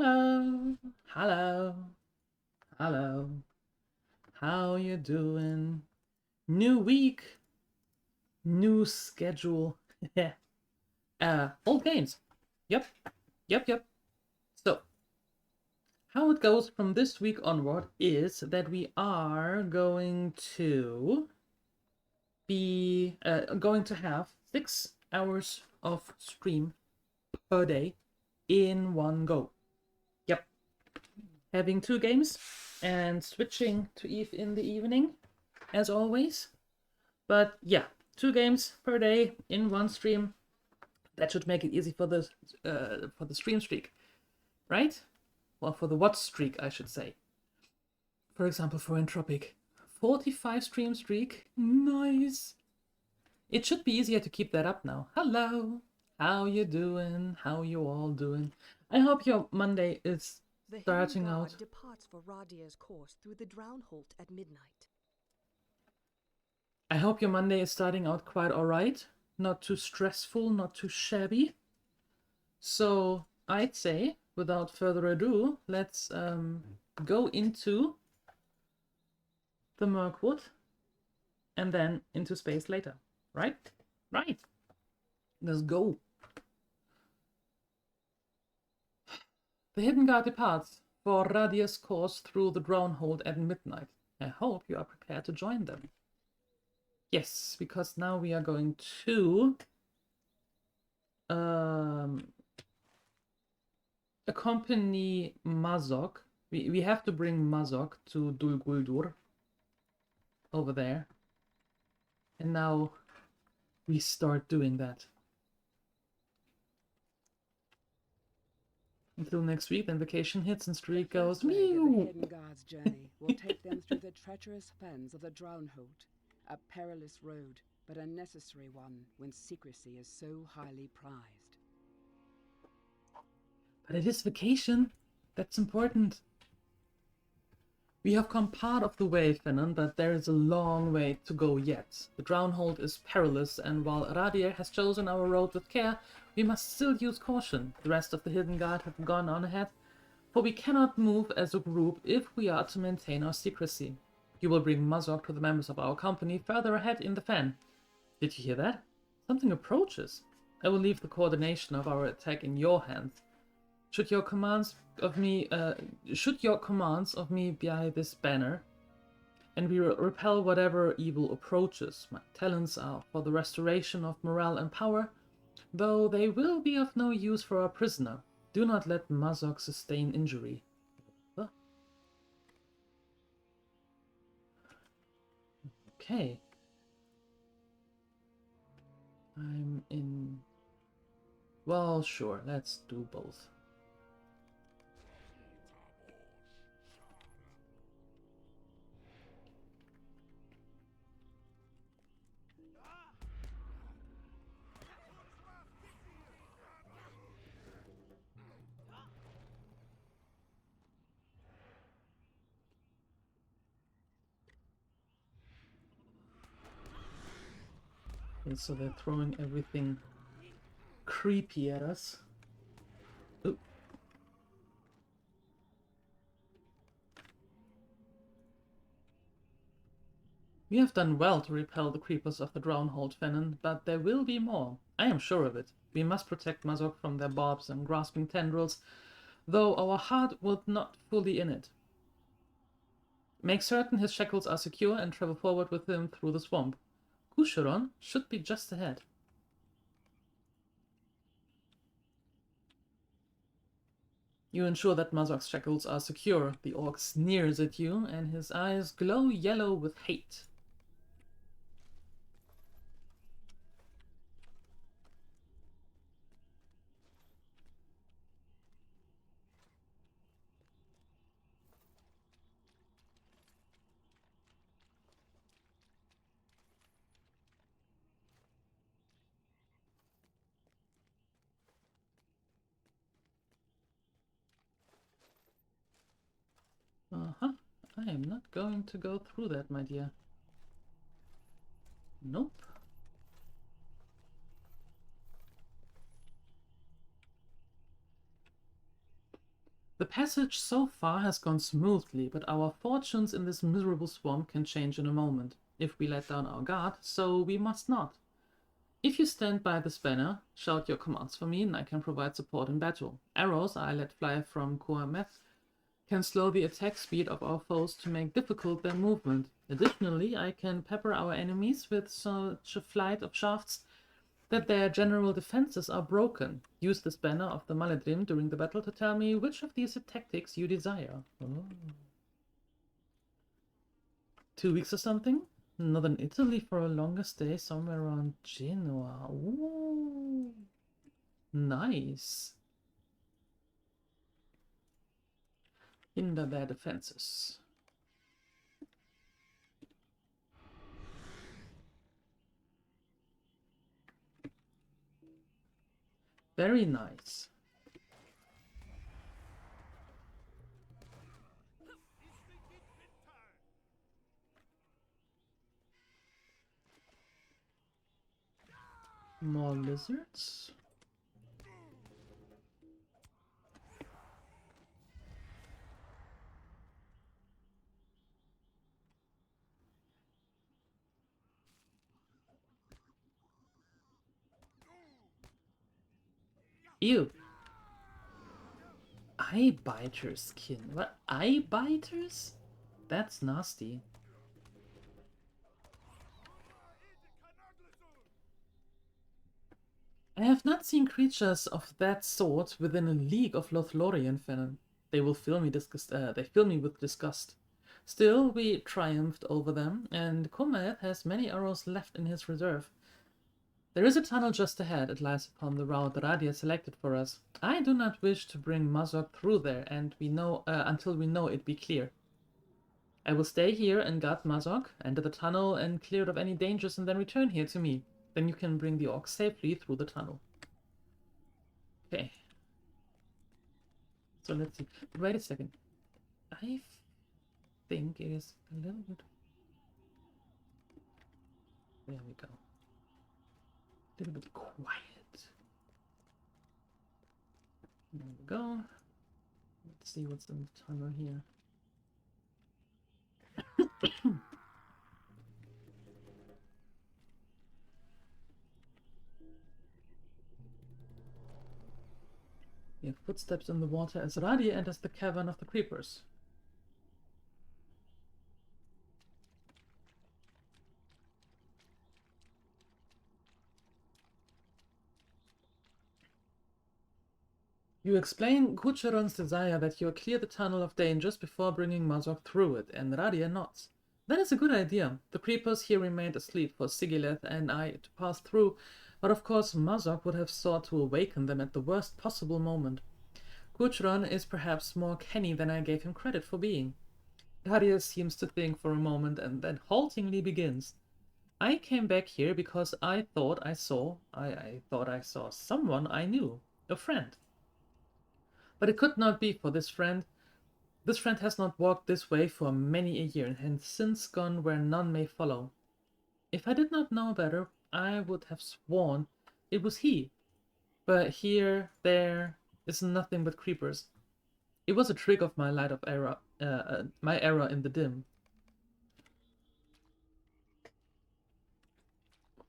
Hello, hello, hello. How you doing? New week, new schedule. Yeah. Old games. Yep, yep. So, how it goes from this week onward is that we are going to be going to have 6 hours of stream per day in one go. Yep. Having 2 games and switching to Eve in the evening, as always. But yeah, 2 games per day in one stream. That should make it easy for the stream streak, right? Well, for the watch streak, I should say. For example, for Entropic, 45 stream streak. Nice. It should be easier to keep that up now. Hello. How you doing? How you all doing? I hope your Monday is starting out. The departs for Radia's course through the Drownholt at midnight. I hope your Monday is starting out quite alright. Not too stressful, not too shabby. So I'd say, without further ado, let's go into the Mirkwood and then into space later. Right? Right. Let's go. The Hidden Guard departs for Radia's course through the Drownholt at midnight. I hope you are prepared to join them. Yes, because now we are going to accompany Mazok. We have to bring Mazok to Dul Guldur over there. And now we start doing that. Until next week, then vacation hits and streak goes. The Hidden Guard's journey will take them through the treacherous fens of the Drownholt. A perilous road, but a necessary one when secrecy is so highly prized. But it is vacation. That's important. We have come part of the way, Finnan, but there is a long way to go yet. The Drownholt is perilous, and while Radia has chosen our road with care, we must still use caution. The rest of the Hidden Guard have gone on ahead, for we cannot move as a group if we are to maintain our secrecy. You will bring Mazok to the members of our company further ahead in the fen. Did you hear that? Something approaches. I will leave the coordination of our attack in your hands. Should your commands of me by this banner, and we repel whatever evil approaches. My talents are for the restoration of morale and power, though they will be of no use for our prisoner. Do not let Mazok sustain injury. Huh? Okay. I'm in... Well, sure, let's do both. Okay, so they're throwing everything creepy at us. Ooh. We have done well to repel the creepers of the Drownholt Fennon, but there will be more. I am sure of it. We must protect Mazok from their barbs and grasping tendrils, though our heart was not fully in it. Make certain his shackles are secure and travel forward with him through the swamp. Kusharon should be just ahead. You ensure that Mazok's shackles are secure. The orc sneers at you, and his eyes glow yellow with hate. Uh-huh. I am not going to go through that, my dear. Nope. The passage so far has gone smoothly, but our fortunes in this miserable swamp can change in a moment, if we let down our guard, so we must not. If you stand by this banner, shout your commands for me, and I can provide support in battle. Arrows I let fly from Koameth can slow the attack speed of our foes to make difficult their movement. Additionally, I can pepper our enemies with such a flight of shafts that their general defenses are broken. Use this banner of the Maledrim during the battle to tell me which of these tactics you desire. Oh. 2 weeks or something? Northern Italy for a longer stay somewhere around Genoa. Ooh. Nice. Hinder their defenses. Very nice. More lizards. Ew. Eye biter skin. What? Eye biters? That's nasty. I have not seen creatures of that sort within a league of Lothlorien Fenn. They fill me with disgust. Still, we triumphed over them, and Kumaeth has many arrows left in his reserve. There is a tunnel just ahead. It lies upon the route that Radia selected for us. I do not wish to bring Mazok through there, and until we know it be clear. I will stay here and guard Mazok, enter the tunnel and clear it of any dangers, and then return here to me. Then you can bring the orcs safely through the tunnel. Okay. So let's see. Wait a second. I think it is a little bit... There we go. A little bit quiet. There we go. Let's see what's in the tunnel here. We have footsteps in the water as Radia enters the cavern of the creepers. You explain Kucheron's desire that you clear the tunnel of dangers before bringing Mazok through it, and Radia nods. That is a good idea. The creepers here remained asleep for Sigileth and I to pass through, but of course Mazok would have sought to awaken them at the worst possible moment. Kucheron is perhaps more canny than I gave him credit for being. Radia seems to think for a moment and then haltingly begins. I came back here because I thought I saw someone I knew, a friend. But it could not be for this friend. This friend has not walked this way for many a year, and has since gone where none may follow. If I did not know better, I would have sworn it was he. But here, there, is nothing but creepers. It was a trick of my my error in the dim.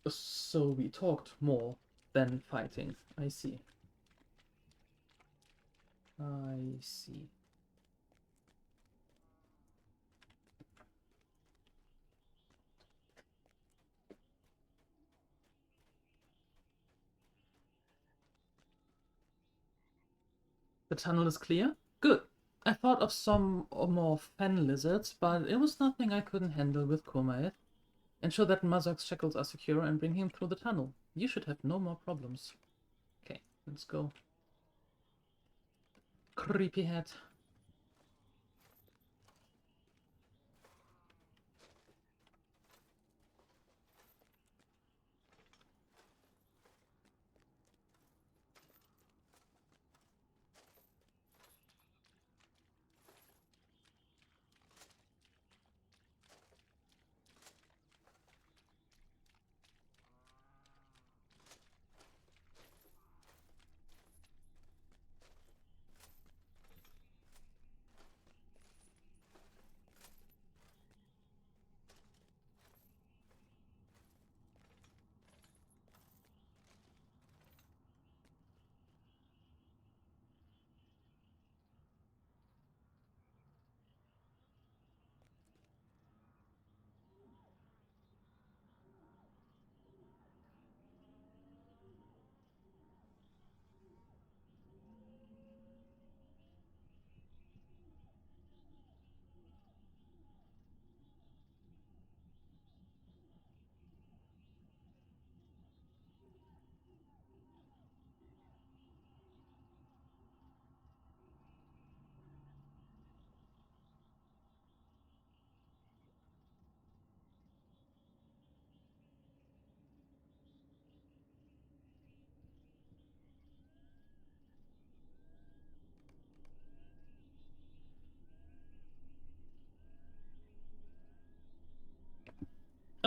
So we talked more than fighting. I see. I see. The tunnel is clear? Good. I thought of some or more fen lizards, but it was nothing I couldn't handle with Kumaeth. Ensure that Mazok's shackles are secure and bring him through the tunnel. You should have no more problems. Okay, let's go. Creepy head.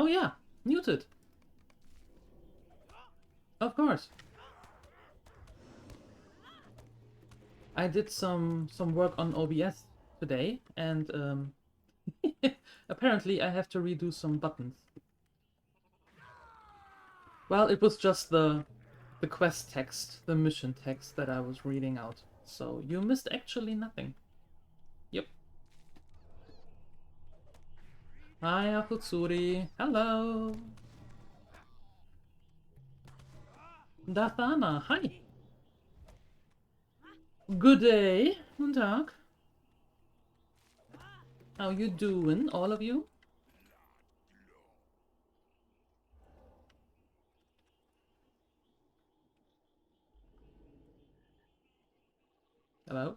Oh yeah, muted. Of course. I did some work on OBS today, and apparently I have to redo some buttons. Well, it was just the quest text, the mission text that I was reading out. So you missed actually nothing. Yep. Hi, Afutsuri. Hello. Dathana. Hi. Good day. Guten Tag. How you doing, all of you? Hello?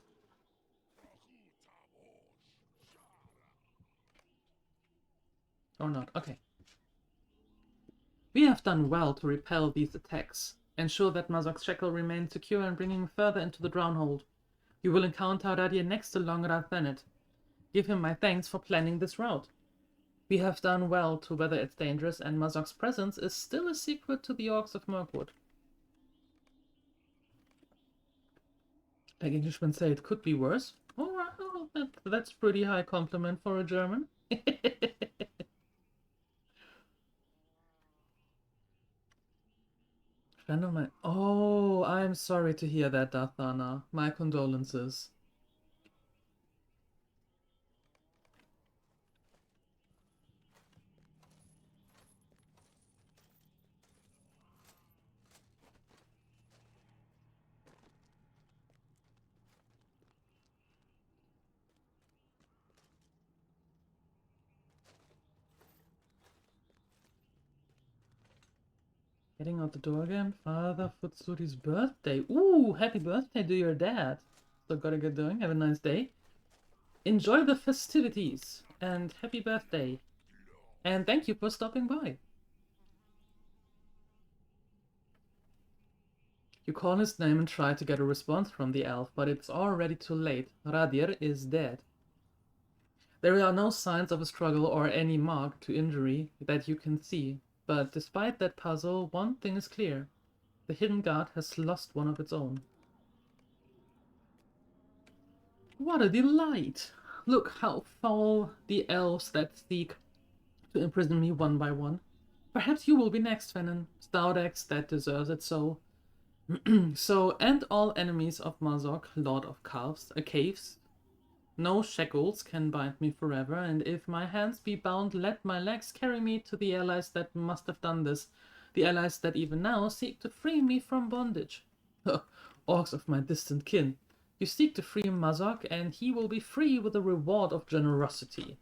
Or not? Okay. We have done well to repel these attacks. Ensure that Mazok's shackle remains secure and bring him further into the Drownhold. You will encounter Radia next to Longrath Bennett. Give him my thanks for planning this route. We have done well to weather its dangers, and Mazok's presence is still a secret to the orcs of Mirkwood. Like Englishmen say, it could be worse. Oh, well, that's pretty high compliment for a German. Friend of mine. Oh, I'm sorry to hear that, Dathana. My condolences. Getting out the door again? Father Futsuri's birthday. Ooh, happy birthday to your dad. So gotta get going. Have a nice day. Enjoy the festivities. And happy birthday. And thank you for stopping by. You call his name and try to get a response from the elf, but it's already too late. Radir is dead. There are no signs of a struggle or any mark to injury that you can see. But despite that puzzle, one thing is clear. The hidden guard has lost one of its own. What a delight! Look how foul the elves that seek to imprison me one by one. Perhaps you will be next, Venom. Staudex that deserves it so. So end all enemies of Mazok, Lord of Caves. No shackles can bind me forever, and if my hands be bound, let my legs carry me to the allies that must have done this, the allies that even now seek to free me from bondage. Orcs of my distant kin, you seek to free Mazok, and he will be free with a reward of generosity.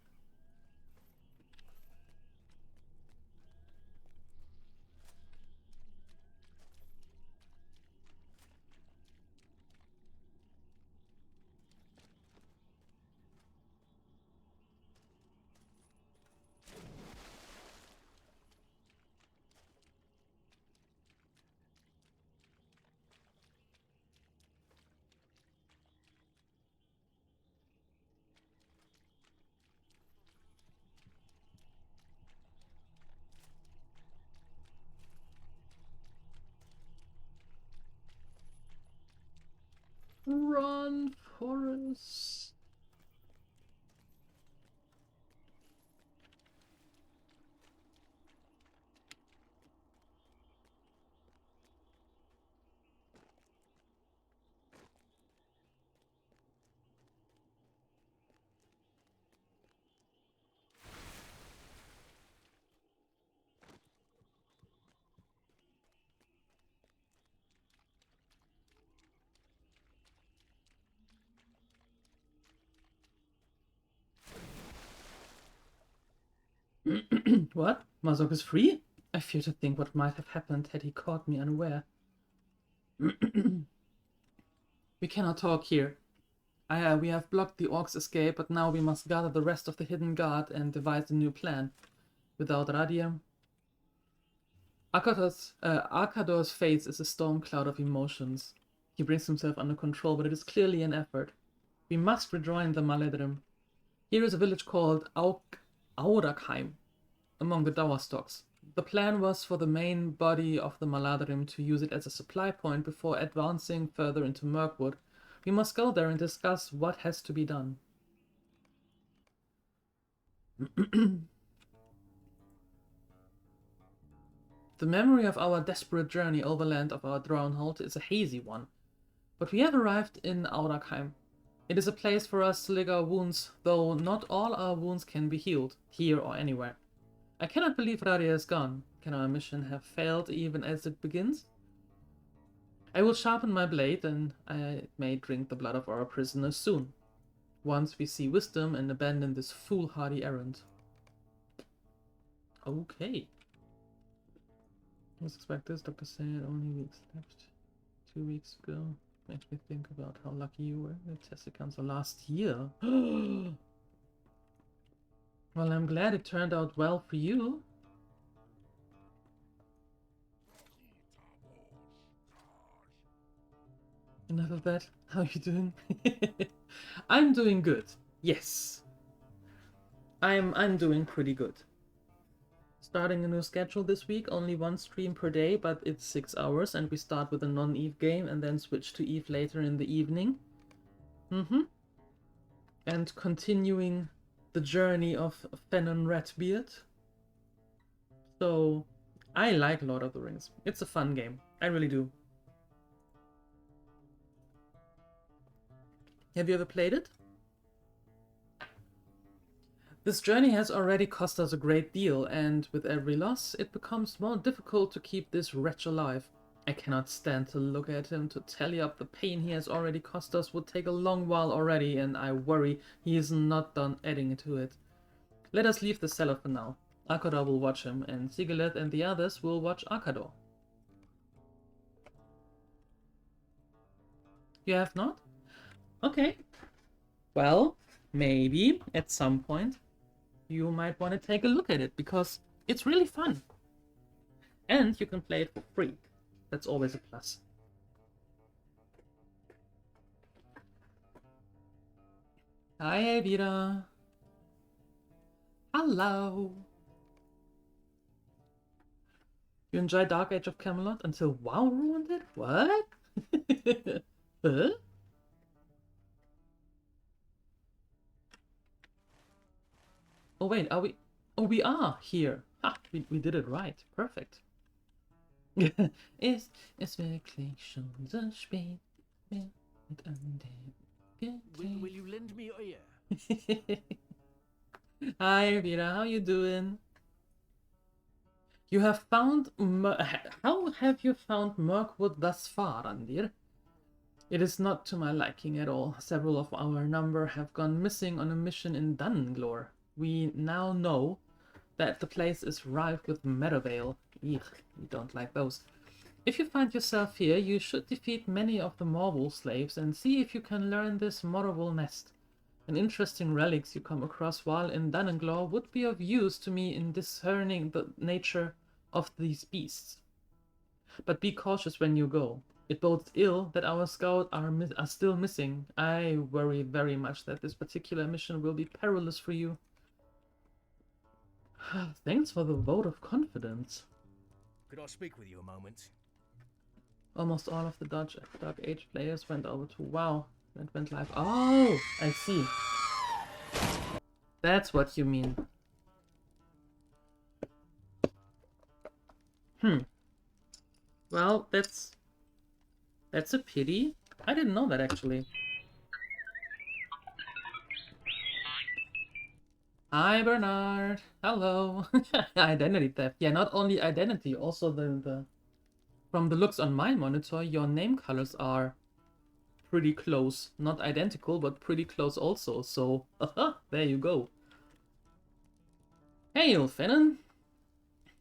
Run, Forest! What? Mazok is free? I fear to think what might have happened had he caught me unaware. We cannot talk here. We have blocked the orcs' escape, but now we must gather the rest of the hidden guard and devise a new plan. Without Radir... Arkador's face is a storm cloud of emotions. He brings himself under control, but it is clearly an effort. We must rejoin the Maledrim. Here is a village called Aurakheim. among the dower stocks. The plan was for the main body of the Maladrim to use it as a supply point before advancing further into Mirkwood. We must go there and discuss what has to be done. The memory of our desperate journey overland of our Drownhold is a hazy one, but we have arrived in Audakheim. It is a place for us to lick our wounds, though not all our wounds can be healed, here or anywhere. I cannot believe Radia is gone. Can our mission have failed even as it begins? I will sharpen my blade, and I may drink the blood of our prisoners soon, once we see wisdom and abandon this foolhardy errand. Okay. Let's expect this. Doctor said only weeks left. 2 weeks ago. Makes me think about how lucky you were. The test cancer last year. Well, I'm glad it turned out well for you. Enough of that. How are you doing? I'm doing good. Yes. I'm doing pretty good. Starting a new schedule this week, only 1 stream per day, but it's 6 hours, and we start with a non-Eve game and then switch to Eve later in the evening. And continuing the journey of Fennon Ratbeard. So, I like Lord of the Rings. It's a fun game. I really do. Have you ever played it? This journey has already cost us a great deal, and with every loss, it becomes more difficult to keep this wretch alive. I cannot stand to look at him. To tally up the pain he has already cost us would take a long while already, and I worry he is not done adding to it. Let us leave the cellar for now. Akada will watch him, and Sigilet and the others will watch Akador. You have not? Okay. Well, maybe at some point you might want to take a look at it, because it's really fun. And you can play it for free. That's always a plus. Hi, Evira. Hello. You enjoy Dark Age of Camelot until WoW ruined it? What? Huh? Oh wait, are we? Oh, we are here. Ha, we did it right. Perfect. Es wirklich schon so spät. Will you lend me your ear? Hi, Vera. How you doing? You have found... How have you found Mirkwood thus far, Randir? It is not to my liking at all. Several of our number have gone missing on a mission in Dunglore. We now know that the place is rife with Meadowvale. Eek, we don't like those. If you find yourself here, you should defeat many of the Morval slaves and see if you can learn this Morval nest. An interesting relics you come across while in Dunglore would be of use to me in discerning the nature of these beasts. But be cautious when you go. It bodes ill that our scouts are still missing. I worry very much that this particular mission will be perilous for you. Thanks for the vote of confidence. Could I speak with you a moment? Almost all of the Dark Age players went over to WoW. That went live. Oh, I see. That's what you mean. Well, that's a pity. I didn't know that, actually. Hi, Bernard. Hello. Identity theft. Yeah, not only identity, also the from the looks on my monitor, your name colors are pretty close. Not identical, but pretty close also. So, there you go. Hail, Fennon.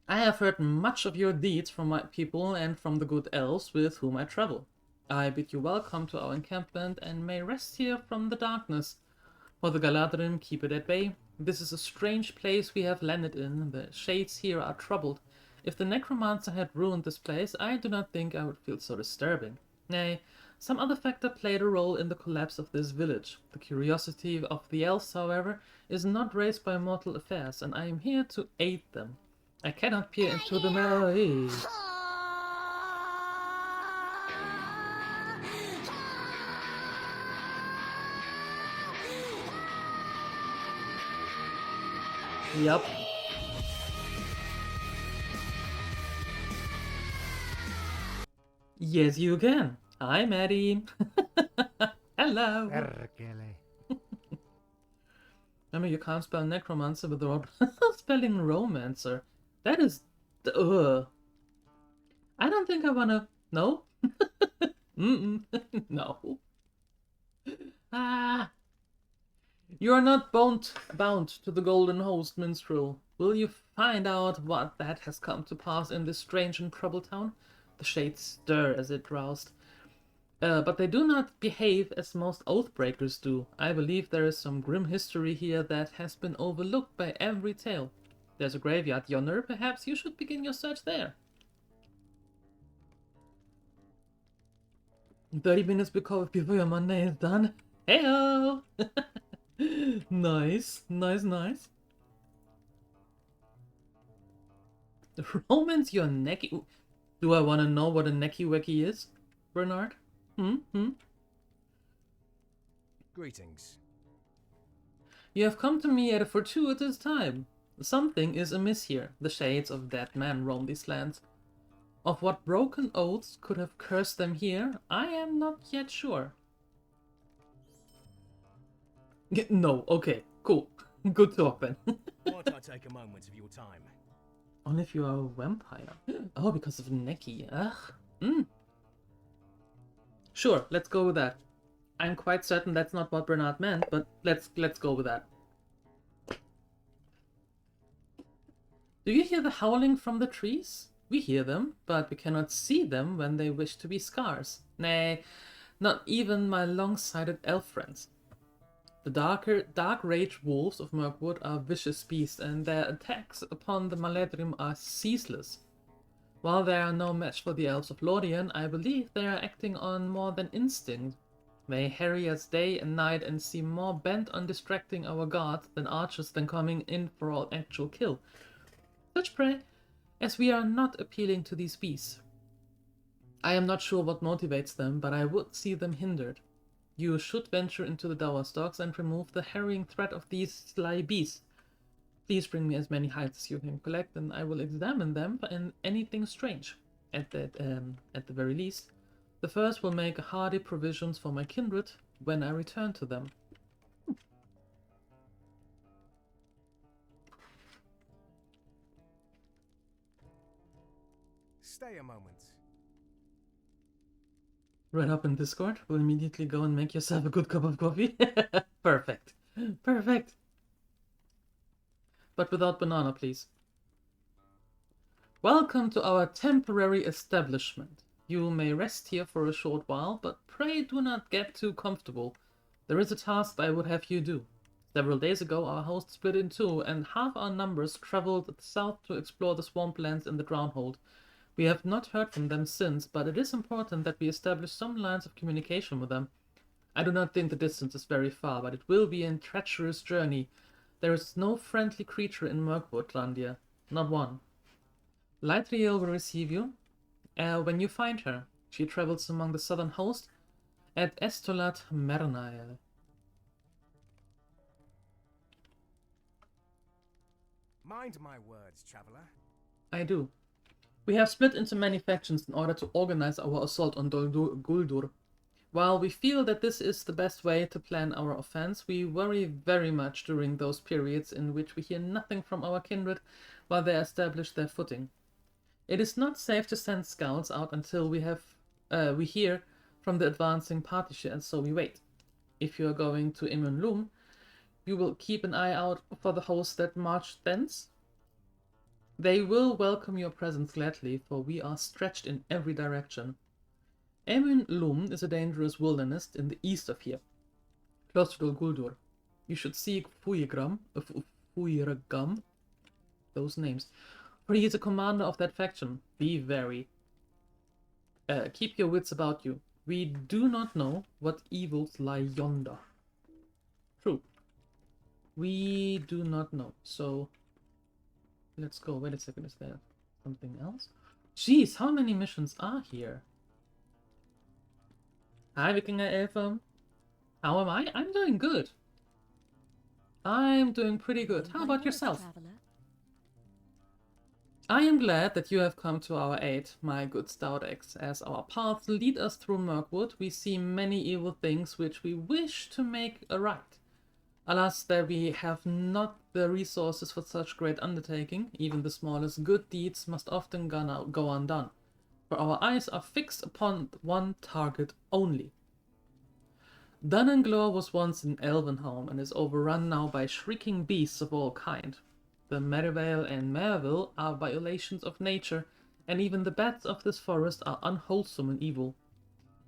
I have heard much of your deeds from my people and from the good elves with whom I travel. I bid you welcome to our encampment and may rest here from the darkness. For the Galadrim, keep it at bay. This is a strange place we have landed in. The shades here are troubled. If the necromancer had ruined this place, I do not think I would feel so disturbing. Nay, Some other factor played a role in the collapse of this village. The curiosity of the elves, however, is not raised by mortal affairs, and I am here to aid them. I cannot peer into the mirror. Yup. Yes, you can. Hi, Maddie. Hello. Perkele. Remember, you can't spell necromancer without spelling romancer. That is... I don't think I wanna... No? No. Ah. You are not bound to the Golden Host, minstrel. Will you find out what that has come to pass in this strange and troubled town? The shades stir as it roused. But they do not behave as most oathbreakers do. I believe there is some grim history here that has been overlooked by every tale. There's a graveyard yonder. Perhaps you should begin your search there. 30 minutes before your Monday is done. Heyo! Nice. Romance your necky... Do I want to know what a necky wacky is, Bernard? Greetings. You have come to me at a fortuitous time. Something is amiss here. The shades of dead men roam these lands. Of what broken oaths could have cursed them here, I am not yet sure. No, okay, cool. Good talk then. Might I take a moment of your time? Only if you are a vampire. Oh, because of necky. Ugh. Sure, let's go with that. I'm quite certain that's not what Bernard meant, but let's go with that. Do you hear the howling from the trees? We hear them, but we cannot see them when they wish to be scarce. Nay, not even my long-sighted elf friends. The dark rage wolves of Mirkwood are vicious beasts, and their attacks upon the Maledrim are ceaseless. While they are no match for the elves of Lorien, I believe they are acting on more than instinct. They harry us day and night and seem more bent on distracting our guards than archers than coming in for all actual kill. Such prey, as we are not appealing to these beasts. I am not sure what motivates them, but I would see them hindered. You should venture into the Dower Stalks and remove the harrying threat of these sly beasts. Please bring me as many hides as you can collect, and I will examine them for anything strange. At the very least, the first will make hardy provisions for my kindred when I return to them. Stay a moment. Right up in Discord, we'll immediately go and make yourself a good cup of coffee. Perfect. Perfect. But without banana, please. Welcome to our temporary establishment. You may rest here for a short while, but pray do not get too comfortable. There is a task I would have you do. Several days ago our host split in two, and half our numbers traveled south to explore the swamplands in the Drownhold. We have not heard from them since, but it is important that we establish some lines of communication with them. I do not think the distance is very far, but it will be a treacherous journey. There is no friendly creature in Mirkwood, Landia. Not one. Lightriel will receive you when you find her. She travels among the southern host at Estolat Mernael. Mind my words, traveller. I do. We have split into many factions in order to organize our assault on Guldur. While we feel that this is the best way to plan our offense, we worry very much during those periods in which we hear nothing from our kindred while they establish their footing. It is not safe to send scouts out until we hear from the advancing party, and so we wait. If you are going to Imun Lum, you will keep an eye out for the hosts that march thence. They will welcome your presence gladly, for we are stretched in every direction. Emin Lum is a dangerous wilderness in the east of here, close to Dol Guldur. You should seek Fuigram, those names, for he is a commander of that faction. Be wary. Keep your wits about you. We do not know what evils lie yonder. True. We do not know. So let's go. Wait a second, is there something else? Jeez, how many missions are here? Hi, Vikinger Elfam. How am I? I'm doing good. I'm doing pretty good. How about yourself? Traveler. I am glad that you have come to our aid, my good stout X. As our paths lead us through Mirkwood, we see many evil things which we wish to make aright. Alas, that we have not the resources for such great undertaking. Even the smallest good deeds must often go undone, for our eyes are fixed upon one target only. Dunanglaw was once an elven home and is overrun now by shrieking beasts of all kind. The Merivale and Merville are violations of nature, and even the bats of this forest are unwholesome and evil.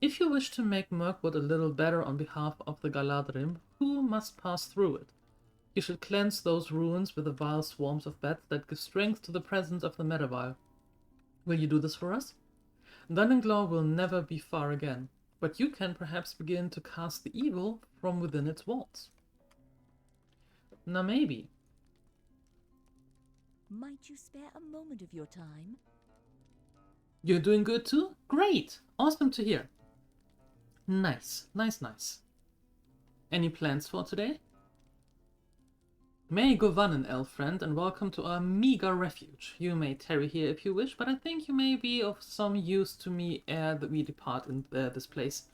If you wish to make Mirkwood a little better on behalf of the Galadrim, who must pass through it? You should cleanse those ruins with the vile swarms of bats that give strength to the presence of the Merivale. Will you do this for us? Dunanglaw will never be far again, but you can perhaps begin to cast the evil from within its walls. Now maybe. Might you spare a moment of your time? You're doing good too? Great! Awesome to hear. Nice, nice, nice. Any plans for today? May Govanen, elf friend, and welcome to our meager refuge. You may tarry here if you wish, but I think you may be of some use to me ere that we depart in this place.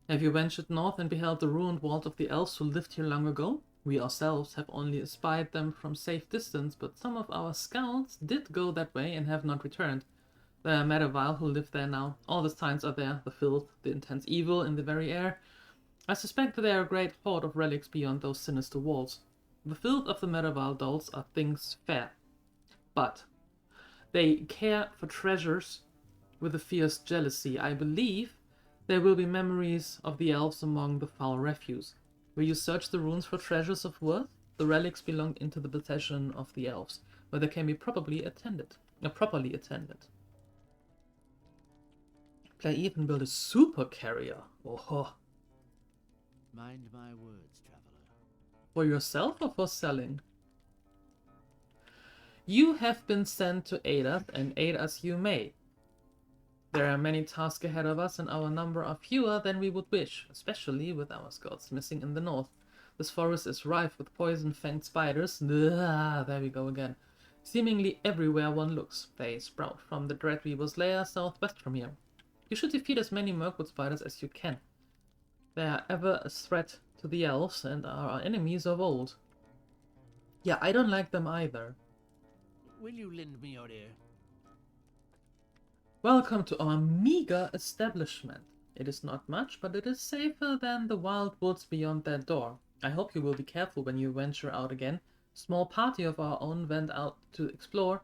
Have you ventured north and beheld the ruined walls of the elves who lived here long ago? We ourselves have only espied them from safe distance, but some of our scouts did go that way and have not returned. There are Merivale who live there now. All the signs are there, the filth, the intense evil in the very air. I suspect that there are a great hoard of relics beyond those sinister walls. The filth of the Merivale dolls are things fair, but they care for treasures with a fierce jealousy. I believe there will be memories of the elves among the foul refuse. Will you search the ruins for treasures of worth? The relics belong into the possession of the elves, where they can be properly attended. Play even build a super carrier. Oh. Mind my words, traveler. For yourself or for selling? You have been sent to aid us, and aid us you may. There are many tasks ahead of us, and our number are fewer than we would wish, especially with our scouts missing in the north. This forest is rife with poison-fanged spiders. There we go again. Seemingly everywhere one looks. They sprout from the Dreadweaver's lair southwest from here. You should defeat as many Mirkwood spiders as you can. They are ever a threat to the elves and are our enemies of old. Yeah, I don't like them either. Will you lend me your ear? Welcome to our meager establishment. It is not much, but it is safer than the wild woods beyond that door. I hope you will be careful when you venture out again. A small party of our own went out to explore,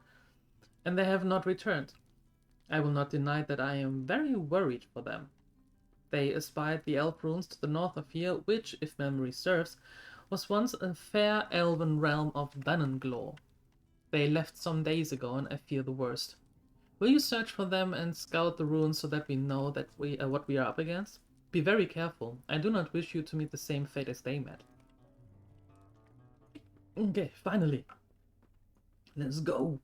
and they have not returned. I will not deny that I am very worried for them. They espied the elf ruins to the north of here, which, if memory serves, was once a fair elven realm of Dunanglaw. They left some days ago, and I fear the worst. Will you search for them and scout the ruins so that we know that what we are up against? Be very careful. I do not wish you to meet the same fate as they met. Okay, finally. Let's go.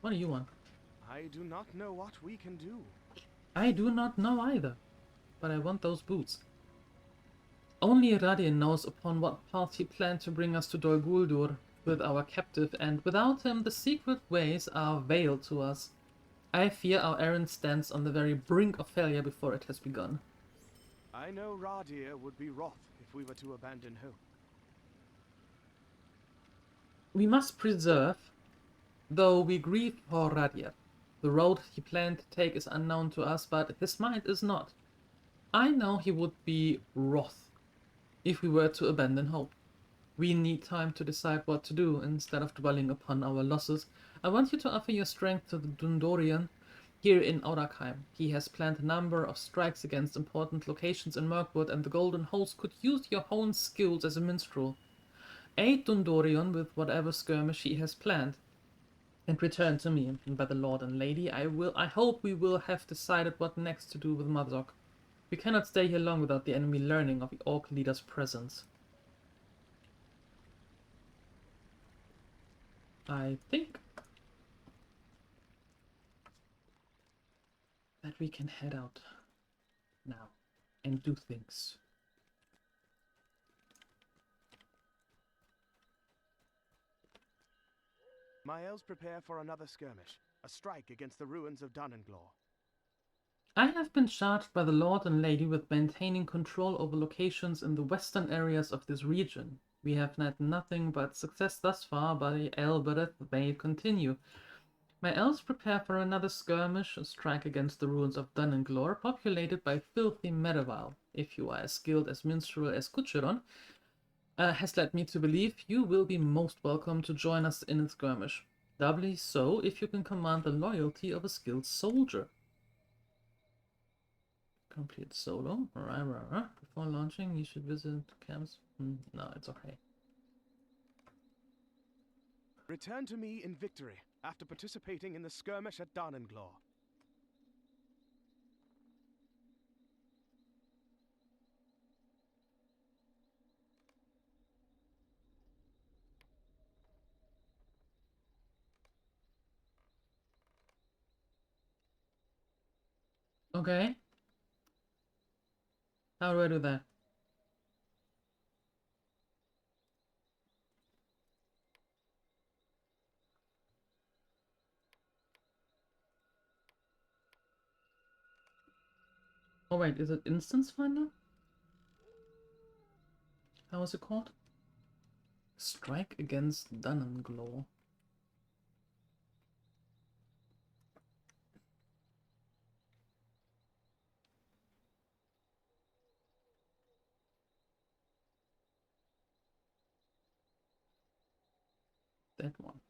What do you want? I do not know what we can do. I do not know either, but I want those boots. Only Radien knows upon what path he planned to bring us to Dol Guldur with our captive, and without him the secret ways are veiled to us. I fear our errand stands on the very brink of failure before it has begun. I know Radir would be wroth if we were to abandon hope. We must preserve, though we grieve for Radir. The road he planned to take is unknown to us, but his mind is not. I know he would be wroth if we were to abandon hope. We need time to decide what to do instead of dwelling upon our losses. I want you to offer your strength to the Dundorian here in Aurachheim. He has planned a number of strikes against important locations in Mirkwood, and the Golden Host could use your own skills as a minstrel. aid Dundorion with whatever skirmish he has planned, and return to me. And by the Lord and Lady, I hope we will have decided what next to do with Mudrock. We cannot stay here long without the enemy learning of the Orc leader's presence. I think that we can head out now and do things. My elves prepare for another skirmish, a strike against the ruins of Dunanglaw. I have been charged by the Lord and Lady with maintaining control over locations in the western areas of this region. We have had nothing but success thus far, but Elbereth may continue. My elves prepare for another skirmish, a strike against the ruins of Dunanglaw, populated by filthy Medieval. If you are as skilled as minstrel as Kucheron, has led me to believe you will be most welcome to join us in a skirmish. Doubly so if you can command the loyalty of a skilled soldier. Complete solo. Right. Before launching, you should visit camps. No, it's okay. Return to me in victory after participating in the skirmish at Dunanglaw. Okay. How do I do that? Oh wait, is it Instance Finder? How is it called? Strike against Dunanglaw. That one.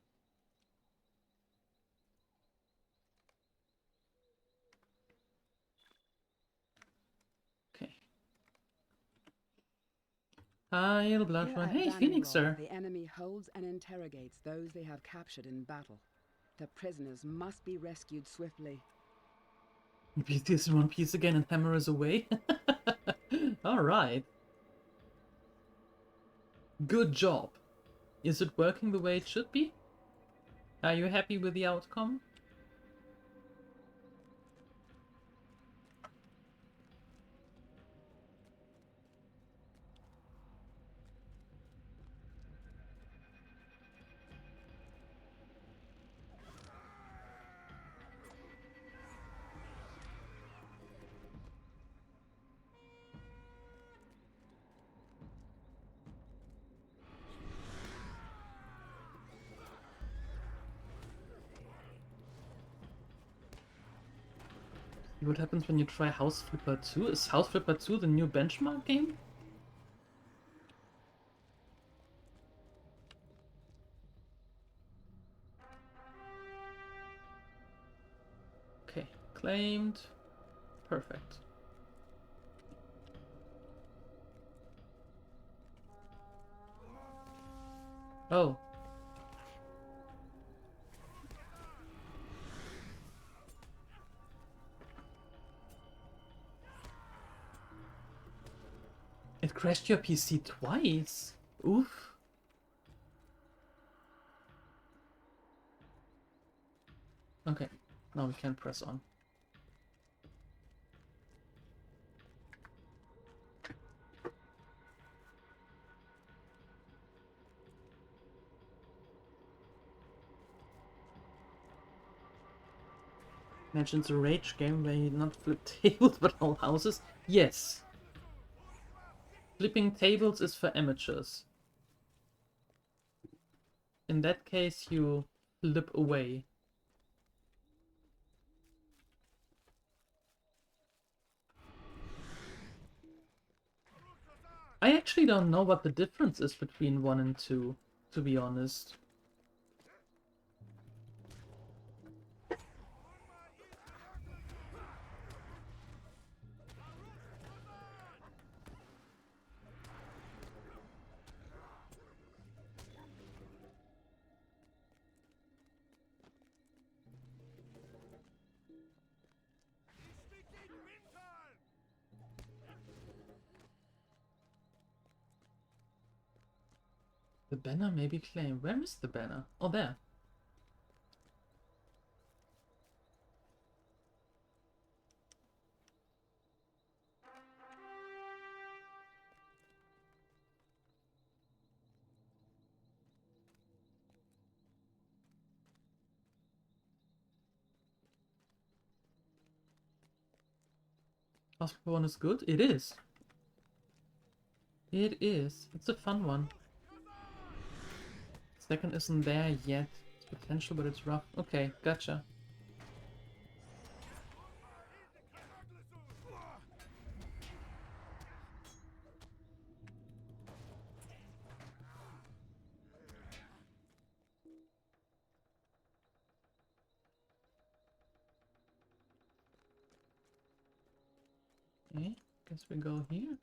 Okay. Hail, Blood One. Hey, Phoenix, sir. The enemy holds and interrogates those they have captured in battle. The prisoners must be rescued swiftly. Beat this in one piece again and hammer us away. Alright. Good job. Is it working the way it should be? Are you happy with the outcome? What happens when you try House Flipper 2? Is House Flipper 2 the new benchmark game? Okay, claimed. Perfect. Oh. It crashed your PC twice. Oof. Okay, now we can press on. Imagine it's a rage game where you not flip tables but whole houses. Yes. Flipping tables is for amateurs. In that case, you flip away. I actually don't know what the difference is between 1 and 2, to be honest. The banner may be claimed. Where is the banner? Oh, there. Hospital one is good? It is. It is. It's a fun one. Second isn't there yet. It's potential, but it's rough. Okay, gotcha. Okay, guess we go here.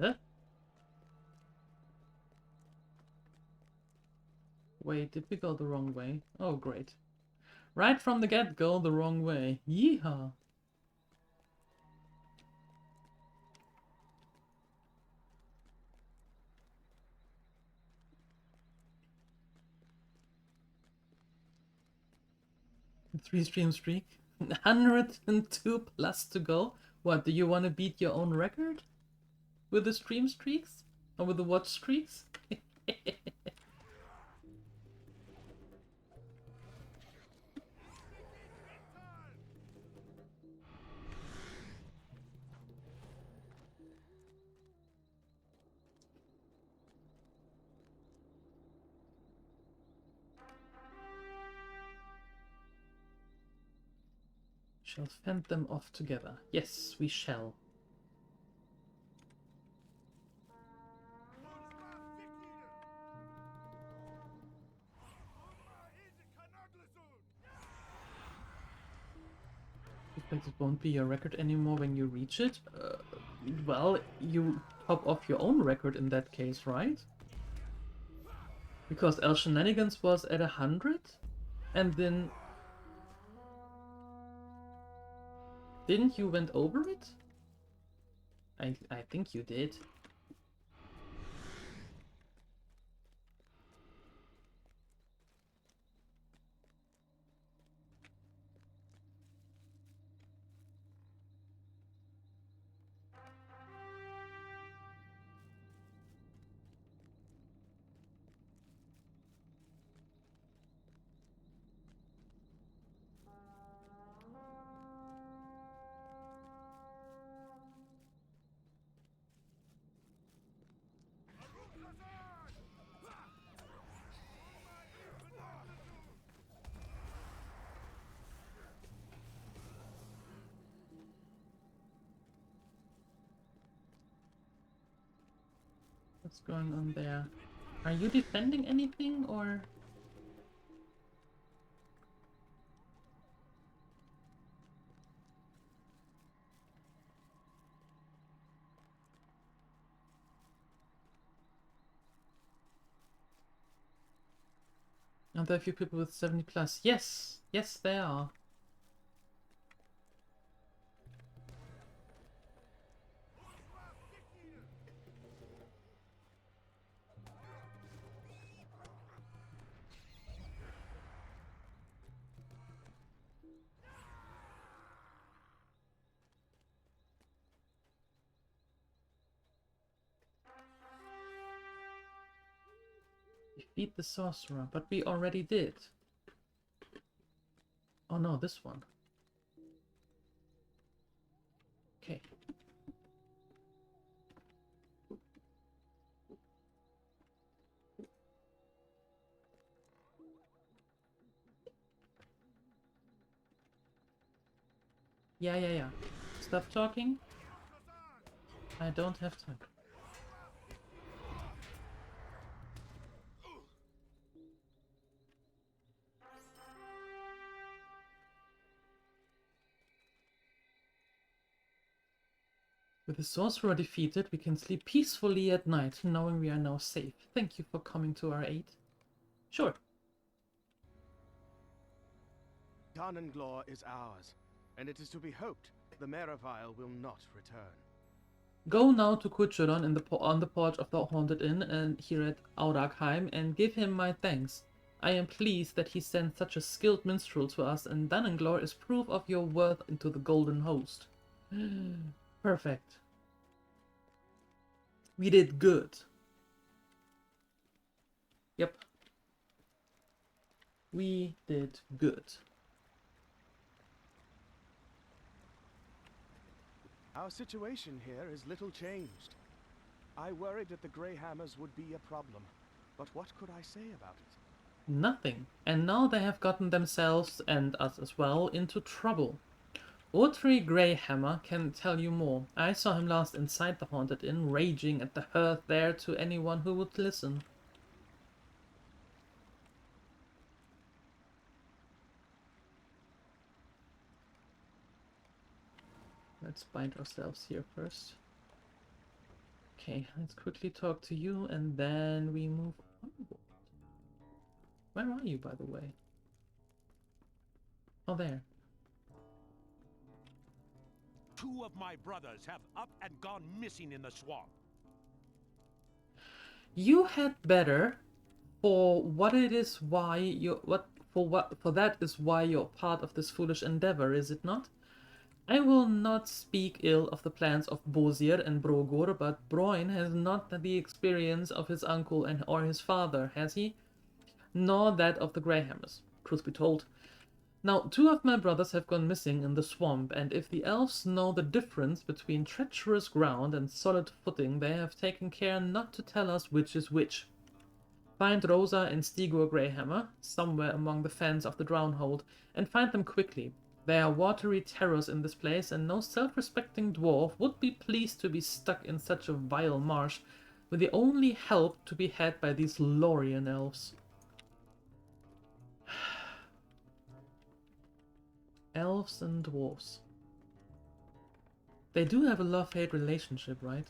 Huh? Wait, did we go the wrong way? Oh, great. Right from the get-go, the wrong way. Yeehaw! Three stream streak. 102 plus to go. What, do you want to beat your own record? With the stream streaks? Or with the watch streaks? Shall fend them off together. Yes, we shall. Like it won't be your record anymore when you reach it? Well, you top off your own record in that case, right? Because El Shenanigans was at 100, and then... Didn't you went over it? I think you did. What's going on there? Are you defending anything, or...? Are there a few people with 70 plus? Yes! Yes, there are. Defeat the sorcerer, but we already did. Oh no, this one. Okay. Yeah. Stop talking. I don't have time. With the sorcerer defeated, we can sleep peacefully at night, knowing we are now safe. Thank you for coming to our aid. Sure. Tarnanglor is ours, and it is to be hoped the Merivale will not return. Go now to Kucheron on the porch of the Haunted Inn and here at Auragheim and give him my thanks. I am pleased that he sent such a skilled minstrel to us, and Tarnanglor is proof of your worth into the Golden Host. Perfect. We did good. Yep. We did good. Our situation here is little changed. I worried that the Greyhammers would be a problem, but what could I say about it? Nothing. And now they have gotten themselves, and us as well, into trouble. Autry Greyhammer can tell you more. I saw him last inside the Haunted Inn, raging at the hearth there to anyone who would listen. Let's bind ourselves here first. Okay, let's quickly talk to you and then we move onward. Where are you, by the way? Oh, there. Two of my brothers have up and gone missing in the swamp. You had better, for what it is why you for that is why you're part of this foolish endeavor, is it not? I will not speak ill of the plans of Bozir and Brogur, but Broin has not the experience of his uncle or his father, has he? Nor that of the Greyhammers, truth be told. Now, two of my brothers have gone missing in the swamp, and if the elves know the difference between treacherous ground and solid footing, they have taken care not to tell us which is which. Find Rosa and Stigor Greyhammer, somewhere among the fens of the Drownhold, and find them quickly. They are watery terrors in this place, and no self-respecting dwarf would be pleased to be stuck in such a vile marsh, with the only help to be had by these Lorien elves. Elves and dwarves. They do have a love-hate relationship, right?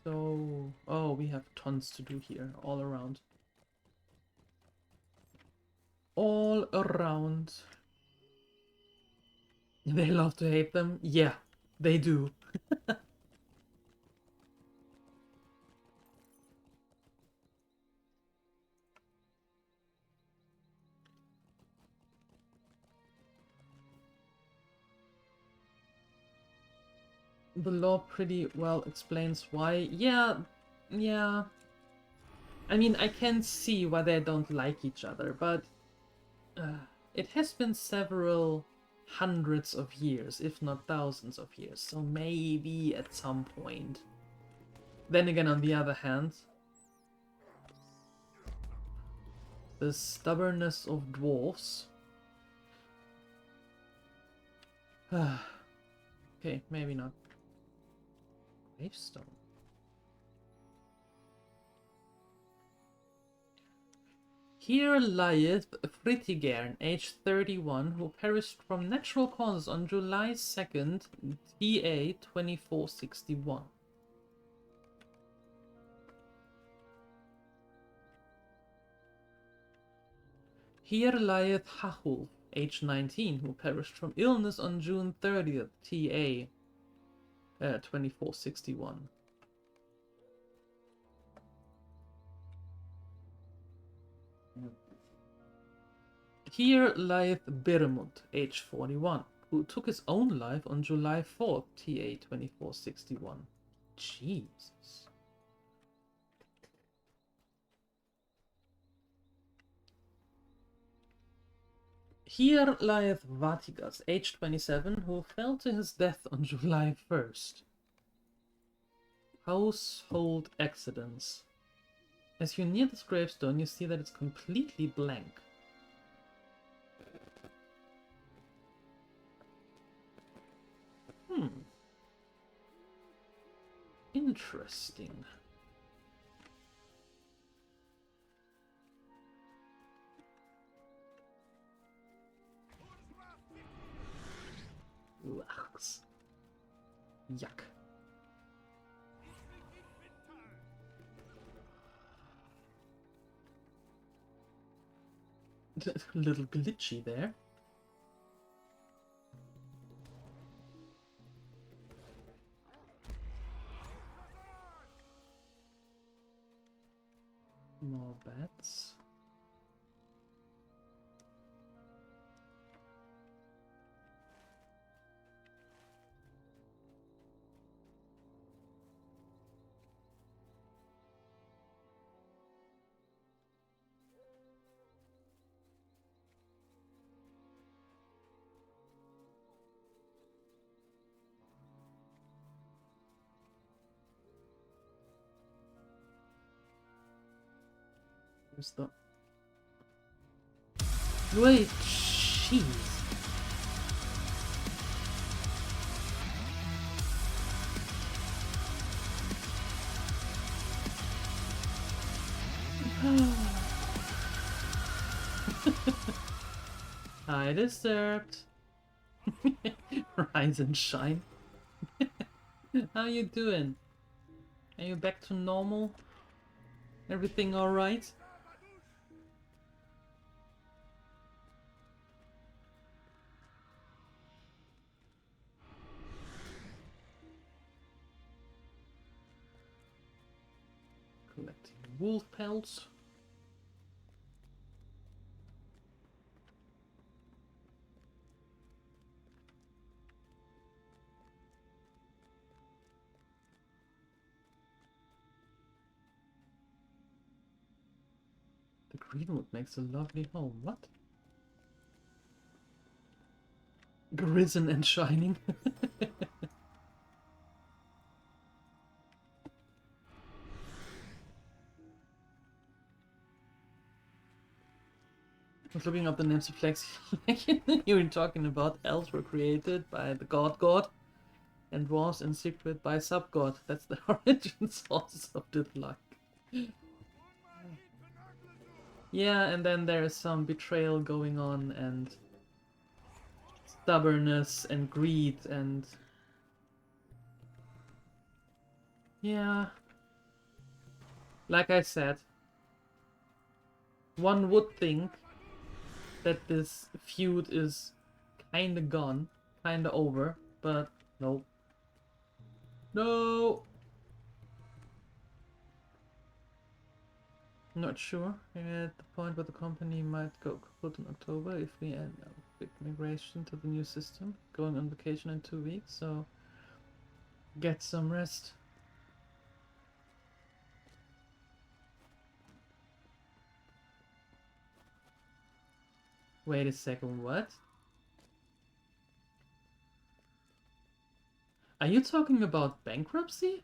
So, oh, we have tons to do here, all around. All around. They love to hate them? Yeah, they do. The law pretty well explains why. Yeah. I mean, I can see why they don't like each other, but it has been several hundreds of years, if not thousands of years, so maybe at some point. Then again, on the other hand, the stubbornness of dwarves. Okay, maybe not. Gravestone. Here lieth Fritigern, aged 31, who perished from natural causes on July 2nd, TA 2461. Here lieth Hahul, aged 19, who perished from illness on June 30th, TA 2461. Here lieth Birmut, age 41, who took his own life on July 4th, TA 2461. Jesus. Here lieth Vatigas, age 27, who fell to his death on July 1st. Household accidents. As you near this gravestone, you see that it's completely blank. Interesting. Lachs. Yuck. A little glitchy there. More bats. Where's the... Wait, jeez. I deserved. Rise and shine. How you doing? Are you back to normal? Everything alright? Collecting wolf pelts. The greenwood makes a lovely home. What? Risen and shining. I was looking up the names of flags. You were talking about elves were created by the god and was in secret by sub-god. That's the origin source of DieLuette. Yeah, and then there's some betrayal going on and stubbornness and greed and... Yeah. Like I said, one would think that this feud is kinda gone, kinda over, but no. No! Not sure. We're at the point where the company might go kaput in October if we end up big migration to the new system. Going on vacation in 2 weeks, so get some rest. Wait a second, what? Are you talking about bankruptcy?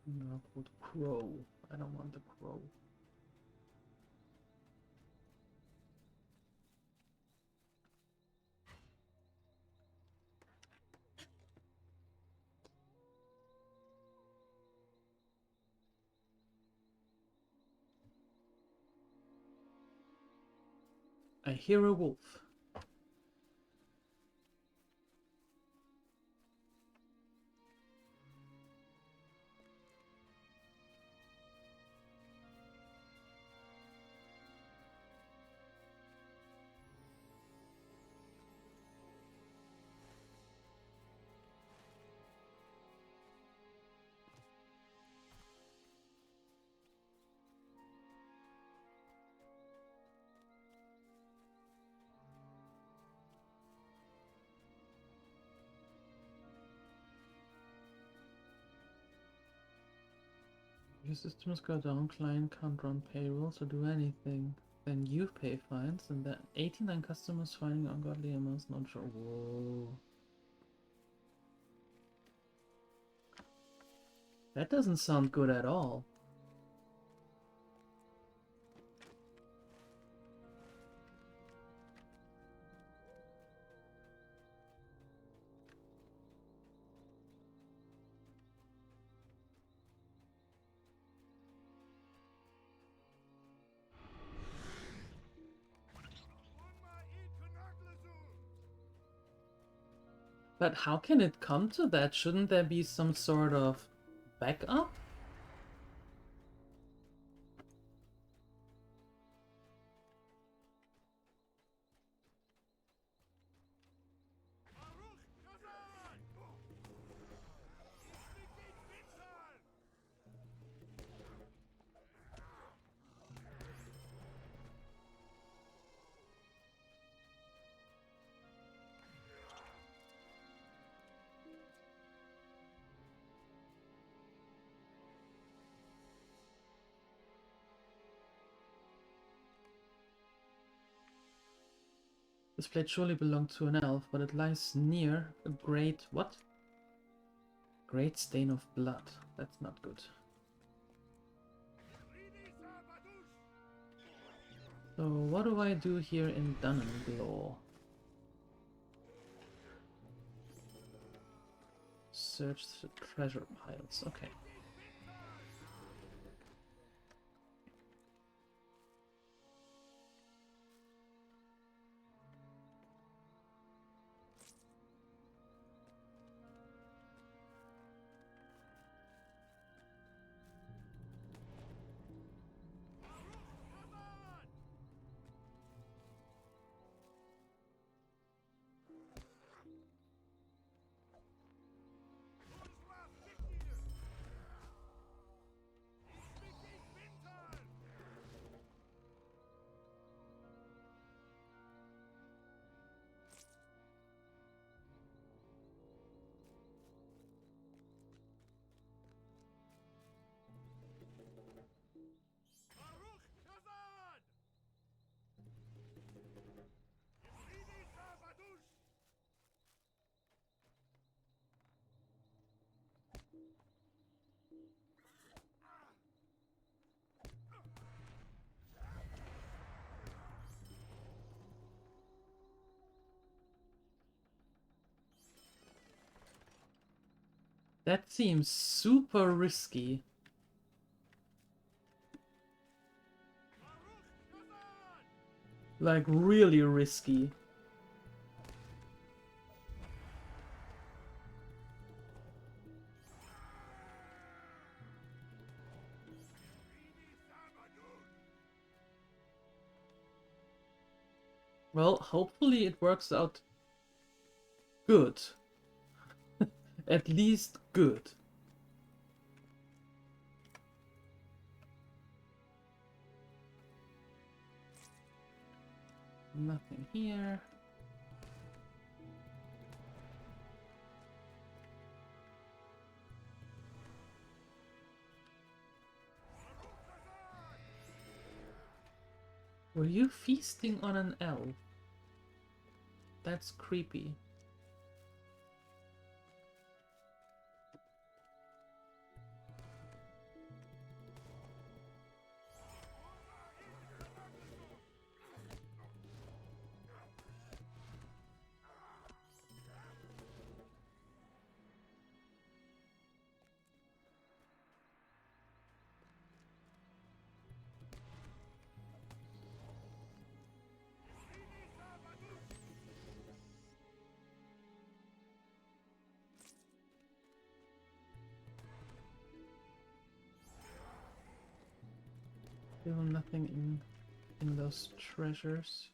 Mirkwood crow. I don't want the crow. I hear a wolf. If your systems go down, client can't run payrolls or do anything. Then you pay fines, and then 89 customers finding ungodly amounts not sure. Whoa. That doesn't sound good at all. But how can it come to that? Shouldn't there be some sort of backup? This blade surely belonged to an elf, but it lies near a great... what? Great stain of blood. That's not good. So what do I do here in Dunenglaw? Search the treasure piles. Okay. That seems super risky. Like, really risky. Well, hopefully it works out good. At least good. Nothing here. Were you feasting on an elf? That's creepy. Still nothing in those treasures.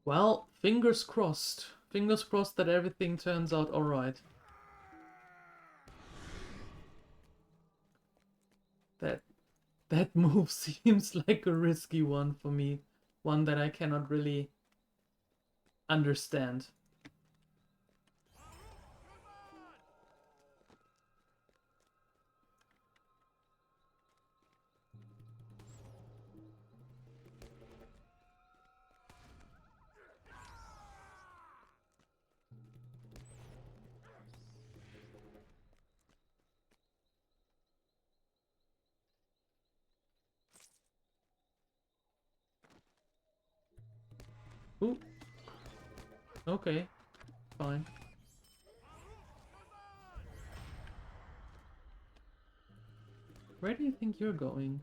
Well, fingers crossed. Fingers crossed that everything turns out alright. That move seems like a risky one for me. One that I cannot really understand. Ooh. Okay, fine. Where do you think you're going?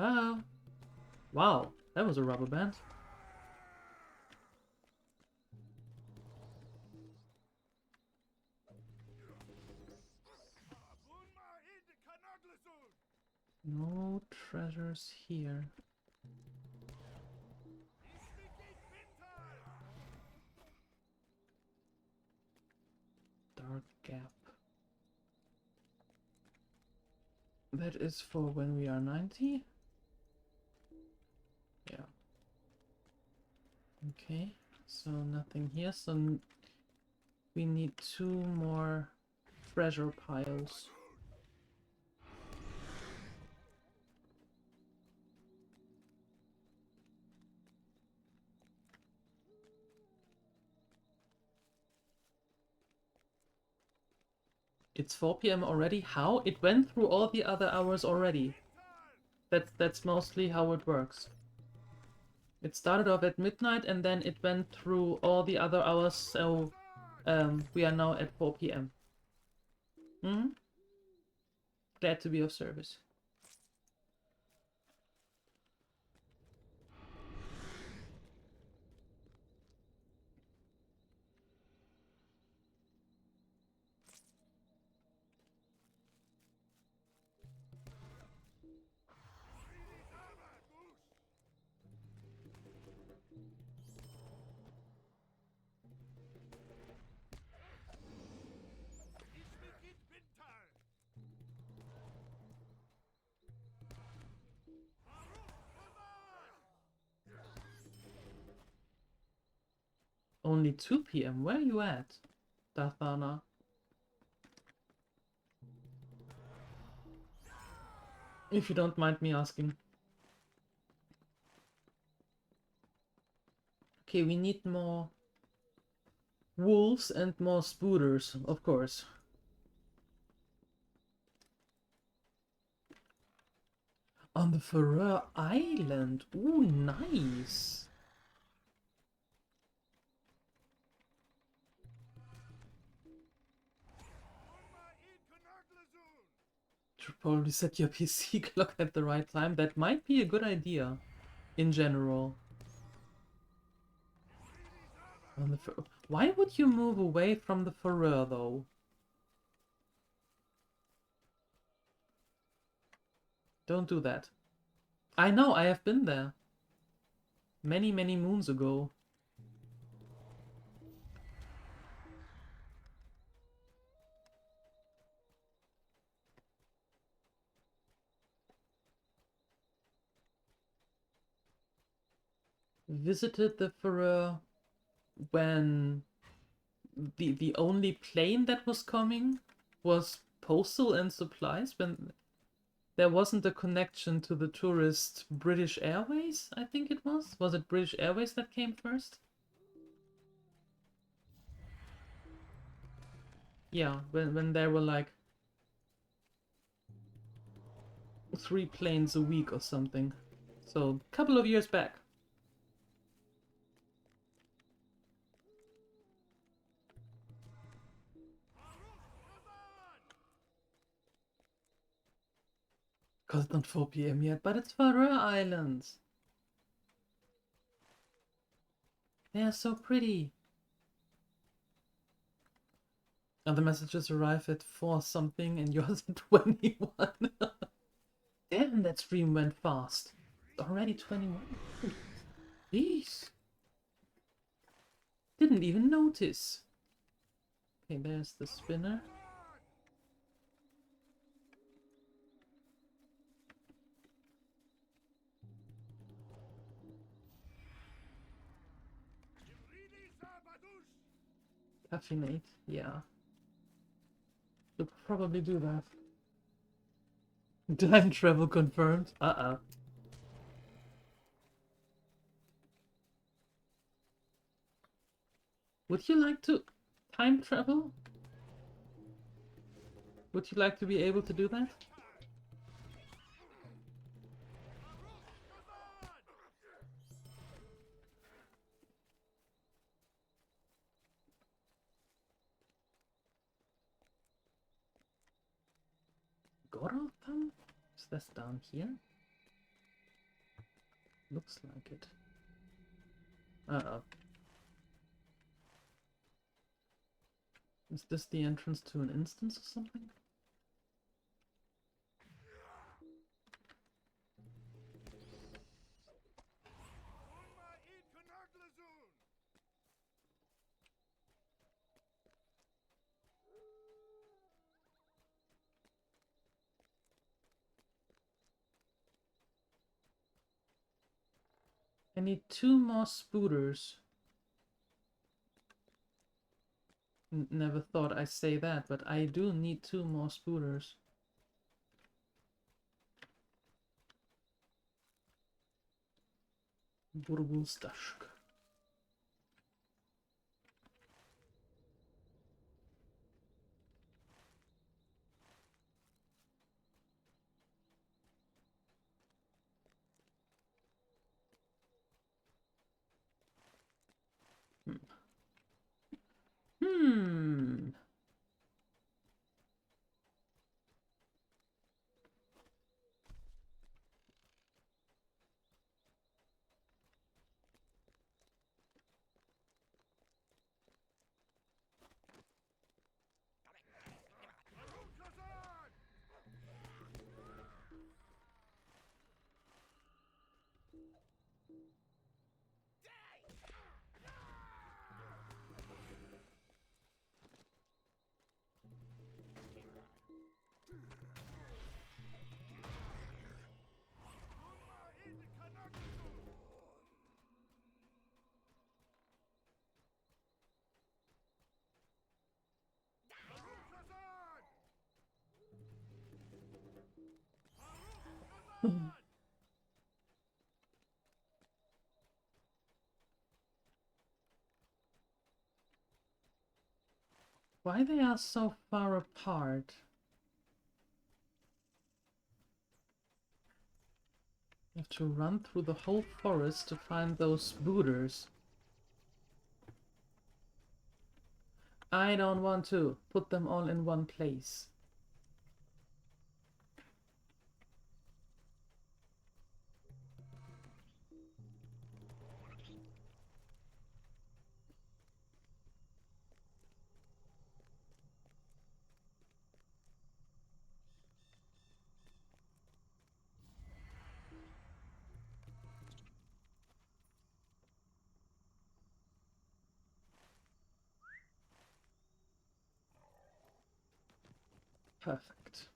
Ah, wow, that was a rubber band. No treasures here. Dark gap. That is for when we are 90? Yeah. Okay, so nothing here, so we need 2 more treasure piles. It's 4 p.m. already? How? It went through all the other hours already. That's mostly how it works. It started off at midnight and then it went through all the other hours, so we are now at 4 p.m. Hmm? Glad to be of service. Only 2 p.m. Where are you at, Dathana? If you don't mind me asking. Okay, we need more wolves and more spooters, of course. On the Faroe Island. Ooh, nice. Should probably set your PC clock at the right time. That might be a good idea, in general. On the Why would you move away from the Faroe, though? Don't do that. I know, I have been there. Many, many moons ago. Visited the Faroe when the only plane that was coming was postal and supplies, when there wasn't a connection to the tourist British Airways, I think it was. Was it British Airways that came first? Yeah, when they were like 3 planes a week or something. So, a couple of years back. Because it's not 4 p.m. yet, but it's Faroe Islands. They are so pretty. And the messages arrive at 4 something and yours at 21. Damn, that stream went fast. It's already 21. Jeez. Didn't even notice. Okay, there's the spinner. Caffeinate, yeah. You'll probably do that. Time travel confirmed. Uh-oh. Would you like to time travel? Would you like to be able to do that? Gorotham? Is this down here? Looks like it. Uh-oh. Is this the entrance to an instance or something? I need 2 more spooters. Never thought I'd say that, but I do need 2 more spooters. Burgulstashk. Hmm. Why they are so far apart? You have to run through the whole forest to find those booters. I don't want to put them all in one place. Perfect.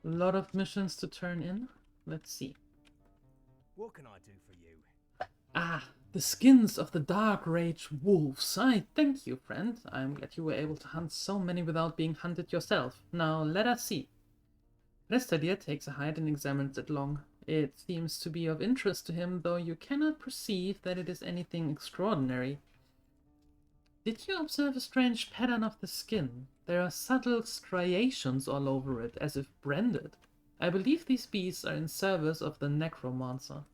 A lot of missions to turn in. Let's see. What can I do for you? Ah, the skins of the dark rage wolves. I thank you, friend. I'm glad you were able to hunt so many without being hunted yourself. Now, let us see. Restadir takes a hide and examines it long. It seems to be of interest to him, though you cannot perceive that it is anything extraordinary. Did you observe a strange pattern of the skin? There are subtle striations all over it, as if branded. I believe these beasts are in service of the necromancer.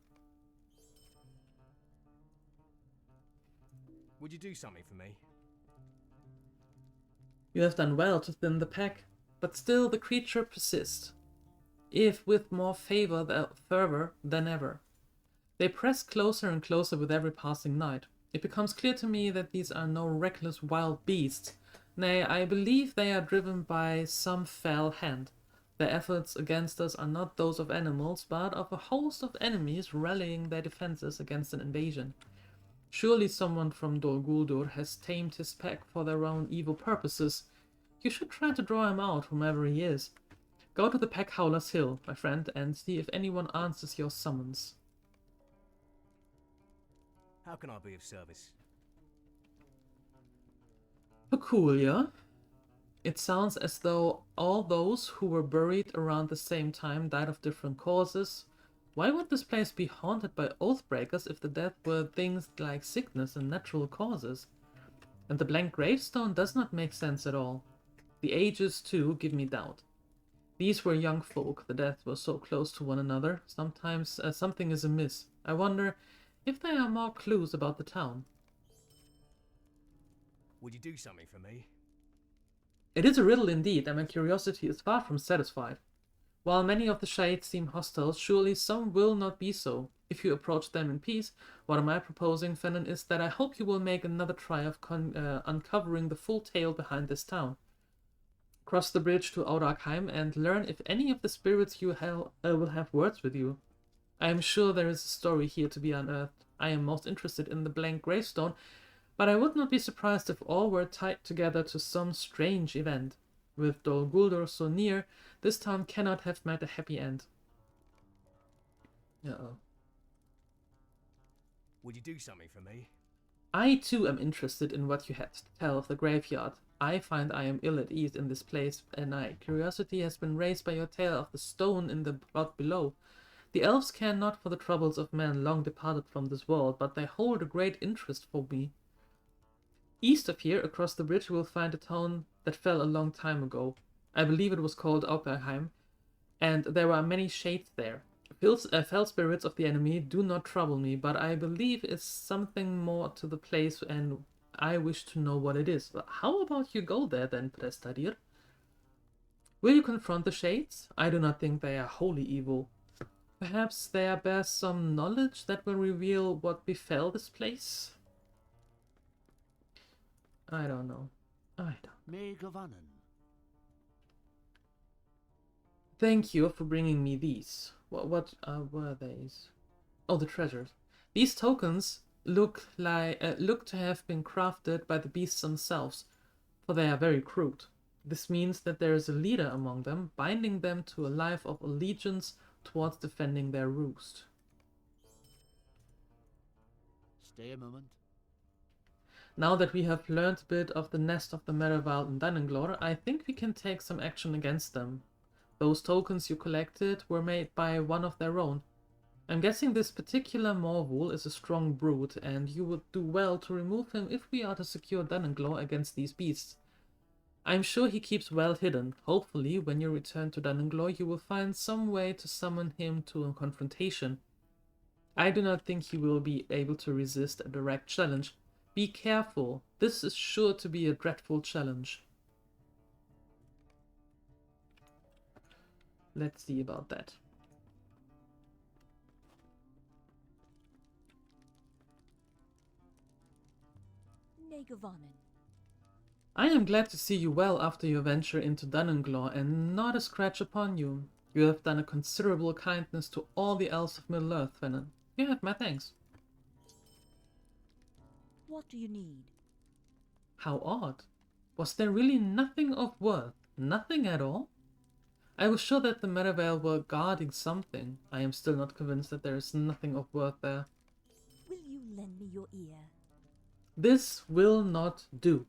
Would you do something for me? You have done well to thin the pack, but still the creature persists, if with more fervor than ever. They press closer and closer with every passing night. It becomes clear to me that these are no reckless wild beasts. Nay, I believe they are driven by some fell hand. Their efforts against us are not those of animals, but of a host of enemies rallying their defenses against an invasion. Surely someone from Dol Guldur has tamed his pack for their own evil purposes. You should try to draw him out, whomever he is. Go to the Pack Howler's Hill, my friend, and see if anyone answers your summons. How can I be of service? Peculiar. It sounds as though all those who were buried around the same time died of different causes. Why would this place be haunted by oathbreakers if the death were things like sickness and natural causes? And the blank gravestone does not make sense at all. The ages, too, give me doubt. These were young folk, the deaths were so close to one another. Sometimes something is amiss. I wonder if there are more clues about the town. Would you do something for me? It is a riddle indeed, and my curiosity is far from satisfied. While many of the shades seem hostile, surely some will not be so. If you approach them in peace, what am I proposing, Fennon, is that I hope you will make another try of uncovering the full tale behind this town. Cross the bridge to Audarkheim and learn if any of the spirits you will have words with you. I am sure there is a story here to be unearthed. I am most interested in the blank gravestone, but I would not be surprised if all were tied together to some strange event. With Dol Guldur so near, this town cannot have met a happy end. Uh-oh. Would you do something for me? I too am interested in what you had to tell of the graveyard. I find I am ill at ease in this place, and my curiosity has been raised by your tale of the stone in the plot below. The elves care not for the troubles of men long departed from this world, but they hold a great interest for me. East of here, across the bridge, you will find a town that fell a long time ago. I believe it was called Audarkheim, and there are many shades there. Fell spirits of the enemy do not trouble me, but I believe it's something more to the place, and I wish to know what it is. How about you go there then, Prestadir? Will you confront the shades? I do not think they are wholly evil. Perhaps they bear some knowledge that will reveal what befell this place? I don't know. May Govanen. Thank you for bringing me these. What were these? Oh, the treasures. These tokens look to have been crafted by the beasts themselves, for they are very crude. This means that there is a leader among them, binding them to a life of allegiance towards defending their roost. Stay a moment. Now that we have learned a bit of the nest of the Merivald and Dunninglor, I think we can take some action against them. Those tokens you collected were made by one of their own. I'm guessing this particular Morvul is a strong brute, and you would do well to remove him if we are to secure Dunninglor against these beasts. I'm sure he keeps well hidden. Hopefully, when you return to Dunninglor, you will find some way to summon him to a confrontation. I do not think he will be able to resist a direct challenge. Be careful. This is sure to be a dreadful challenge. Let's see about that. Negavanen. I am glad to see you well after your venture into Dunninglor, and not a scratch upon you. You have done a considerable kindness to all the elves of Middle-earth, Fennon. You have my thanks. What do you need? How odd. Was there really nothing of worth? Nothing at all? I was sure that the Meadowvale were guarding something. I am still not convinced that there is nothing of worth there. Will you lend me your ear? This will not do.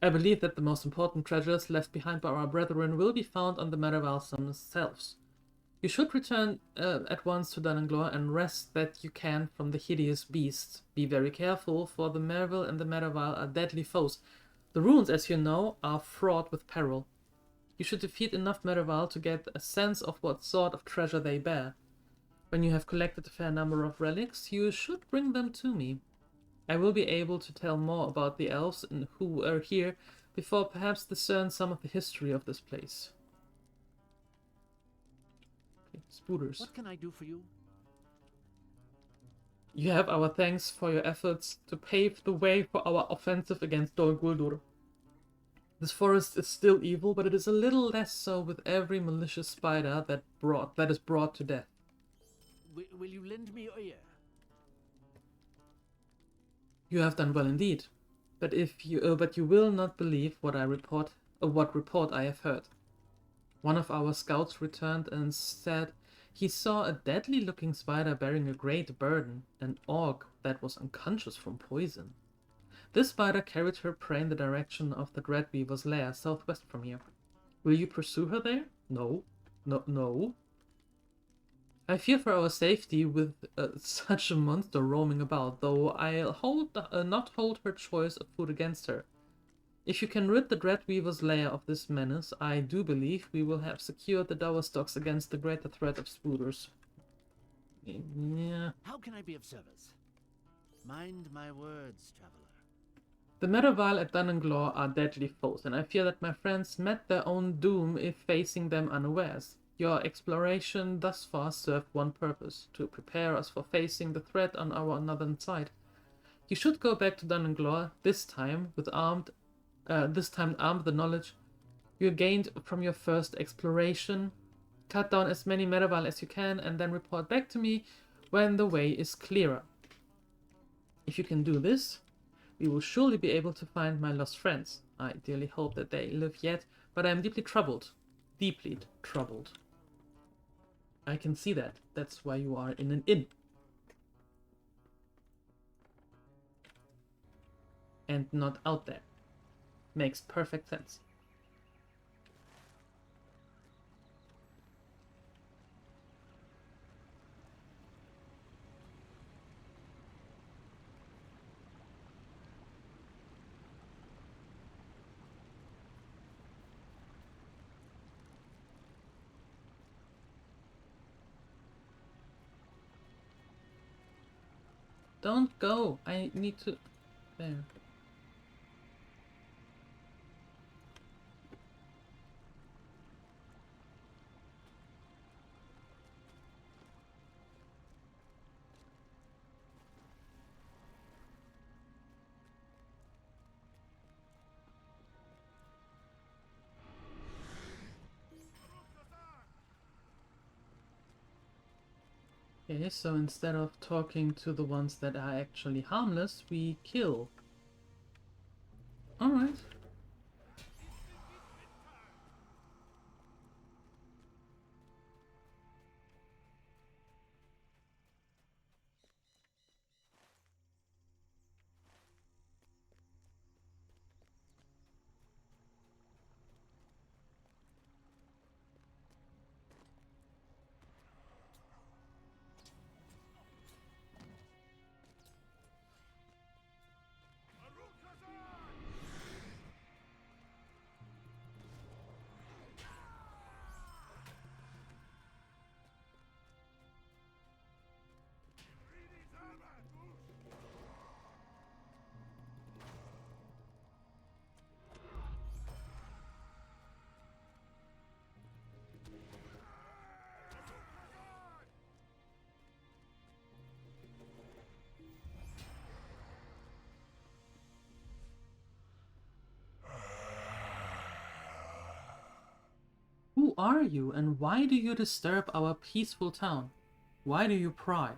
I believe that the most important treasures left behind by our brethren will be found on the Meadowvale themselves. You should return at once to Dunanglaw and wrest that you can from the hideous beasts. Be very careful, for the Merville and the Meadowvale are deadly foes. The ruins, as you know, are fraught with peril. You should defeat enough Meadowvale to get a sense of what sort of treasure they bear. When you have collected a fair number of relics, you should bring them to me. I will be able to tell more about the elves and who were here before perhaps discern some of the history of this place. Okay, Spooters. What can I do for you? You have our thanks for your efforts to pave the way for our offensive against Dol Guldur. This forest is still evil, but it is a little less so with every malicious spider that is brought to death. Will you lend me your ear? You have done well indeed, but you will not believe what report I have heard. One of our scouts returned and said he saw a deadly-looking spider bearing a great burden, an orc that was unconscious from poison. This spider carried her prey in the direction of the Dreadweaver's lair, southwest from here. Will you pursue her there? No. No. I fear for our safety with such a monster roaming about, though I'll not hold her choice of food against her. If you can rid the Dreadweaver's lair of this menace, I do believe we will have secured the dower stocks against the greater threat of spooters. Yeah. How can I be of service? Mind my words, traveler. The Meadowvale at Dunanglaw are deadly foes, and I fear that my friends met their own doom if facing them unawares. Your exploration thus far served one purpose, to prepare us for facing the threat on our northern side. You should go back to Dunanglaw, this time armed with the knowledge you gained from your first exploration. Cut down as many Meadowvale as you can, and then report back to me when the way is clearer. If you can do this, we will surely be able to find my lost friends. I dearly hope that they live yet, but I am deeply troubled. Deeply troubled. I can see that. That's why you are in an inn. And not out there. Makes perfect sense. Don't go. I need to... There. Okay, so instead of talking to the ones that are actually harmless, we kill. Alright. Who are you, and why do you disturb our peaceful town? Why do you pry?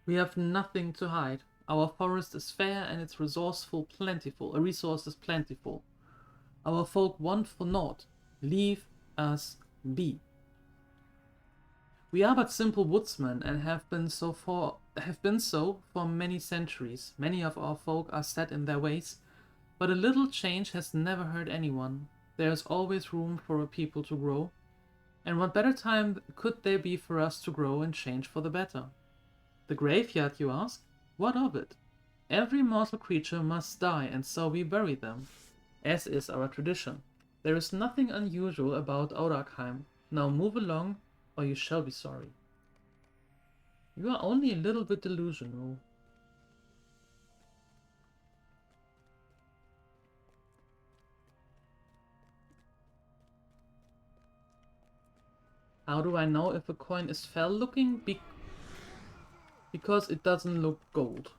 We have nothing to hide. Our forest is fair and its resources plentiful. Our folk want for naught. Leave us be. We are but simple woodsmen and have been so for many centuries. Many of our folk are set in their ways, but a little change has never hurt anyone. There is always room for a people to grow, and what better time could there be for us to grow and change for the better? The graveyard, you ask? What of it? Every mortal creature must die, and so we bury them, as is our tradition. There is nothing unusual about Odakheim. Now move along, or you shall be sorry. You are only a little bit delusional. How do I know if a coin is fell looking? Because it doesn't look gold.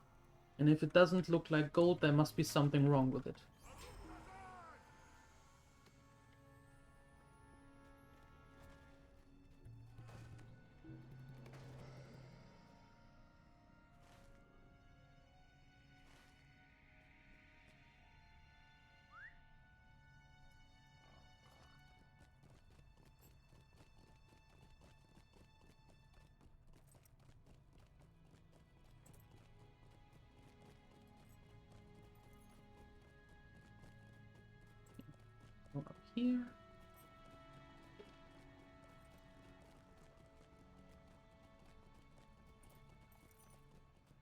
And if it doesn't look like gold, there must be something wrong with it. Go up here.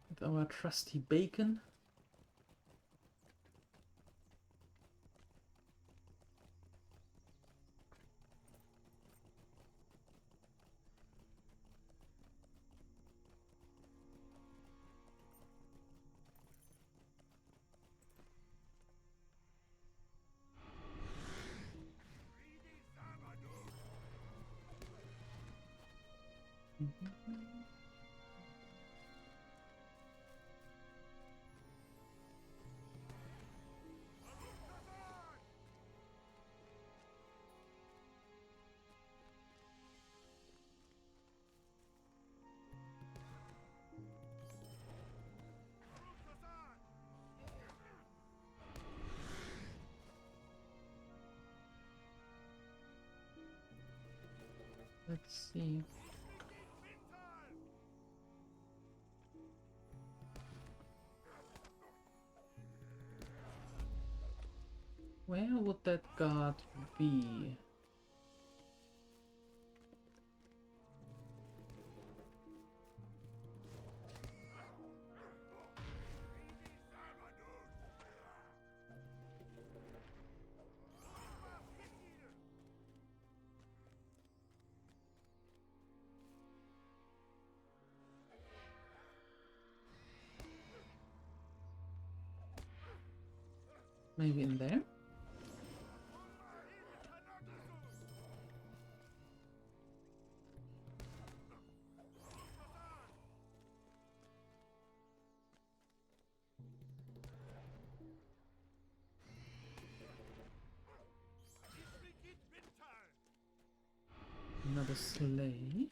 With our trusty bacon. Let's see. Where would that guard be? Maybe in there? Another slave.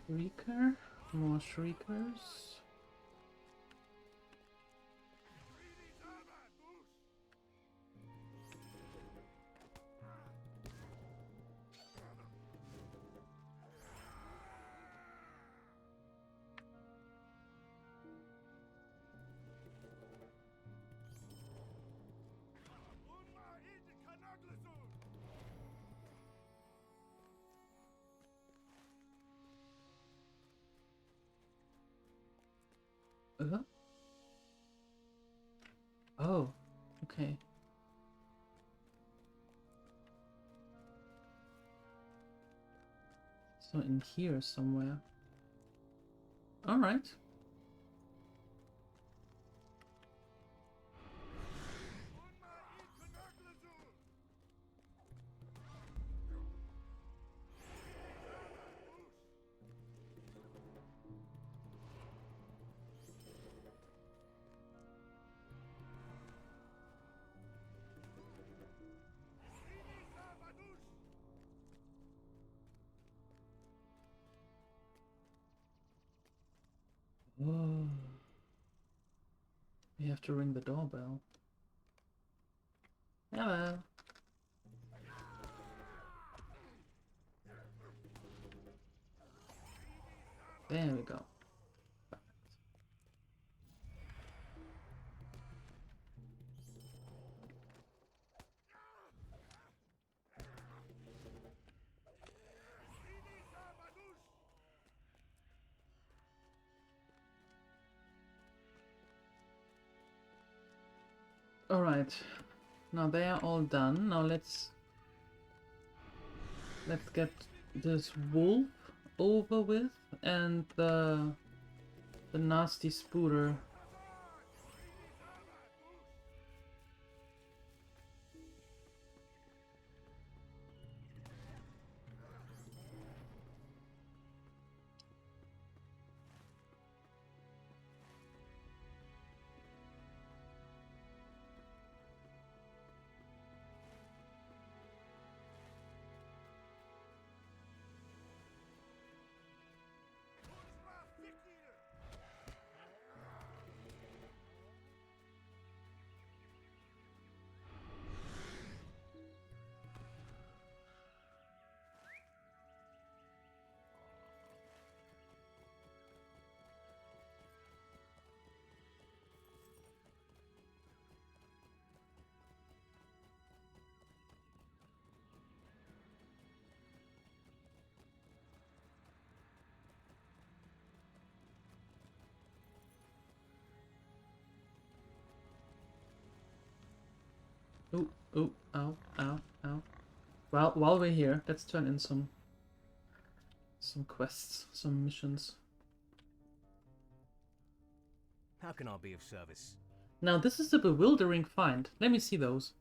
Shrieker, more shriekers. Oh, okay. So in here somewhere. All right. We have to ring the doorbell. Hello. There we go. Alright, now they are all done. Now let's get this wolf over with and the nasty spooter. Ooh, ooh, ow, ow, ow. Well, while we're here, let's turn in some quests, some missions. How can I be of service? Now this is a bewildering find. Let me see those.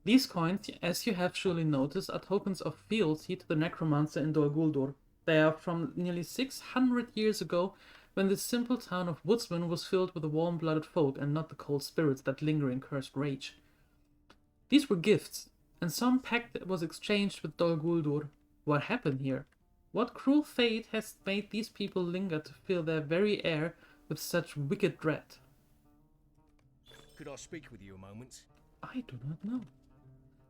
These coins, as you have surely noticed, are tokens of fealty to the necromancer in Dol Guldur. They are from nearly 600 years ago, when this simple town of woodsmen was filled with the warm-blooded folk and not the cold spirits that linger in cursed rage. These were gifts, and some pact was exchanged with Dol Guldur. What happened here? What cruel fate has made these people linger to fill their very air with such wicked dread? Could I speak with you a moment? I do not know.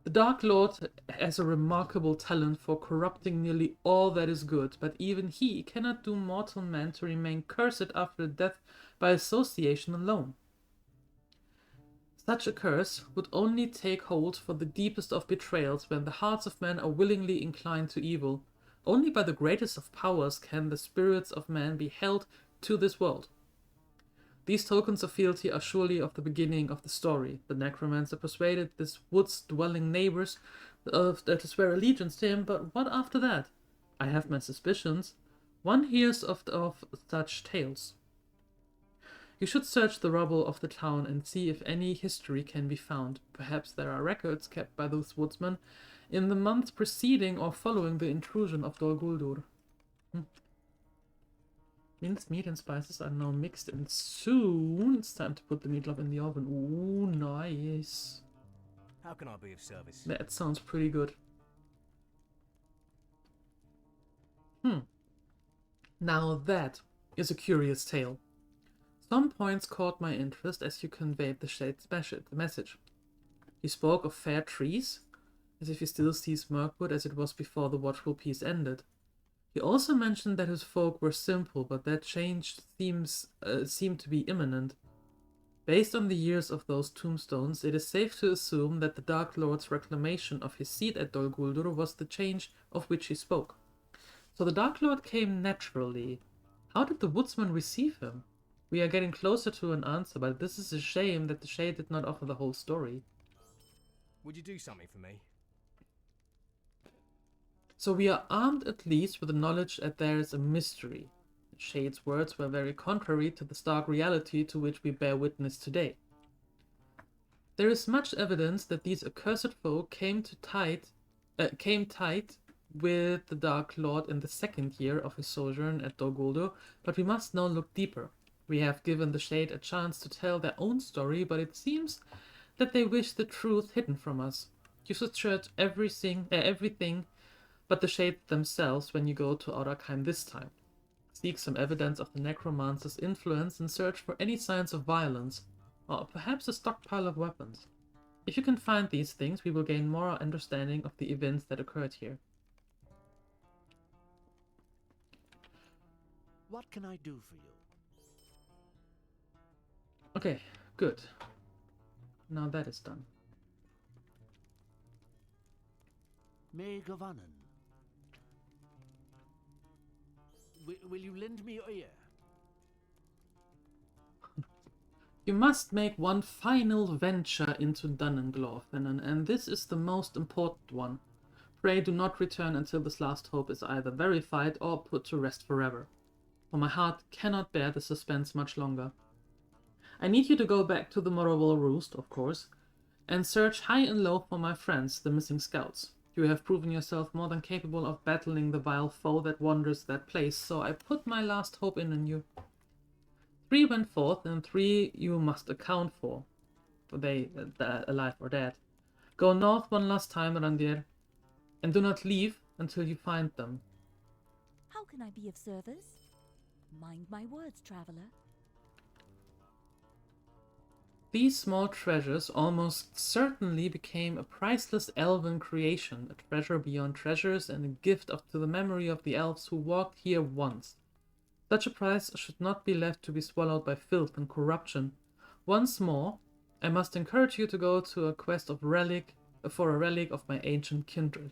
The Dark Lord has a remarkable talent for corrupting nearly all that is good, but even he cannot do mortal man to remain cursed after death by association alone. Such a curse would only take hold for the deepest of betrayals when the hearts of men are willingly inclined to evil. Only by the greatest of powers can the spirits of men be held to this world. These tokens of fealty are surely of the beginning of the story. The necromancer persuaded his woods-dwelling neighbors to swear allegiance to him, but what after that? I have my suspicions. One hears of such tales. You should search the rubble of the town and see if any history can be found. Perhaps there are records kept by those woodsmen in the months preceding or following the intrusion of Dol Guldur. Minced meat and spices are now mixed, and soon it's time to put the meatloaf in the oven. Ooh, nice. How can I be of service? That sounds pretty good. Now that is a curious tale. Some points caught my interest as you conveyed the Shade's message. You spoke of fair trees, as if he still sees Mirkwood as it was before the watchful peace ended. He also mentioned that his folk were simple, but that change seemed to be imminent. Based on the years of those tombstones, it is safe to assume that the Dark Lord's reclamation of his seat at Dol Guldur was the change of which he spoke. So the Dark Lord came naturally. How did the woodsman receive him? We are getting closer to an answer, but this is a shame that the Shade did not offer the whole story. Would you do something for me? So we are armed at least with the knowledge that there is a mystery. The Shade's words were very contrary to the stark reality to which we bear witness today. There is much evidence that these accursed folk came tight with the Dark Lord in the second year of his sojourn at Dol Guldur, but we must now look deeper. We have given the Shade a chance to tell their own story, but it seems that they wish the truth hidden from us. You should search everything but the Shade themselves when you go to Aurakheim this time. Seek some evidence of the necromancer's influence and search for any signs of violence. or perhaps a stockpile of weapons. If you can find these things, we will gain more understanding of the events that occurred here. What can I do for you? Okay, good. Now that is done. May Gavanen. Will you lend me your ear? You must make one final venture into Dunenglaw, Finnan, and this is the most important one. Pray do not return until this last hope is either verified or put to rest forever, for my heart cannot bear the suspense much longer. I need you to go back to the Morrowill Roost, of course, and search high and low for my friends, the missing scouts. You have proven yourself more than capable of battling the vile foe that wanders that place, so I put my last hope in you. 3 went forth, and 3 you must account for they alive or dead. Go north one last time, Randir, and do not leave until you find them. How can I be of service? Mind my words, traveler. These small treasures almost certainly became a priceless elven creation, a treasure beyond treasures and a gift to the memory of the elves who walked here once. Such a prize should not be left to be swallowed by filth and corruption. Once more, I must encourage you to go to a quest for a relic of my ancient kindred.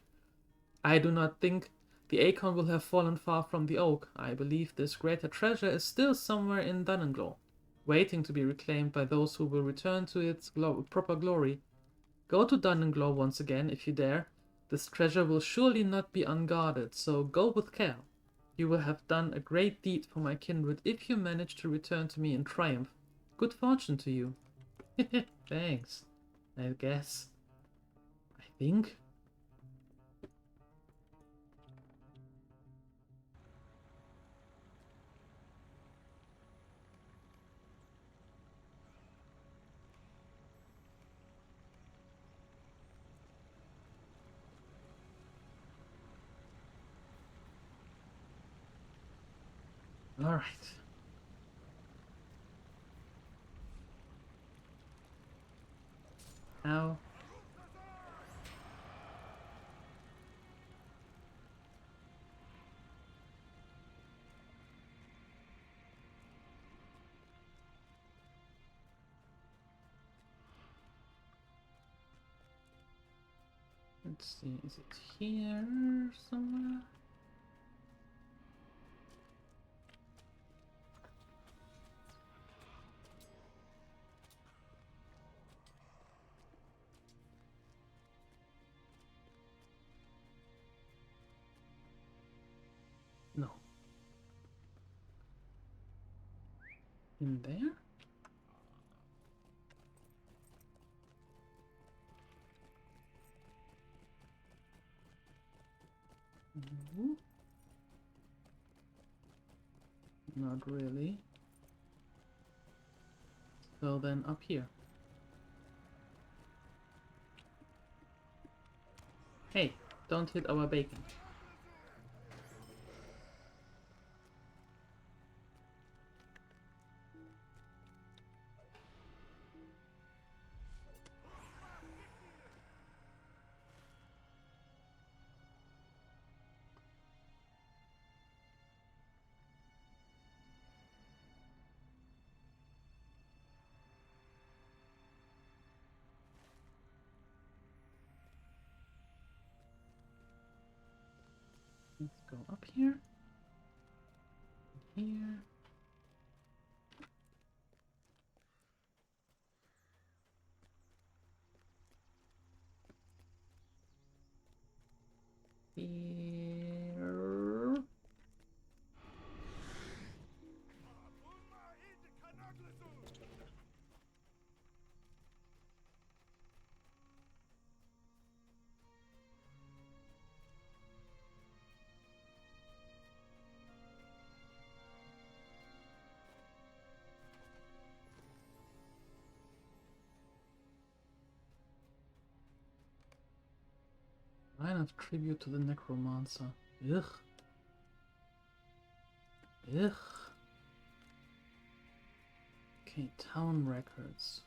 I do not think the acorn will have fallen far from the oak. I believe this greater treasure is still somewhere in Dunenglaw, waiting to be reclaimed by those who will return to its proper glory. Go to Dunenglaw once again if you dare. This treasure will surely not be unguarded, so go with care. You will have done a great deed for my kindred if you manage to return to me in triumph. Good fortune to you. Thanks, I guess. I think. All right. Now. Let's see, is it here somewhere? No. In there? No. Not really. So then up here. Hey, don't hit our bacon. Let's go up here. Here. Here. Line of tribute to the necromancer. Ugh. Ugh. Okay, town records.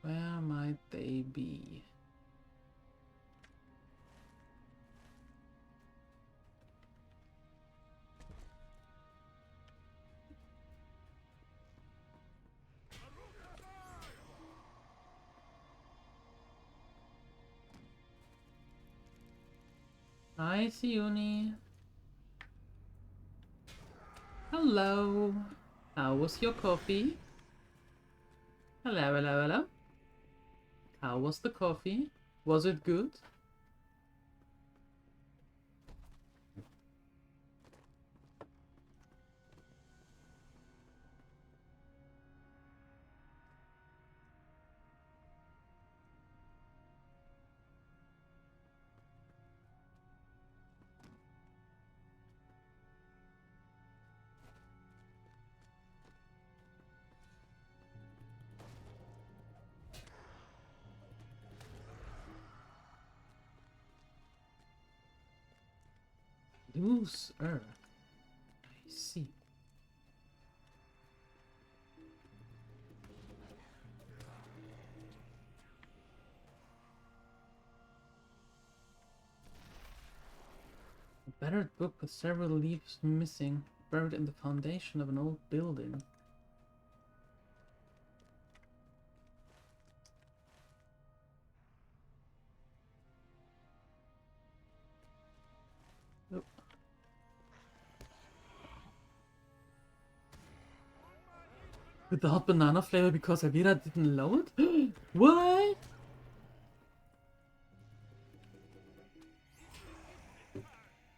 Where might they be? Hi, Siuni. Hello. How was your coffee? Hello, hello, hello. How was the coffee? Was it good? Loose earth. I see. A battered book with several leaves missing, buried in the foundation of an old building. Oh. Without banana flavor because Avira didn't load? What?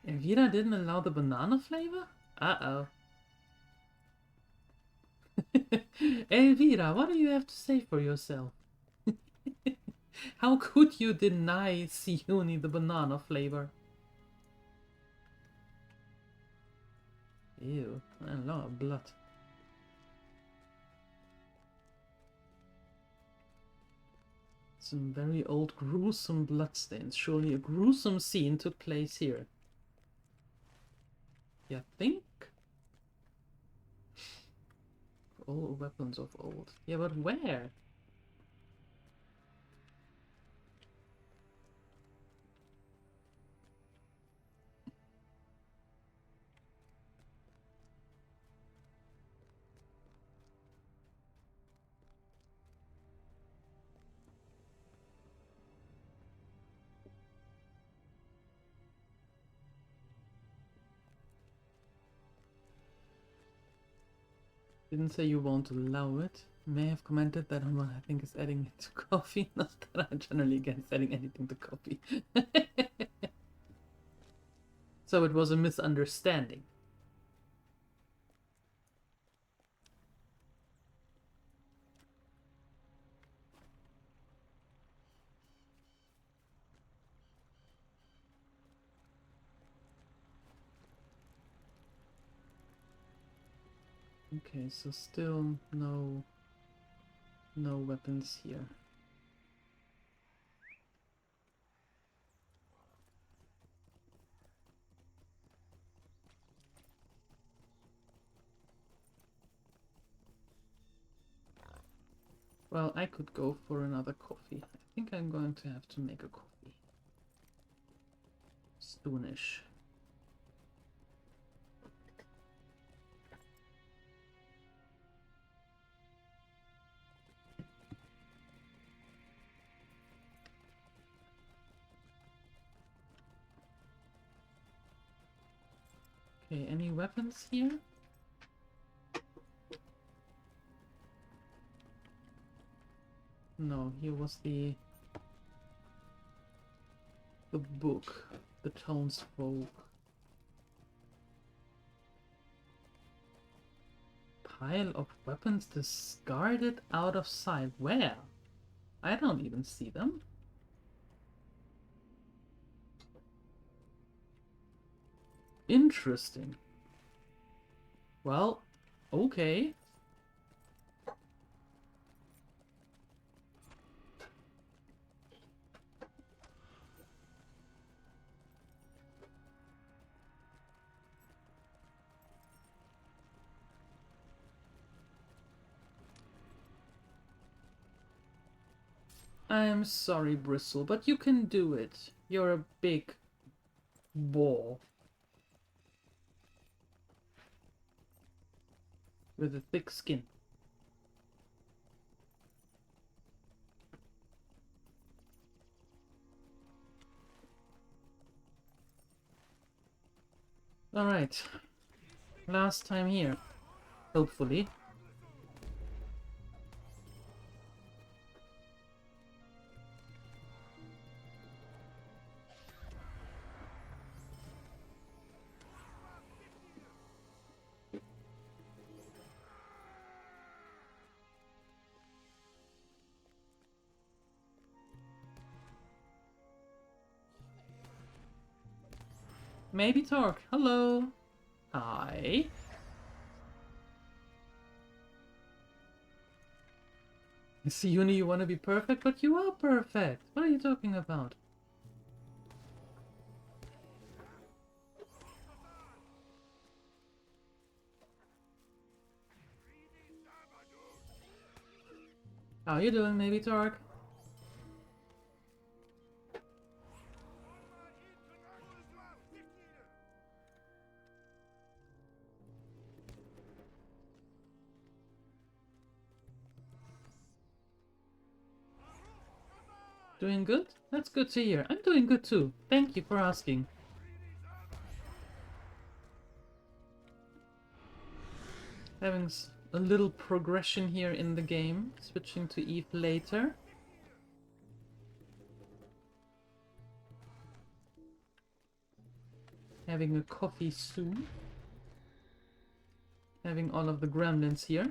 Elvira didn't allow the banana flavor? Uh-oh. Elvira, what do you have to say for yourself? How could you deny Siuni the banana flavor? Ew, a lot of blood. Some very old gruesome bloodstains. Surely a gruesome scene took place here. You think? All weapons of old. Yeah, but where? Didn't say you won't allow it. May have commented that on what I think is adding it to coffee. Not that I'm generally against adding anything to coffee. So it was a misunderstanding. Okay, so still no weapons here. Well, I could go for another coffee. I think I'm going to have to make a coffee. Soonish. Okay, any weapons here? No, here was the book, the townsfolk. Pile of weapons discarded out of sight. Where? I don't even see them. Interesting. Well, okay. I'm sorry, Bristle, but you can do it. You're a big ball. With a thick skin. Alright. Last time here. Hopefully. Maybe Torque. Hello. Hi. See, Uni, you want to be perfect, but you are perfect. What are you talking about? How are you doing, maybe Torque? Doing good? That's good to hear. I'm doing good too. Thank you for asking. Having a little progression here in the game. Switching to Eve later. Having a coffee soon. Having all of the gremlins here.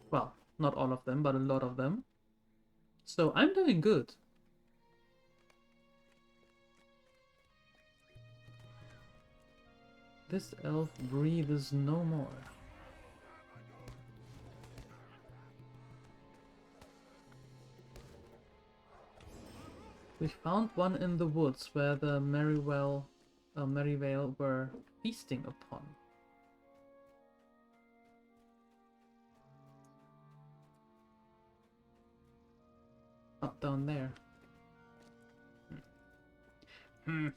Well, not all of them, but a lot of them. So I'm doing good. This elf breathes no more. We found one in the woods where the Merryvale were feasting upon. Up down there. Hmm.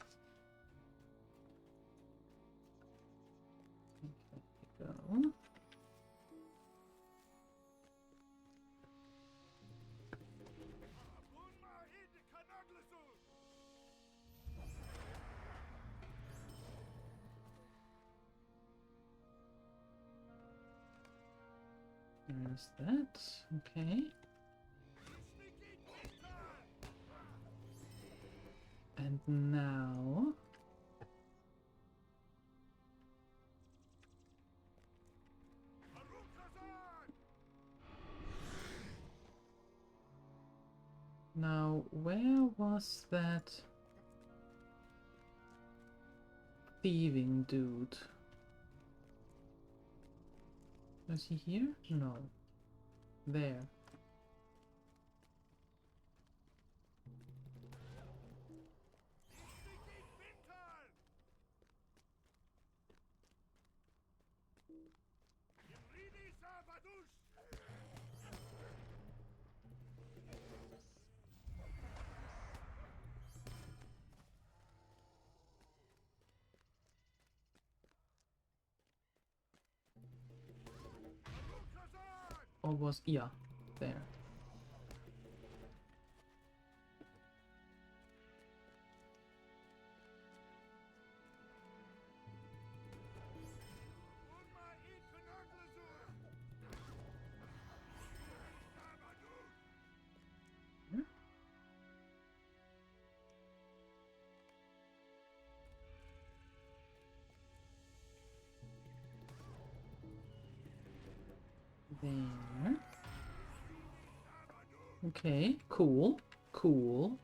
Okay, go. There's that. Okay. And now... Now, where was that thieving dude? Was he here? No. There. Or was... yeah, there. There. Okay, cool. Cool.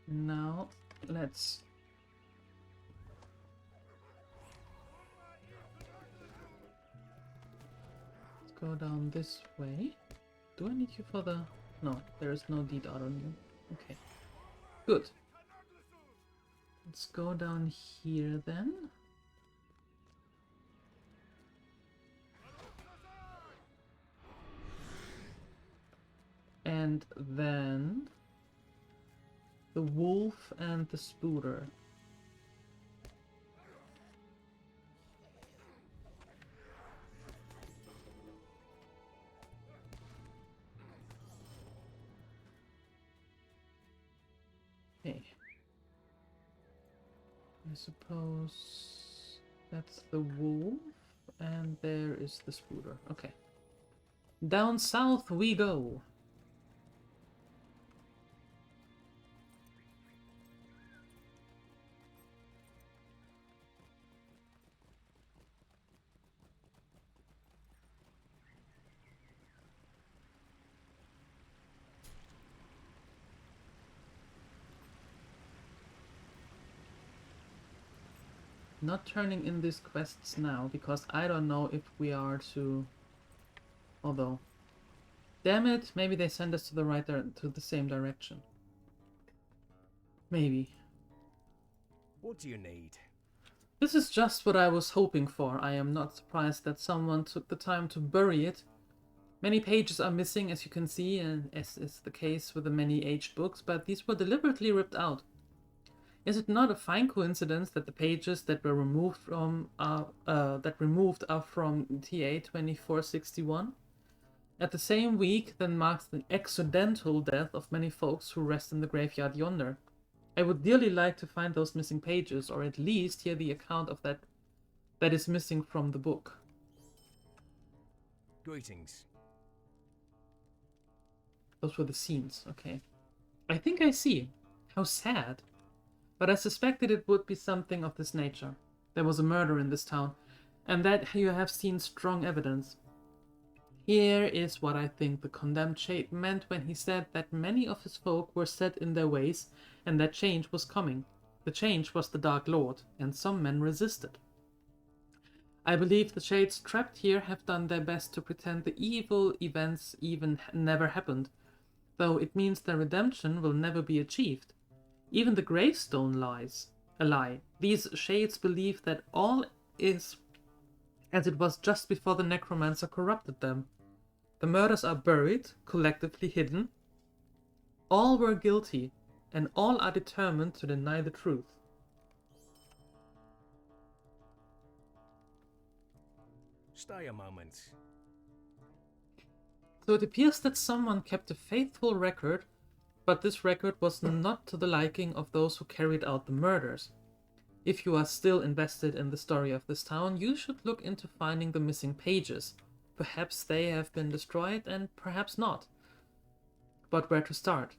Now, let's go down this way. Do I need you for the... No, there is no deed out on you. Okay. Good. Let's go down here then. And then the wolf and the spooter. Okay. I suppose that's the wolf, and there is the spooter. Okay. Down south we go. Not turning in these quests now, because I don't know if we are to... Although... Damn it, maybe they send us to the right to the same direction. Maybe. What do you need? This is just what I was hoping for. I am not surprised that someone took the time to bury it. Many pages are missing, as you can see, and as is the case with the many aged books, but these were deliberately ripped out. Is it not a fine coincidence that the pages that were removed from are from TA 2461? At the same week then marks the accidental death of many folks who rest in the graveyard yonder. I would dearly like to find those missing pages, or at least hear the account of that is missing from the book. Greetings. Those were the scenes, okay. I think I see. How sad. But I suspected it would be something of this nature. There was a murder in this town, and that you have seen strong evidence. Here is what I think the condemned shade meant when he said that many of his folk were set in their ways, and that change was coming. The change was the Dark Lord, and some men resisted. I believe the shades trapped here have done their best to pretend the evil events even never happened, though it means their redemption will never be achieved. Even the gravestone lies a lie. These shades believe that all is as it was just before the necromancer corrupted them. The murders are buried, collectively hidden. All were guilty, and all are determined to deny the truth. Stay a moment. So it appears that someone kept a faithful record, but this record was not to the liking of those who carried out the murders. If you are still invested in the story of this town, you should look into finding the missing pages. Perhaps they have been destroyed, and perhaps not. But where to start?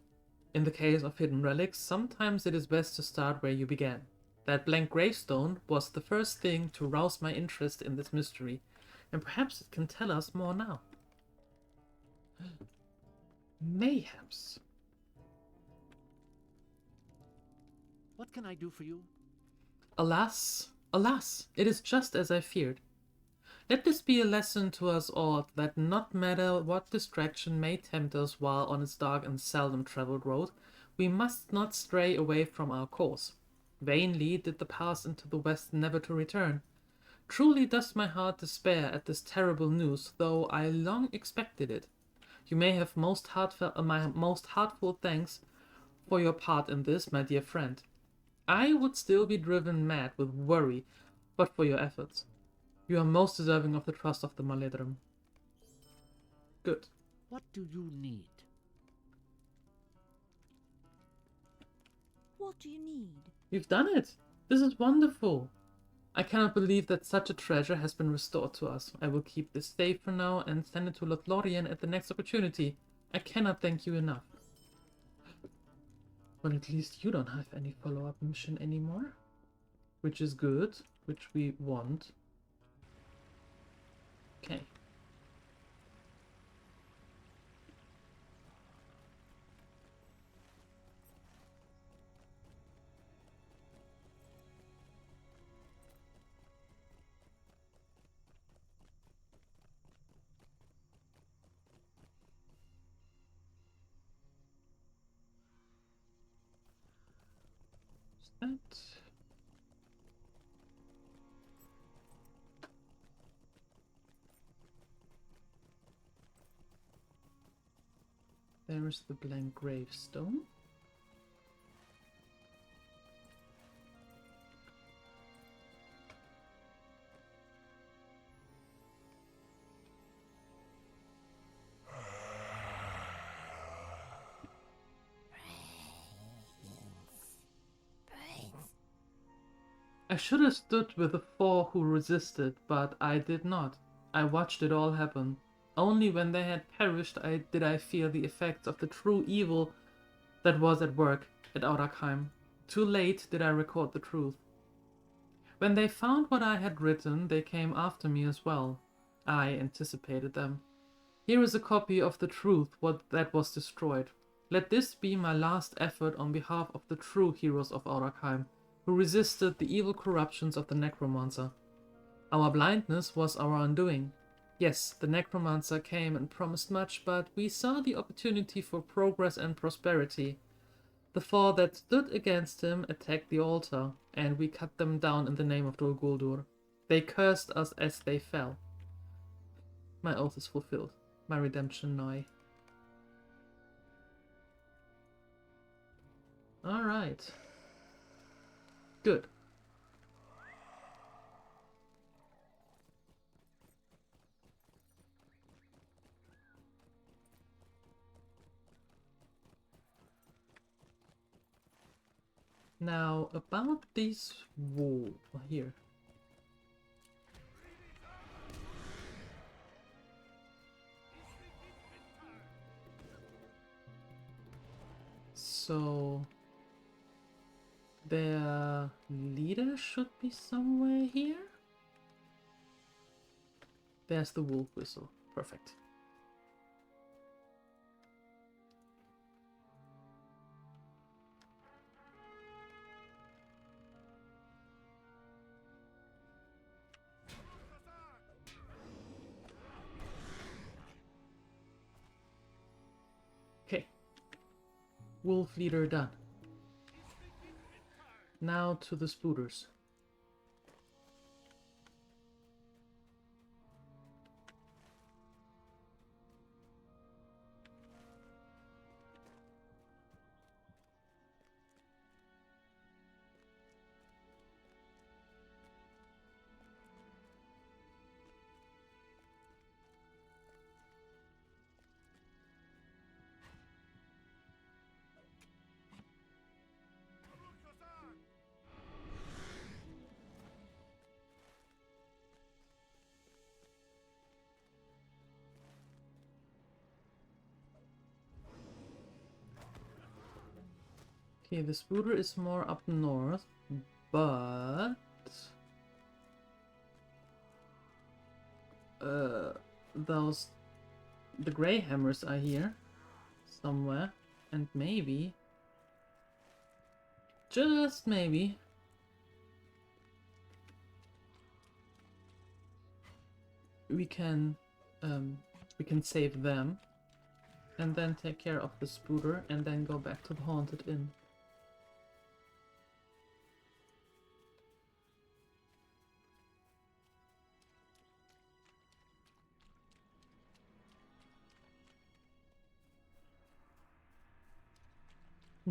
In the case of hidden relics, sometimes it is best to start where you began. That blank gravestone was the first thing to rouse my interest in this mystery, and perhaps it can tell us more now. Mayhaps. What can I do for you? Alas, alas, it is just as I feared. Let this be a lesson to us all that not matter what distraction may tempt us while on its dark and seldom traveled road, we must not stray away from our course. Vainly did the pass into the west never to return. Truly does my heart despair at this terrible news, though I long expected it. You may have my most heartfelt thanks for your part in this, my dear friend. I would still be driven mad with worry, but for your efforts. You are most deserving of the trust of the Maledrum. Good. What do you need? What do you need? You've done it! This is wonderful! I cannot believe that such a treasure has been restored to us. I will keep this safe for now and send it to Lothlorien at the next opportunity. I cannot thank you enough. Well, at least you don't have any follow-up mission anymore. Which is good, which we want. Okay. that. There is the blank gravestone. I should have stood with the four who resisted, but I did not. I watched it all happen. Only when they had perished did I feel the effects of the true evil that was at work at Audakheim. Too late did I record the truth. When they found what I had written, they came after me as well. I anticipated them. Here is a copy of the truth that was destroyed. Let this be my last effort on behalf of the true heroes of Audakheim, who resisted the evil corruptions of the necromancer. Our blindness was our undoing. Yes, the necromancer came and promised much, but we saw the opportunity for progress and prosperity. The four that stood against him attacked the altar, and we cut them down in the name of Dol Guldur. They cursed us as they fell. My oath is fulfilled, my redemption nigh. Alright. Good. Now, about this wall here. So, their leader should be somewhere here. There's the wolf whistle. Perfect. Okay. Wolf leader done. Now to the spooters. Okay, the spooter is more up north, but the grey hammers are here somewhere, and maybe, just maybe, we can save them and then take care of the spooter and then go back to the haunted inn.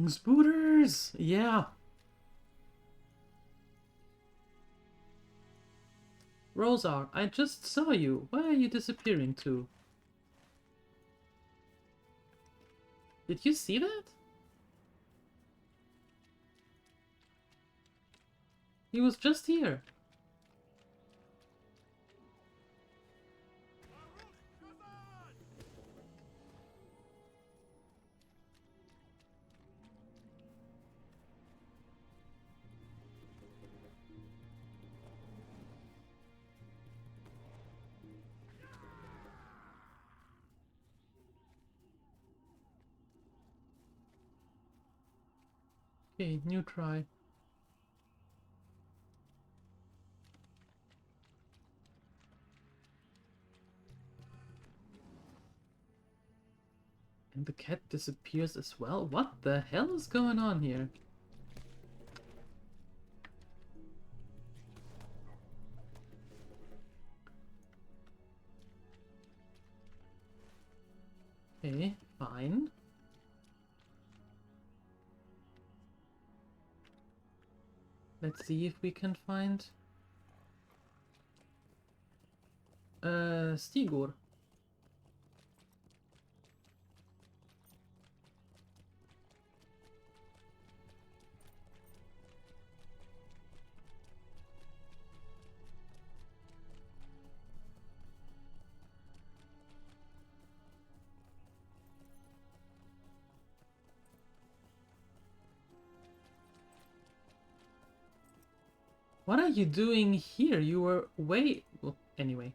Spooters! Yeah! Rosar, I just saw you. Where are you disappearing to? Did you see that? He was just here. Okay, new try. And the cat disappears as well? What the hell is going on here? Let's see if we can find Stigor. What are you doing here? You were way... Well, anyway.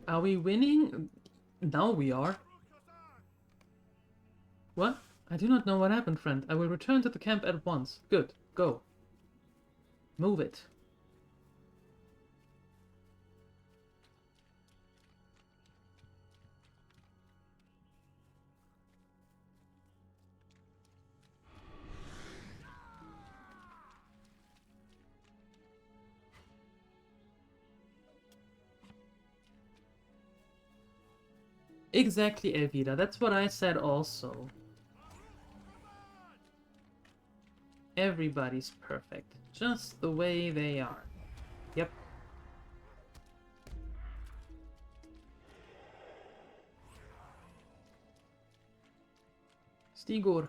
Are we winning? Now we are. What? I do not know what happened, friend. I will return to the camp at once. Good. Go. Move it. Exactly, Elvira. That's what I said also. Everybody's perfect. Just the way they are. Yep. Stigor.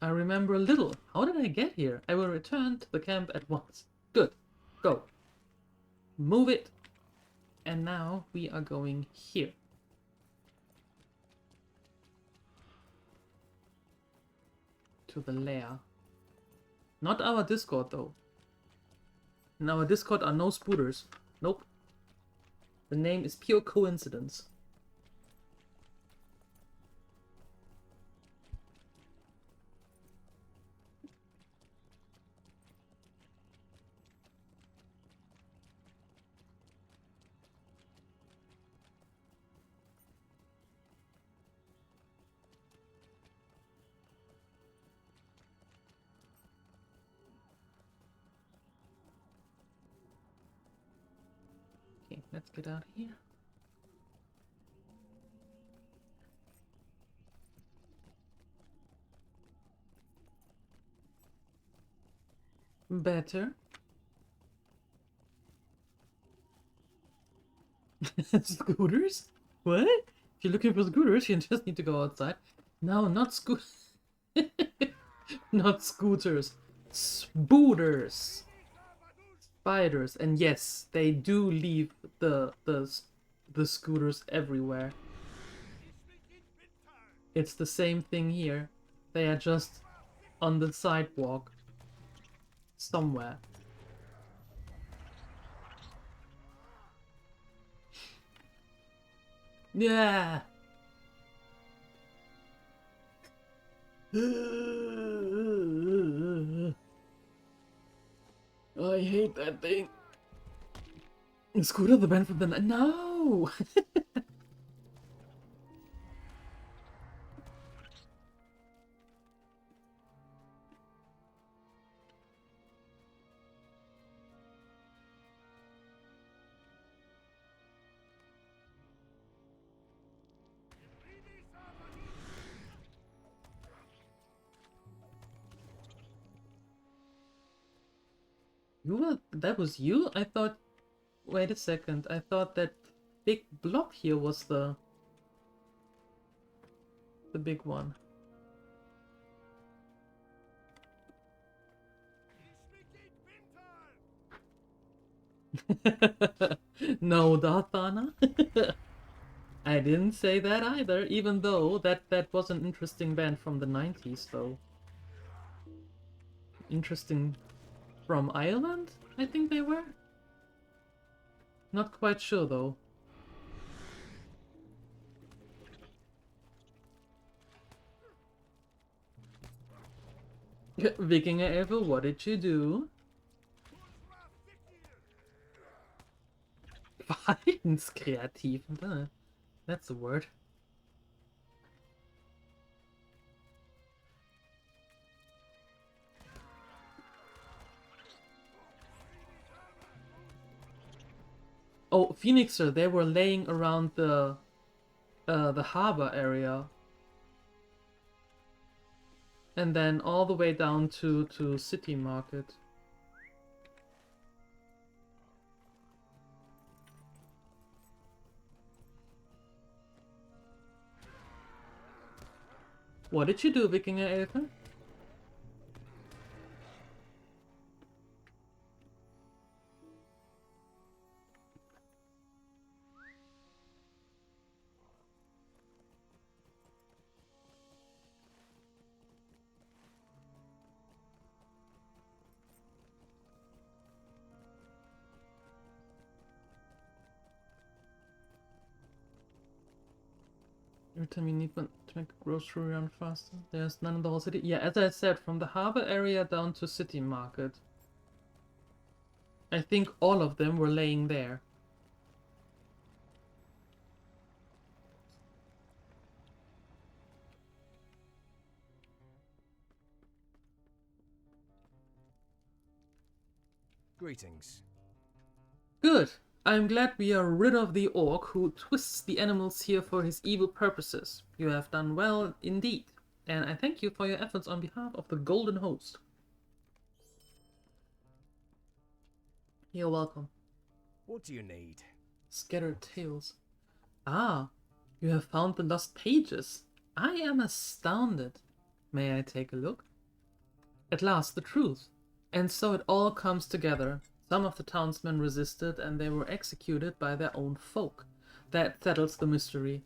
I remember a little. How did I get here? I will return to the camp at once. Good. Go. Move it. And now we are going here. To the lair. Not our Discord though. In our Discord are no spooters. Nope. The name is pure coincidence. Okay, let's get out of here. Better. Scooters? What? If you're looking for scooters, you just need to go outside. No, not not scooters. Spooters. Spiders. And yes, they do leave the scooters everywhere. It's the same thing here. They are just on the sidewalk. Somewhere. Yeah. I hate that thing. Scooter the band from the night. No. That was you? I thought... Wait a second. I thought that big block here was the big one. No, Darthana. I didn't say that either, even though that was an interesting band from the 90s, though. Interesting... From Ireland, I think they were? Not quite sure, though. Vikinger Elfe, what did you do? Verhaltenskreativ. That's the word. Oh, Phoenixer, they were laying around the harbor area. And then all the way down to City Market. What did you do, Vikinger Elfen? Every time you need one to make a grocery run faster, there's none in the whole city. Yeah, as I said, from the harbor area down to City Market. I think all of them were laying there. Greetings. Good. I'm glad we are rid of the orc who twists the animals here for his evil purposes. You have done well indeed, and I thank you for your efforts on behalf of the Golden Host. You're welcome. What do you need? Scattered tales. Ah, you have found the lost pages. I am astounded. May I take a look? At last, the truth. And so it all comes together. Some of the townsmen resisted, and they were executed by their own folk. That settles the mystery.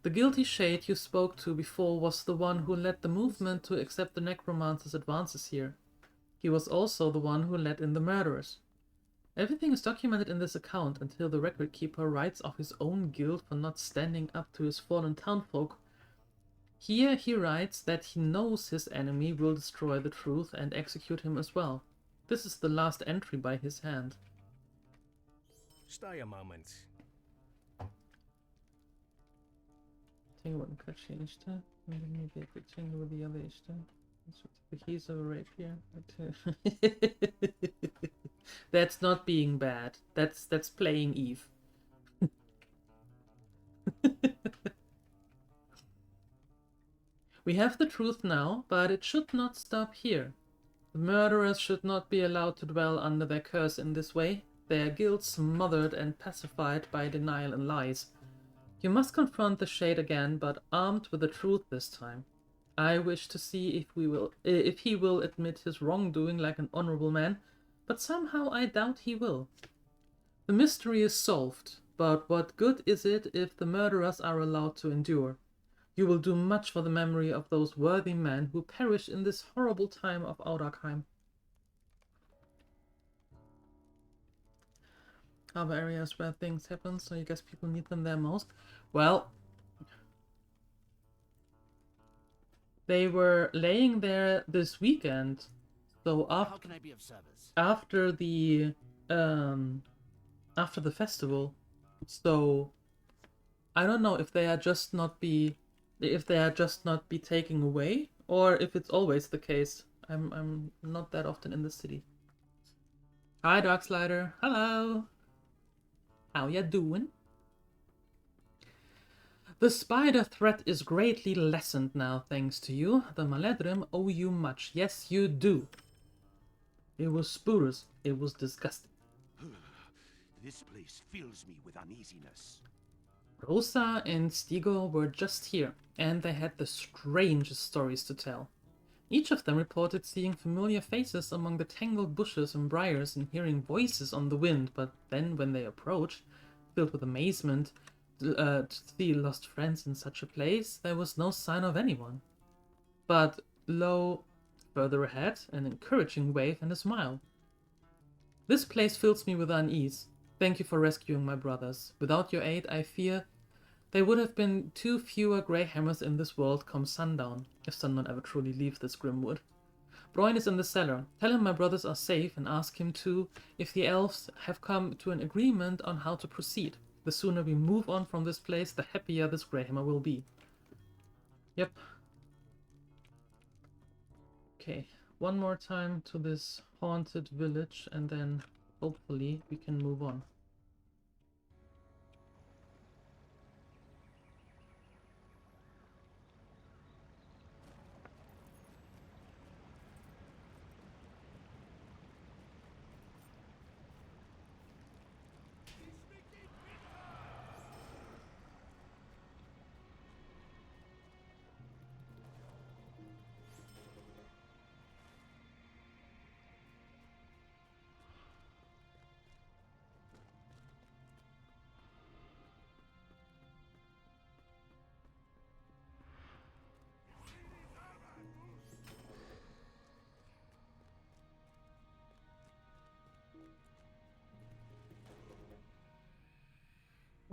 The guilty shade you spoke to before was the one who led the movement to accept the necromancer's advances here. He was also the one who let in the murderers. Everything is documented in this account until the record keeper writes off his own guilt for not standing up to his fallen townfolk. Here he writes that he knows his enemy will destroy the truth and execute him as well. This is the last entry by his hand. Stay a moment. Tingle and cut changed. Maybe I could tingle with the other ishta. The keys of a rapier. That's not being bad. That's playing Eve. We have the truth now, but it should not stop here. The murderers should not be allowed to dwell under their curse in this way, their guilt smothered and pacified by denial and lies. You must confront the shade again, but armed with the truth this time. I wish to see if he will admit his wrongdoing like an honorable man, but somehow I doubt he will. The mystery is solved, but what good is it if the murderers are allowed to endure? You will do much for the memory of those worthy men who perished in this horrible time of Audarkheim. Harbor areas where things happen, so you guess people need them there most. Well, they were laying there this weekend, so How can I be of service? after the festival. So I don't know if they are just not be taken away, or if it's always the case. I'm not that often in the city. Hi, Darkslider. Hello. How ya doing? The spider threat is greatly lessened now, thanks to you. The Maledrim owe you much. Yes, you do. It was spurious. It was disgusting. This place fills me with uneasiness. Rosa and Stigo were just here, and they had the strangest stories to tell. Each of them reported seeing familiar faces among the tangled bushes and briars and hearing voices on the wind, but then when they approached, filled with amazement to see lost friends in such a place, there was no sign of anyone. But lo, further ahead, an encouraging wave and a smile. This place fills me with unease. Thank you for rescuing my brothers. Without your aid, I fear there would have been too fewer Greyhammers in this world come sundown, if someone ever truly leaves this grim wood. Broin is in the cellar. Tell him my brothers are safe and ask him too if the elves have come to an agreement on how to proceed. The sooner we move on from this place, the happier this Greyhammer will be. Yep. Okay, one more time to this haunted village and then hopefully we can move on.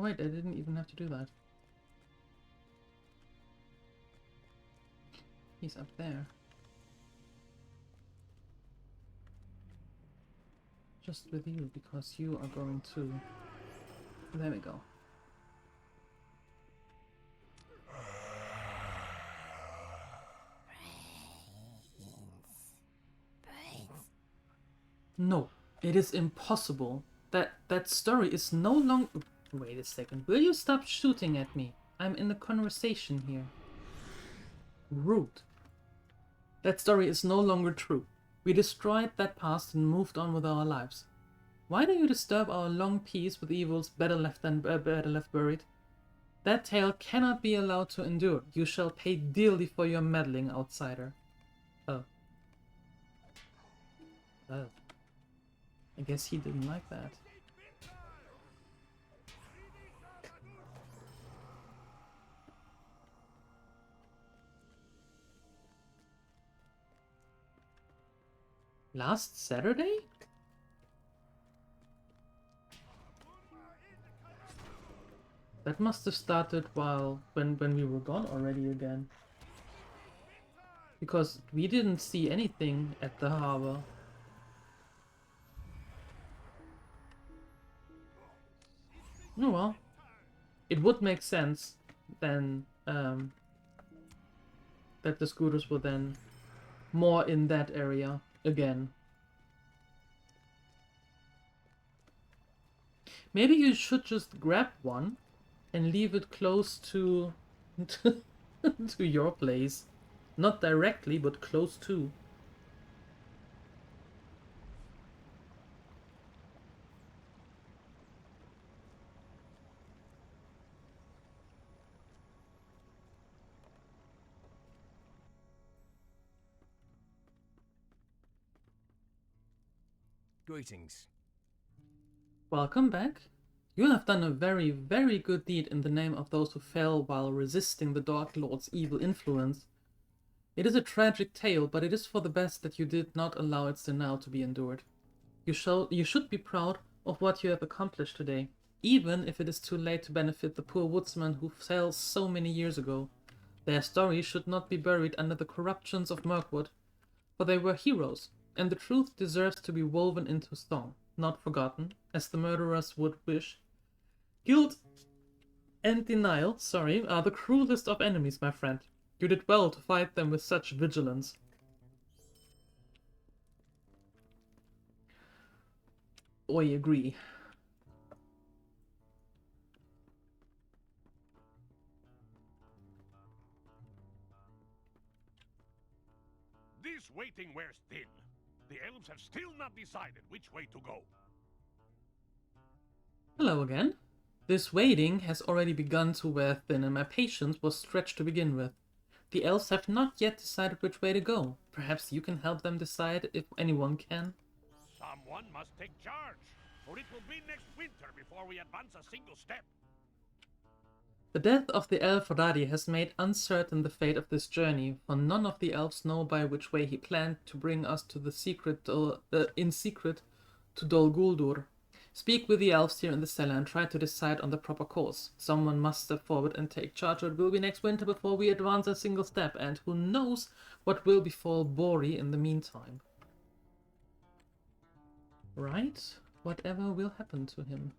Oh wait, I didn't even have to do that. He's up there. Just with you, because you are going to... There we go. No, it is impossible. That story is no longer... Wait a second. Will you stop shooting at me? I'm in a conversation here. Rude. That story is no longer true. We destroyed that past and moved on with our lives. Why do you disturb our long peace with evils better left buried? That tale cannot be allowed to endure. You shall pay dearly for your meddling, outsider. Oh. Oh. I guess he didn't like that. Last Saturday? That must have started when we were gone already again. Because we didn't see anything at the harbor. Oh well. It would make sense then that the scooters were then more in that area again. Maybe you should just grab one and leave it close to to your place. Not directly, but close to. Greetings. Welcome back. You have done a very, very good deed in the name of those who fell while resisting the Dark Lord's evil influence. It is a tragic tale, but it is for the best that you did not allow its denial to be endured. You should be proud of what you have accomplished today, even if it is too late to benefit the poor woodsmen who fell so many years ago. Their story should not be buried under the corruptions of Mirkwood, for they were heroes, and the truth deserves to be woven into song, not forgotten, as the murderers would wish. Guilt and denial, are the cruelest of enemies, my friend. You did well to fight them with such vigilance. I agree. This waiting wears thin. The elves have still not decided which way to go. Hello again. This waiting has already begun to wear thin, and my patience was stretched to begin with. The elves have not yet decided which way to go. Perhaps you can help them decide, if anyone can. Someone must take charge, or it will be next winter before we advance a single step. The death of the elf Radia has made uncertain the fate of this journey, for none of the elves know by which way he planned to bring us to the in secret to Dol Guldur. Speak with the elves here in the cellar and try to decide on the proper course. Someone must step forward and take charge, or it will be next winter before we advance a single step, and who knows what will befall Bori in the meantime. Right? Whatever will happen to him.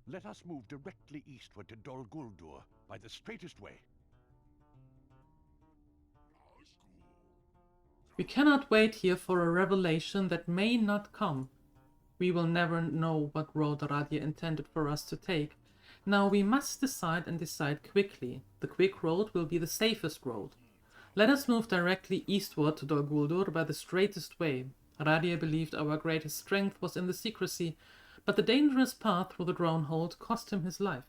Let us move directly eastward to Dol Guldur by the straightest way. We cannot wait here for a revelation that may not come. We will never know what road Radia intended for us to take. Now we must decide, and decide quickly. The quick road will be the safest road. Let us move directly eastward to Dol Guldur by the straightest way. Radia believed our greatest strength was in the secrecy, but the dangerous path through the Drownhold cost him his life.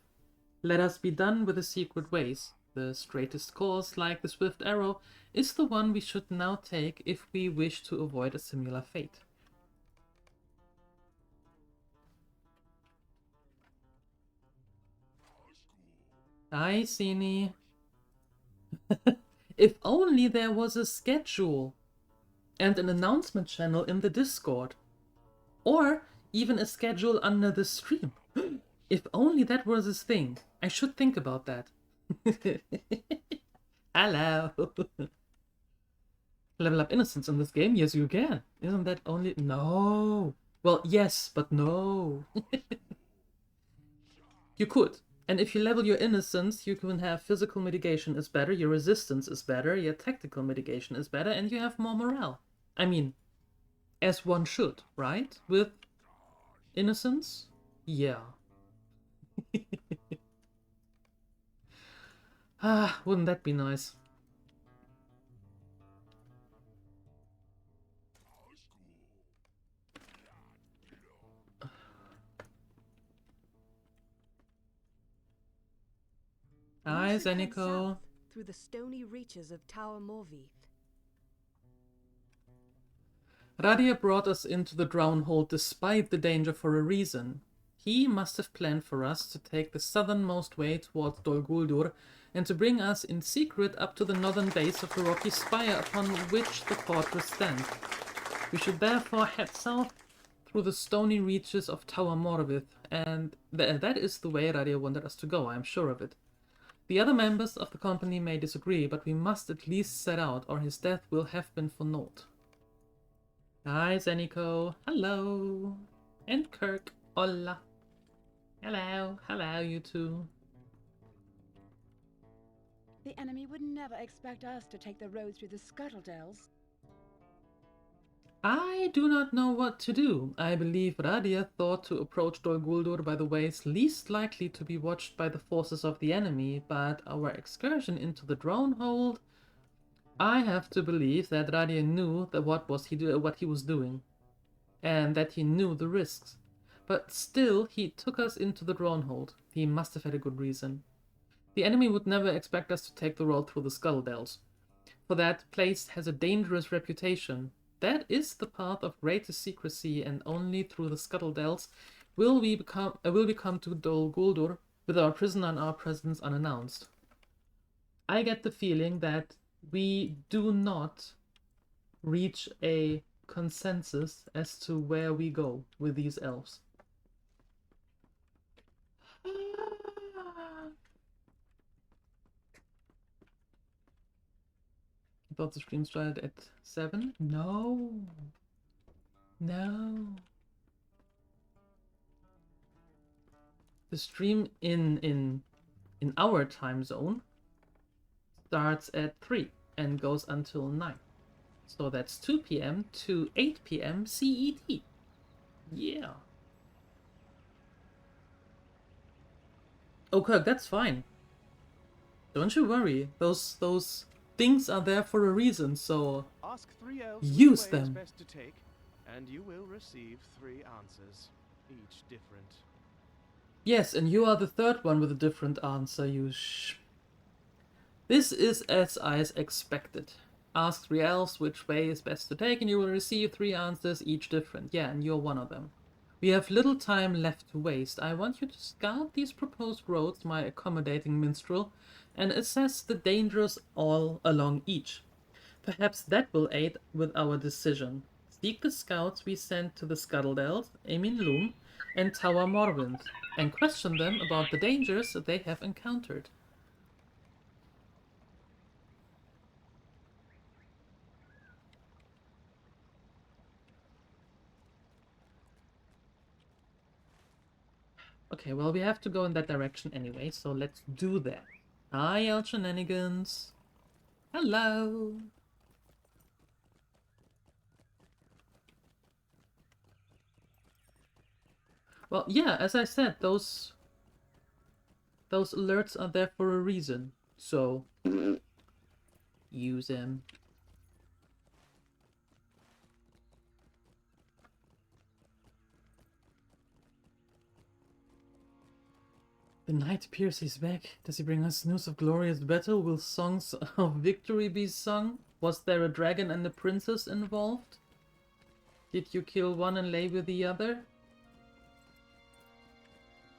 Let us be done with the secret ways. The straightest course, like the swift arrow, is the one we should now take if we wish to avoid a similar fate. Hi, Sini. If only there was a schedule and an announcement channel in the Discord. Or even a schedule under the stream. If only that was a thing. I should think about that. Hello. Level up innocence in this game? Yes, you can. Isn't that only... No. Well, yes, but no. You could. And if you level your innocence, you can have physical mitigation is better, your resistance is better, your tactical mitigation is better, and you have more morale. I mean, as one should, right? With innocence? Yeah. Ah, wouldn't that be nice? Hi, We should head Zeniko. south through the stony reaches of Tower Morveith. Radia brought us into the Drownhold despite the danger for a reason. He must have planned for us to take the southernmost way towards Dol Guldur and to bring us in secret up to the northern base of the rocky spire upon which the fortress stands. We should therefore head south through the stony reaches of Tower Morveith, and that is the way Radia wanted us to go, I am sure of it. The other members of the company may disagree, but we must at least set out, or his death will have been for naught. Hi, Zeniko. Hello. And Kirk. Hola. Hello. Hello, you two. The enemy would never expect us to take the road through the Scuttledells. I do not know what to do. I believe Radia thought to approach Dol Guldur by the ways least likely to be watched by the forces of the enemy, but our excursion into the Drownhold, I have to believe that Radia knew that what he was doing, and that he knew the risks. But still, he took us into the Drownhold. He must have had a good reason. The enemy would never expect us to take the road through the Scuttledells, for that place has a dangerous reputation. That is the path of greatest secrecy, and only through the Scuttledells will we come to Dol Guldur with our prisoner and our presence unannounced. I get the feeling that we do not reach a consensus as to where we go with these elves. I thought the stream started at 7? No. No. The stream in our time zone starts at 3 and goes until 9. So that's 2 p.m. to 8 p.m. CET. Yeah. Oh, Kirk, that's fine. Don't you worry. Those things are there for a reason, so Ask 3 elves use which way is them. best to take, and you will receive 3 answers, each different. Yes, and you are the third one with a different answer, This is as I expected. Ask 3 elves which way is best to take, and you will receive 3 answers, each different. Yeah, and you're one of them. We have little time left to waste. I want you to scout these proposed roads, my accommodating minstrel, and assess the dangers all along each. Perhaps that will aid with our decision. Seek the scouts we sent to the Scuttledells, Emin Loom, and Tower Morveith, and question them about the dangers that they have encountered. Okay, well, we have to go in that direction anyway, so let's do that. Hi, El Shenanigans. Hello. Well, yeah, as I said, those alerts are there for a reason, so use them. The Knight appears, he's back. Does he bring us news of glorious battle? Will songs of victory be sung? Was there a dragon and a princess involved? Did you kill one and lay with the other?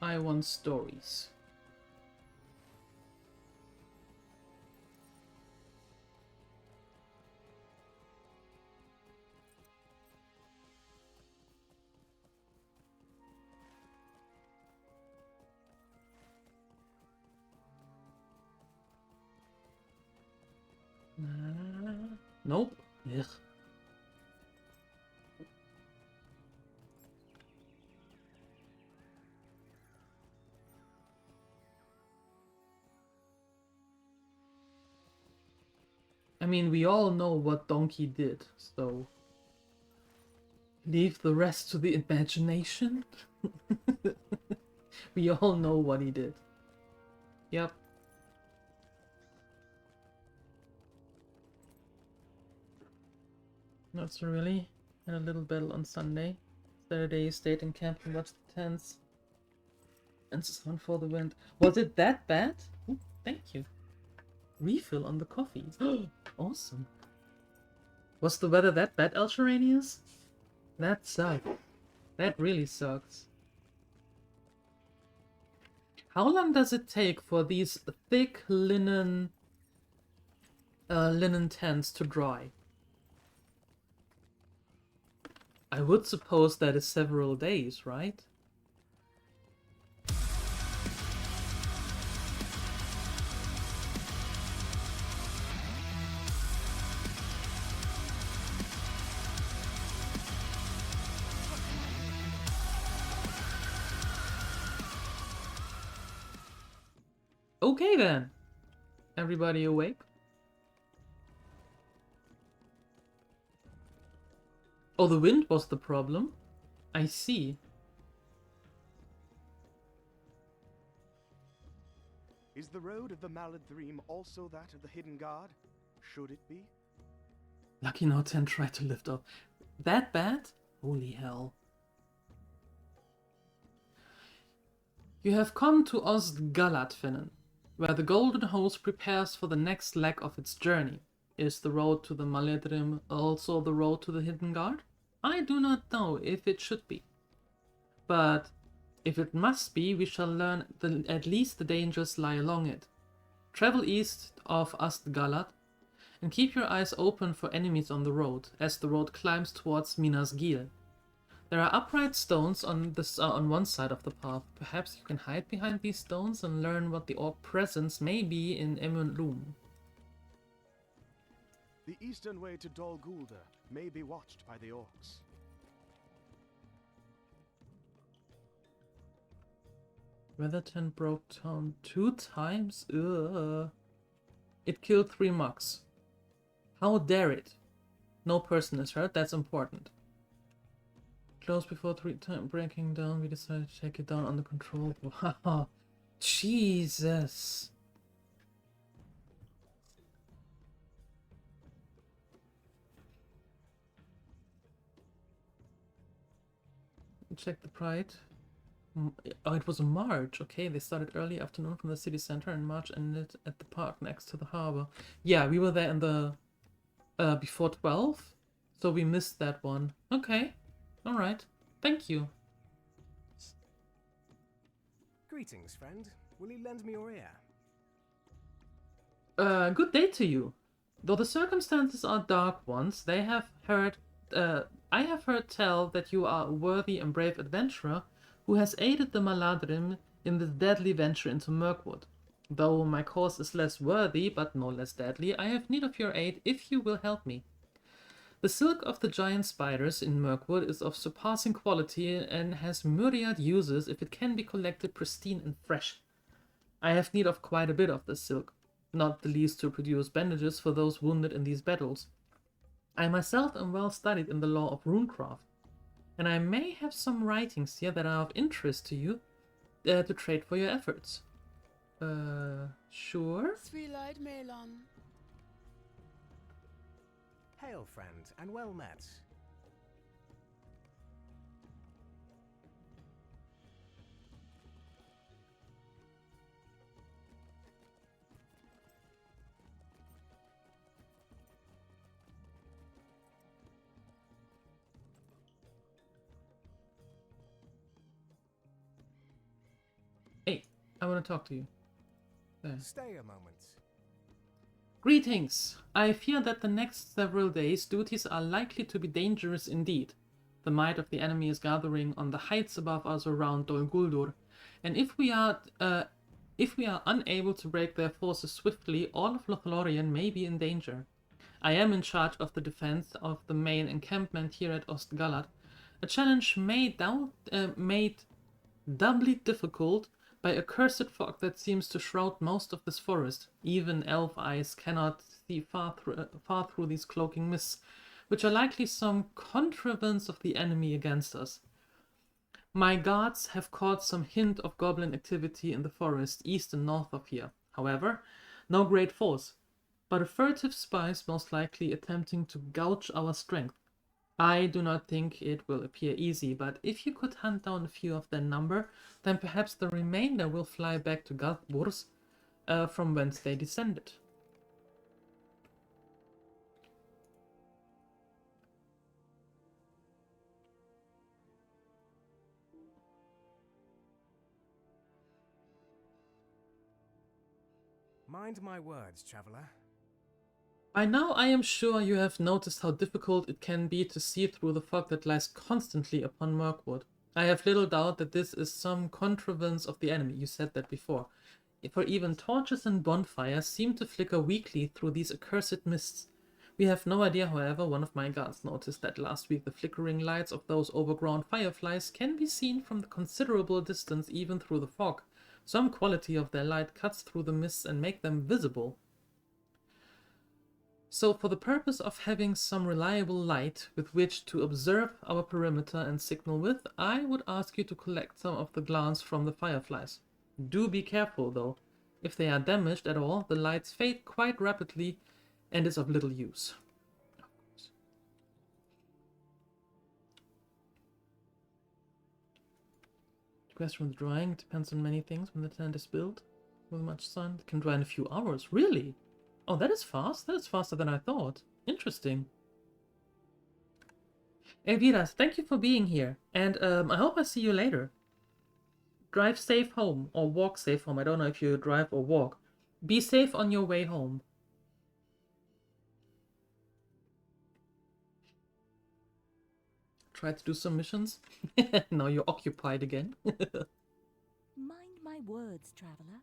I want stories. Nope. Ugh. I mean, we all know what Donkey did, so leave the rest to the imagination. We all know what he did. Yep. Not so really. Had a little battle on Sunday. Saturday you stayed in camp and watched the tents. And sun for the wind. Was it that bad? Ooh, thank you. Refill on the coffee. Awesome. Was the weather that bad, Elcheranius? That sucks. That really sucks. How long does it take for these thick linen tents to dry? I would suppose that is several days, right? Okay then. Everybody awake? Oh, the wind was the problem. I see. Is the road of the Maladrim also that of the Hidden Guard? Should it be? Lucky now 10 tried to lift up. That bad? Holy hell. You have come to Ostgaladfinnen, where the Golden Host prepares for the next leg of its journey. Is the road to the Maladrim also the road to the Hidden Guard? I do not know if it should be. But if it must be, we shall learn at least the dangers lie along it. Travel east of Ostgalad and keep your eyes open for enemies on the road, as the road climbs towards Minas Gil. There are upright stones on one side of the path. Perhaps you can hide behind these stones and learn what the orc presence may be in Emundlum. The eastern way to Dol Guldur may be watched by the orcs. Weather tent broke down 2 times? Ugh. It killed 3 mugs. How dare it? No person is hurt, that's important. Close before 3 times breaking down, we decided to take it down under control. Wow. Jesus. Check the pride. Oh, it was March. Okay, they started early afternoon from the city center and March ended at the park next to the harbor. Yeah, we were there in the before 12, so we missed that one. Okay, all right. Thank you. Greetings, friend. Will you lend me your ear? Good day to you. Though the circumstances are dark ones, I have heard tell that you are a worthy and brave adventurer who has aided the Maladrim in this deadly venture into Mirkwood. Though my cause is less worthy, but no less deadly, I have need of your aid if you will help me. The silk of the giant spiders in Mirkwood is of surpassing quality and has myriad uses if it can be collected pristine and fresh. I have need of quite a bit of this silk, not the least to produce bandages for those wounded in these battles. I myself am well studied in the lore of runecraft, and I may have some writings here that are of interest to you to trade for your efforts. Sure? Sweelight Melon. Hail, friend, and well met. Hey, I want to talk to you. There. Stay a moment. Greetings! I fear that the next several days duties are likely to be dangerous indeed. The might of the enemy is gathering on the heights above us around Dol Guldur, and if we are If we are unable to break their forces swiftly, all of Lothlorien may be in danger. I am in charge of the defense of the main encampment here at Ostgalat, a challenge made doubly difficult by a cursed fog that seems to shroud most of this forest. Even elf eyes cannot see far through these cloaking mists, which are likely some contrivance of the enemy against us. My guards have caught some hint of goblin activity in the forest east and north of here. However, no great force, but a furtive spies most likely attempting to gouge our strength. I do not think it will appear easy, but if you could hunt down a few of their number, then perhaps the remainder will fly back to Galthburs, from whence they descended. Mind my words, traveller. By now I am sure you have noticed how difficult it can be to see through the fog that lies constantly upon Mirkwood. I have little doubt that this is some contrivance of the enemy. You said that before. For even torches and bonfires seem to flicker weakly through these accursed mists. We have no idea, however. One of my guards noticed that last week the flickering lights of those overgrown fireflies can be seen from the considerable distance even through the fog. Some quality of their light cuts through the mists and make them visible. So for the purpose of having some reliable light with which to observe our perimeter and signal with, I would ask you to collect some of the glance from the fireflies. Do be careful though. If they are damaged at all, the lights fade quite rapidly and is of little use. The question with drying depends on many things. When the tent is built with much sun, it can dry in a few hours. Really? Oh, that is fast. That is faster than I thought. Interesting. Elvira, thank you for being here. And I hope I see you later. Drive safe home. Or walk safe home. I don't know if you drive or walk. Be safe on your way home. Try to do some missions. Now you're occupied again. Mind my words, traveler.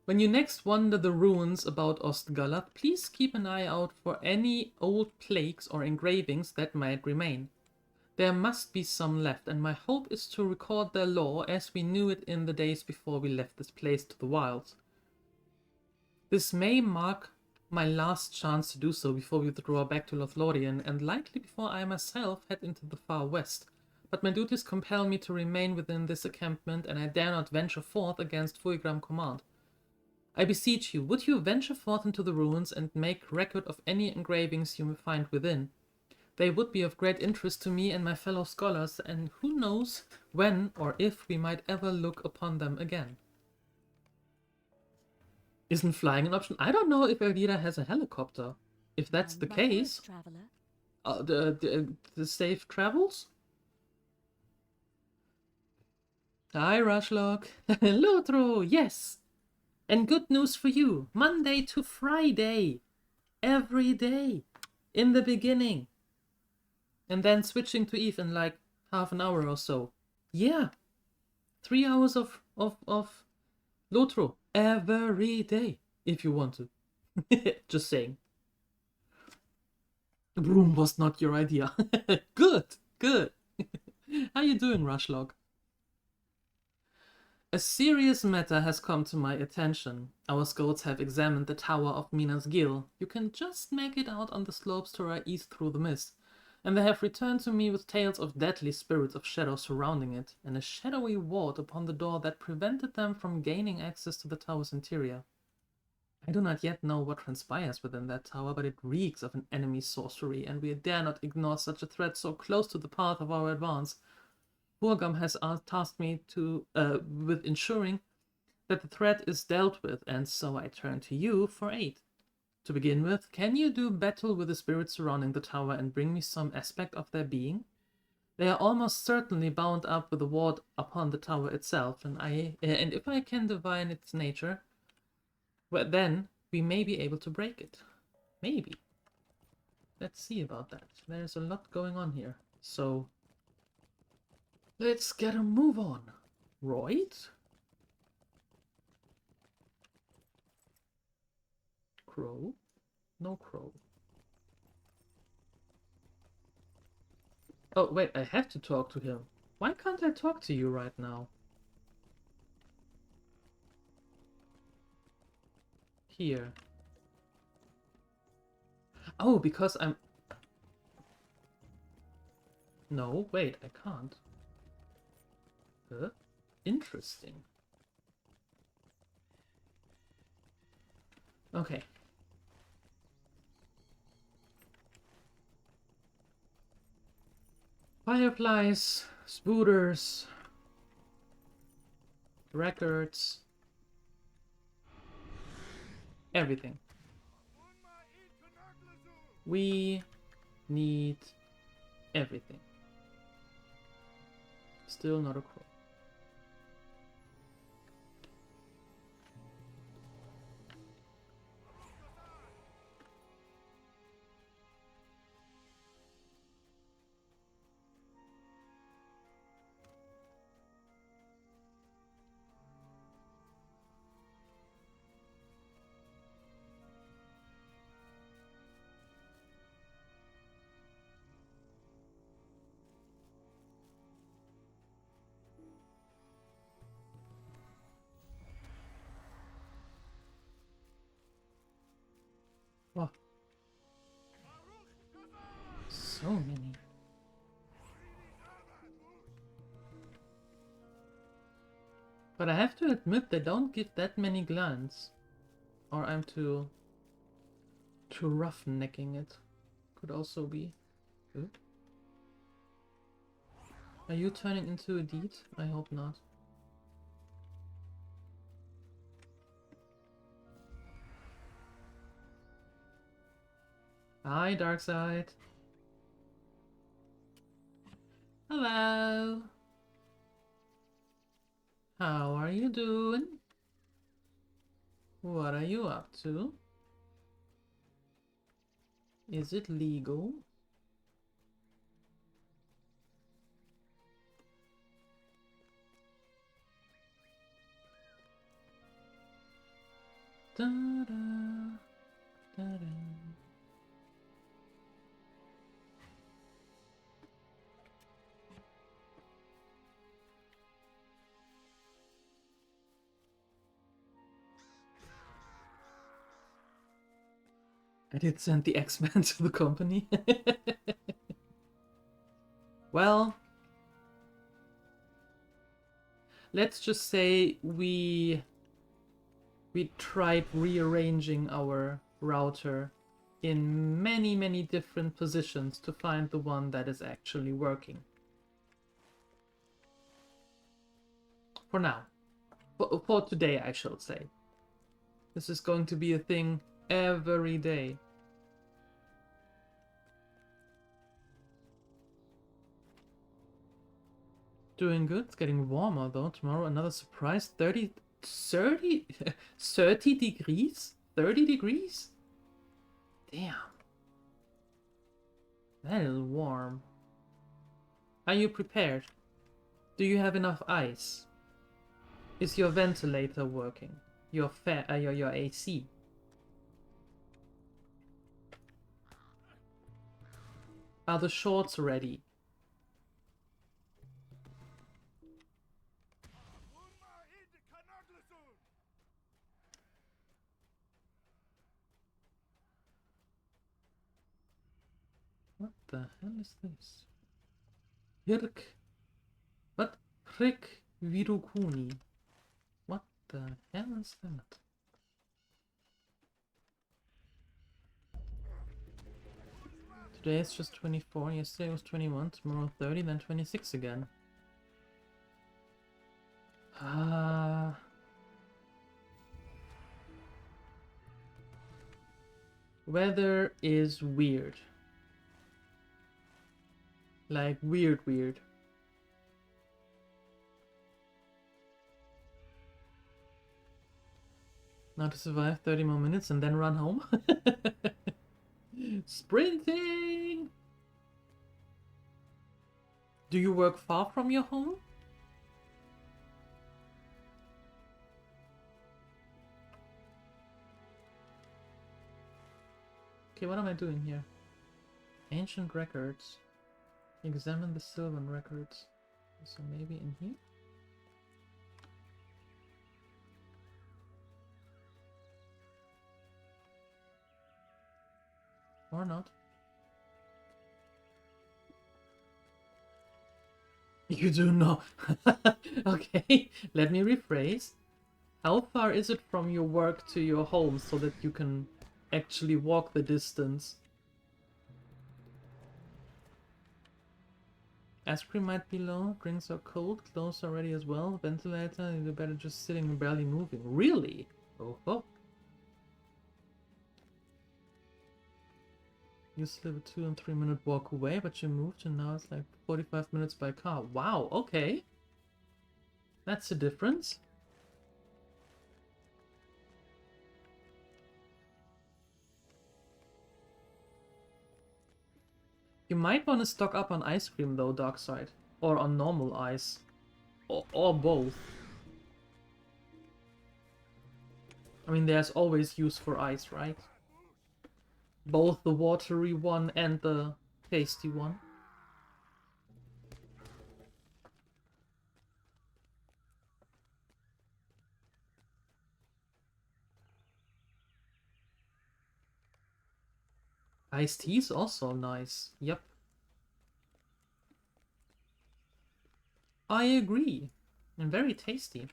When you next wander the ruins about Ostgalat, please keep an eye out for any old plaques or engravings that might remain. There must be some left, and my hope is to record their lore as we knew it in the days before we left this place to the wilds. This may mark my last chance to do so before we withdraw back to Lothlorien, and likely before I myself head into the far west. But my duties compel me to remain within this encampment, and I dare not venture forth against Fuigram command. I beseech you, would you venture forth into the ruins and make record of any engravings you may find within? They would be of great interest to me and my fellow scholars, and who knows when or if we might ever look upon them again. Isn't flying an option? I don't know if Elvira has a helicopter. If that's the case... the safe travels? Hi, Rushlock. Lotro, yes! And good news for you, Monday to Friday, every day, in the beginning. And then switching to Eve in like half an hour or so. Yeah, 3 hours of Lotro every day, if you want to. Just saying. The broom was not your idea. Good, good. How you doing, Rushlock? A serious matter has come to my attention. Our scouts have examined the tower of Minas Gil. You can just make it out on the slopes to our east through the mist. And they have returned to me with tales of deadly spirits of shadow surrounding it, and a shadowy ward upon the door that prevented them from gaining access to the tower's interior. I do not yet know what transpires within that tower, but it reeks of an enemy sorcery, and we dare not ignore such a threat so close to the path of our advance. Burgam has tasked me with ensuring that the threat is dealt with, and so I turn to you for aid. To begin with, can you do battle with the spirits surrounding the tower and bring me some aspect of their being? They are almost certainly bound up with the ward upon the tower itself, and if I can divine its nature, well, then we may be able to break it. Maybe. Let's see about that. There's a lot going on here, so... let's get a move on, right? crow? No crow. Oh, wait, I have to talk to him. Why can't I talk to you right now? Here. Oh, because I'm... No, wait, I can't. Huh? Interesting. Okay. Fireflies, spooters, records, everything. We need everything. Still not a crow. Wow. So many. But I have to admit they don't give that many glance. Or I'm too roughnecking it. Could also be good. Are you turning into a deed? I hope not. Hi, Darkside. Hello. How are you doing? What are you up to? Is it legal? Da da da da. I did send the X-Men to the company. Well, let's just say we tried rearranging our router in many different positions to find the one that is actually working. For now. For today, I shall say. This is going to be a thing every day. Doing good. It's getting warmer though. Tomorrow another surprise. 30 degrees? 30 degrees? Damn. That is warm. Are you prepared? Do you have enough ice? Is your ventilator working? Your AC? Are the shorts ready? What the hell is this? What? Rick Virukuni. What the hell is that? Today it's just 24, yesterday was 21, tomorrow 30, then 26 again. Weather is weird. Like weird. Now to survive 30 more minutes and then run home. Sprinting! Do you work far from your home? Okay, what am I doing here? Ancient records. Examine the Sylvan records. So maybe in here? Or not. You do know. Okay, let me rephrase. How far is it from your work to your home so that you can actually walk the distance? Ice cream might be low, drinks are cold, clothes are ready as well, ventilator, you're better just sitting and barely moving. Really? Oh ho. You used to live a 2 and 3 minute walk away, but you moved and now it's like 45 minutes by car. Wow, okay. That's a difference. You might want to stock up on ice cream though, Darkside. Or on normal ice. Or both. I mean, there's always use for ice, right? Both the watery one and the tasty one. Iced tea is also nice. Yep. I agree. And very tasty.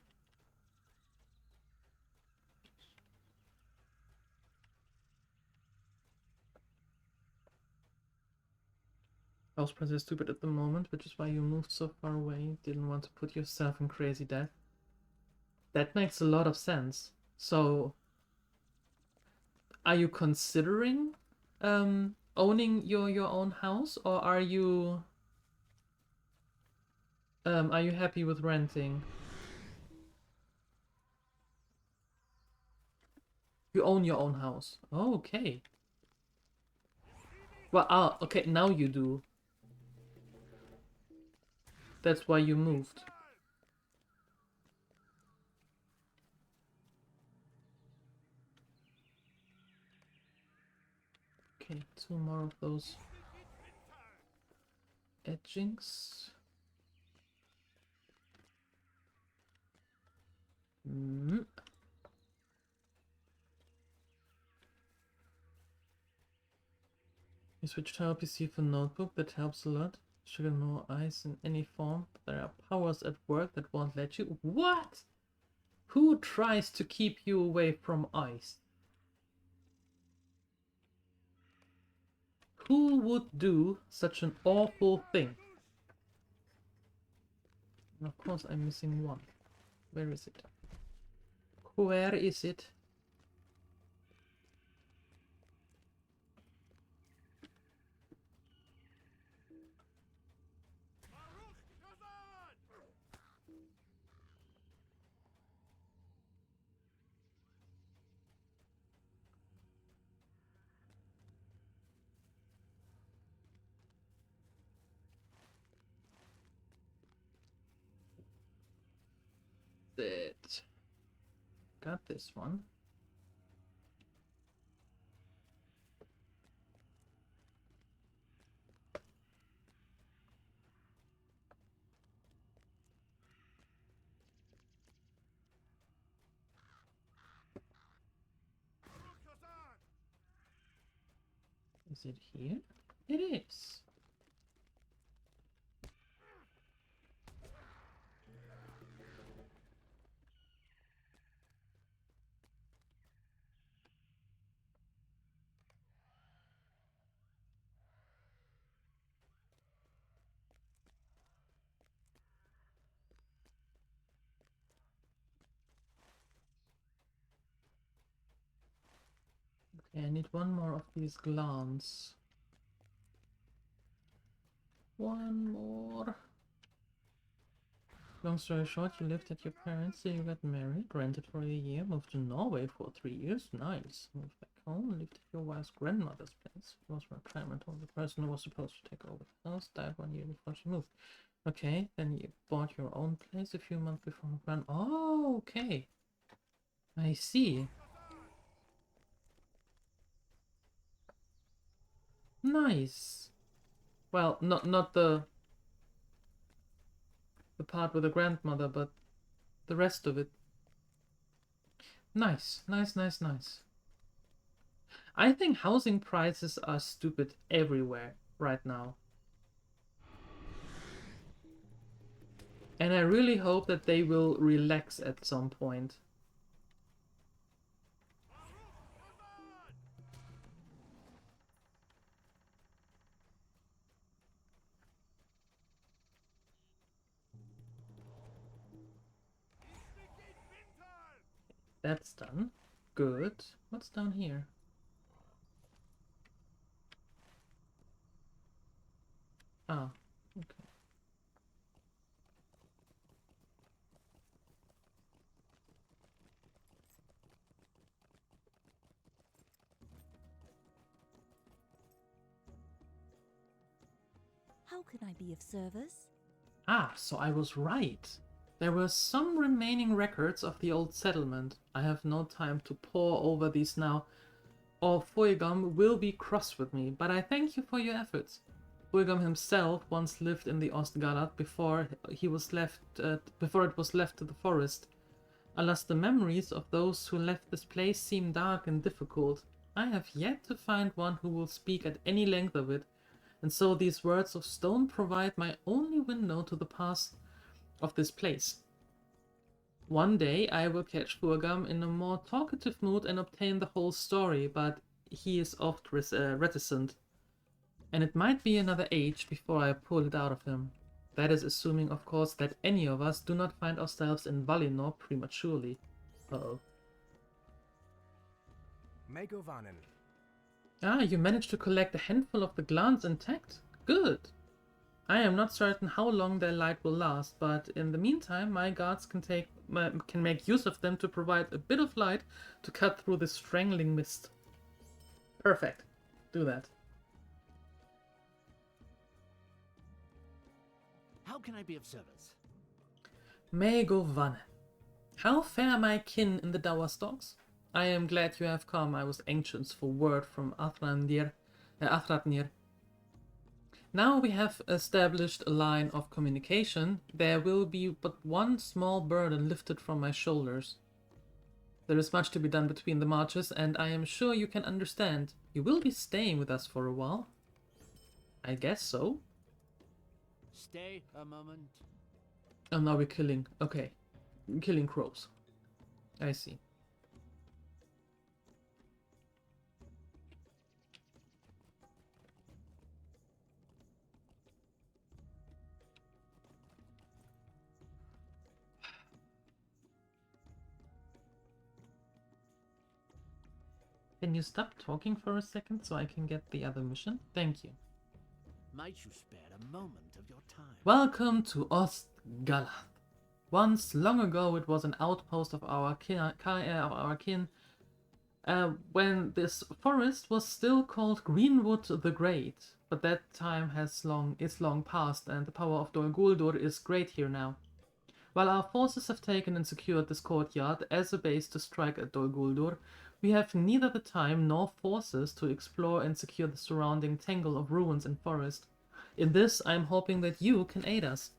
House price is stupid at the moment, which is why you moved so far away. Didn't want to put yourself in crazy debt. That makes a lot of sense. So, are you considering owning your own house, or are you happy with renting? You own your own house. Oh, okay. Well, okay, now you do. That's why you moved. Okay, 2 more of those etchings. You switch to our PC for notebook, that helps a lot. Sugar no ice in any form, but there are powers at work that won't let you. What? Who tries to keep you away from ice? Who would do such an awful thing? And of course I'm missing one. Where is it? Where is it? That. Got this one. Is it here? It is. Okay, I need one more of these glans. One more. Long story short, you lived at your parents, so you got married, rented for a year, moved to Norway for 3 years, nice. Moved back home, lived at your wife's grandmother's place. It was retirement home. The person who was supposed to take over the house died 1 year before she moved. Okay, then you bought your own place a few months before her grand. Oh, okay. I see. Nice. Well, not the part with the grandmother, but the rest of it. Nice, nice, nice, nice. I think housing prices are stupid everywhere right now. And I really hope that they will relax at some point. That's done. Good. What's down here? Ah, okay. How can I be of service? Ah, so I was right. There were some remaining records of the old settlement. I have no time to pore over these now, or Fuigam will be cross with me, but I thank you for your efforts. Fuigam himself once lived in the Ostgalat before it was left to the forest. Alas, the memories of those who left this place seem dark and difficult. I have yet to find one who will speak at any length of it, and so these words of stone provide my only window to the past of this place. One day I will catch Fuigam in a more talkative mood and obtain the whole story, but he is oft reticent, and it might be another age before I pull it out of him. That is assuming, of course, that any of us do not find ourselves in Valinor prematurely. Uh-oh. Megovanen. Ah, you managed to collect a handful of the glans intact? Good! I am not certain how long their light will last, but in the meantime my guards can make use of them to provide a bit of light to cut through this strangling mist. Perfect. Do that. How can I be of service? Megovanen. How fare my kin in the dour stalks? I am glad you have come. I was anxious for word from Athrandir. Now we have established a line of communication, there will be but one small burden lifted from my shoulders. There is much to be done between the marches, and I am sure you can understand. You will be staying with us for a while? I guess so. Stay a moment. Oh, now we're killing. Okay. Killing crows. I see. Can you stop talking for a second so I can get the other mission? Thank you. Might you spare a moment of your time? Welcome to Ostgalath. Once, long ago, it was an outpost of our kin, when this forest was still called Greenwood the Great, but that time is long past, and the power of Dol Guldur is great here now. While our forces have taken and secured this courtyard as a base to strike at Dol Guldur, we have neither the time nor forces to explore and secure the surrounding tangle of ruins and forest. In this, I am hoping that you can aid us.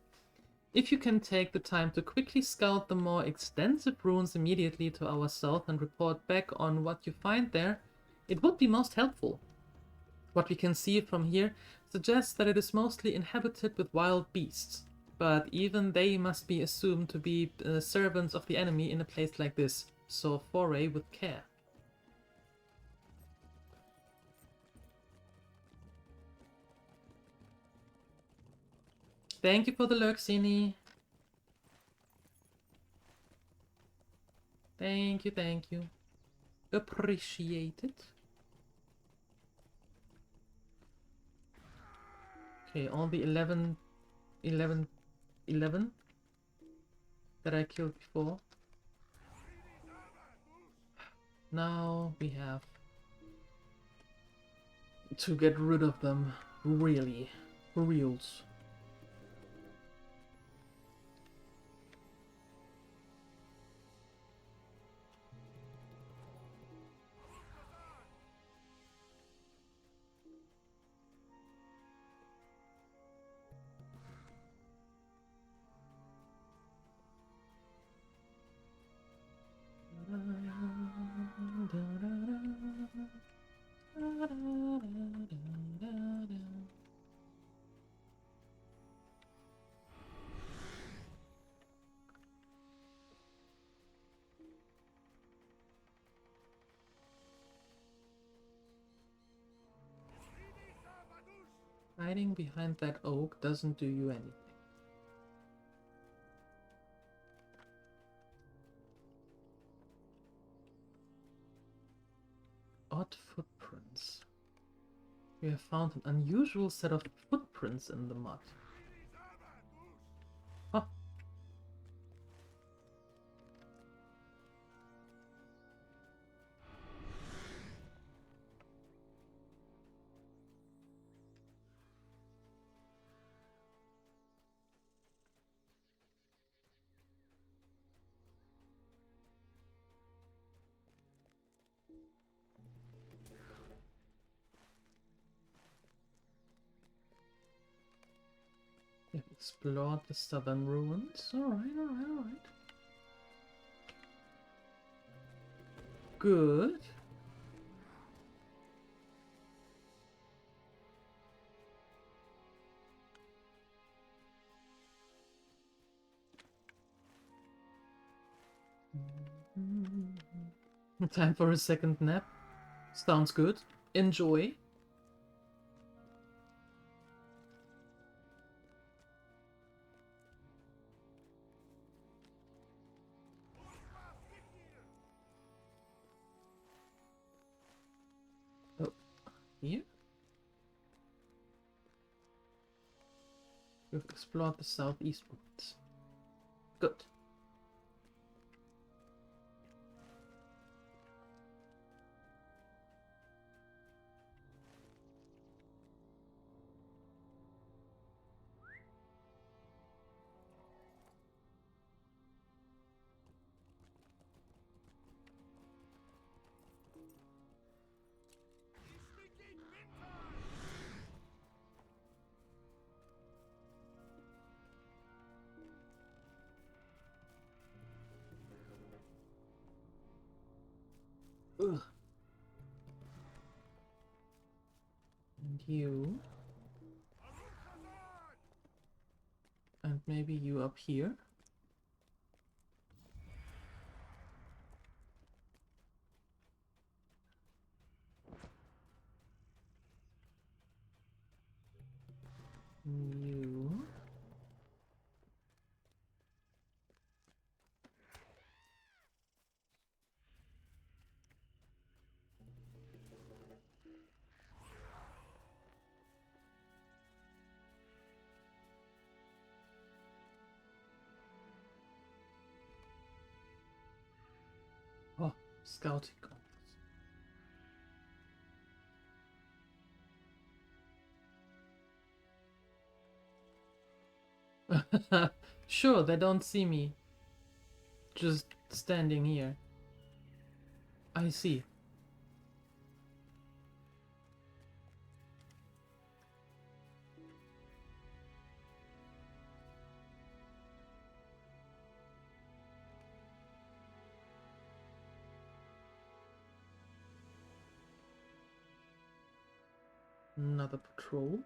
If you can take the time to quickly scout the more extensive ruins immediately to our south and report back on what you find there, it would be most helpful. What we can see from here suggests that it is mostly inhabited with wild beasts, but even they must be assumed to be servants of the enemy in a place like this, so foray with care. Thank you for the lurk, Sini. Thank you, thank you. Appreciate it. Okay, all the 11 that I killed before. Now we have to get rid of them, really, for reals. Hiding behind that oak doesn't do you anything. Odd footprints. We have found an unusual set of footprints in the mud. Huh. We have explored the southern ruins. Alright. Good. Time for a second nap. Sounds good. Enjoy. Oh, here? We've explored the southeast ruins. Good. Ugh. And you. And maybe you up here. You. Oh, scouting goggles. Sure, they don't see me. Just standing here. I see. Another patrol.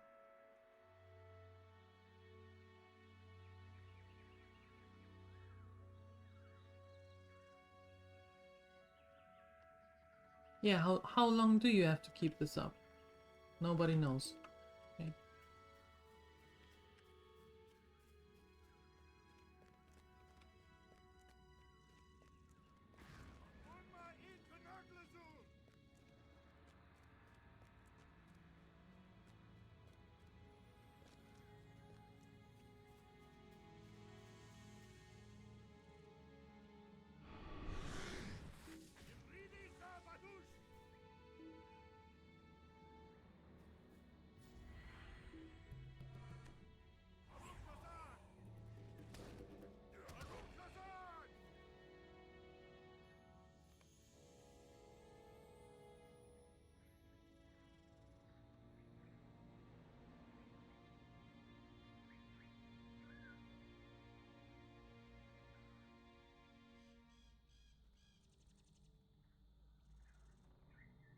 Yeah, how long do you have to keep this up? Nobody knows. Okay.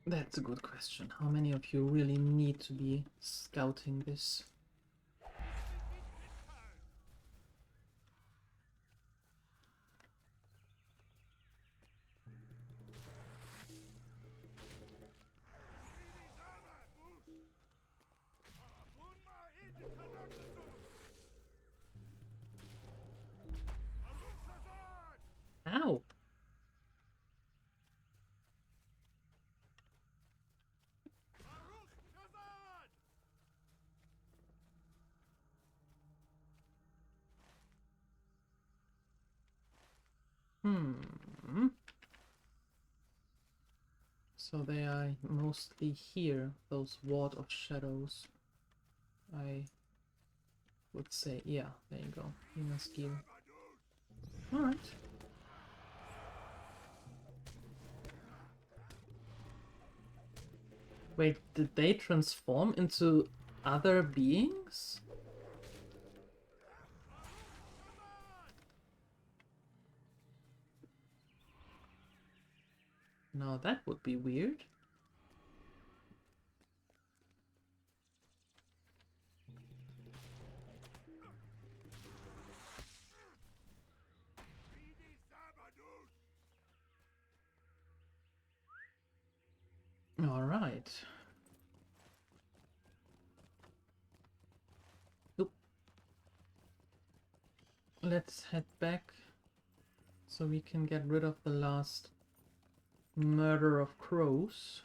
That's a good question. How many of you really need to be scouting this? So they are mostly here, those ward of shadows. I would say, yeah, there you go. Ina's gear. Alright. Wait, did they transform into other beings? Now that would be weird. All right. Oop. Let's head back so we can get rid of the last murder of crows.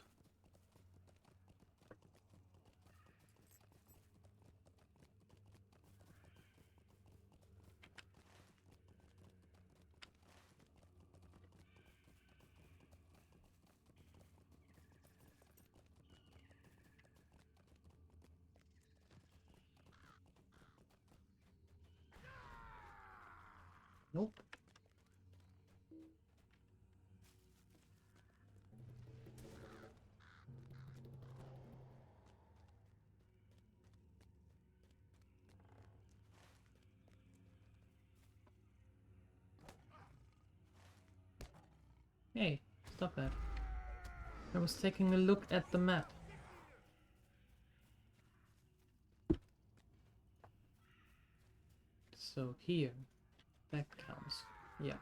Nope. Hey, stop that. I was taking a look at the map. So here, that counts. Yeah.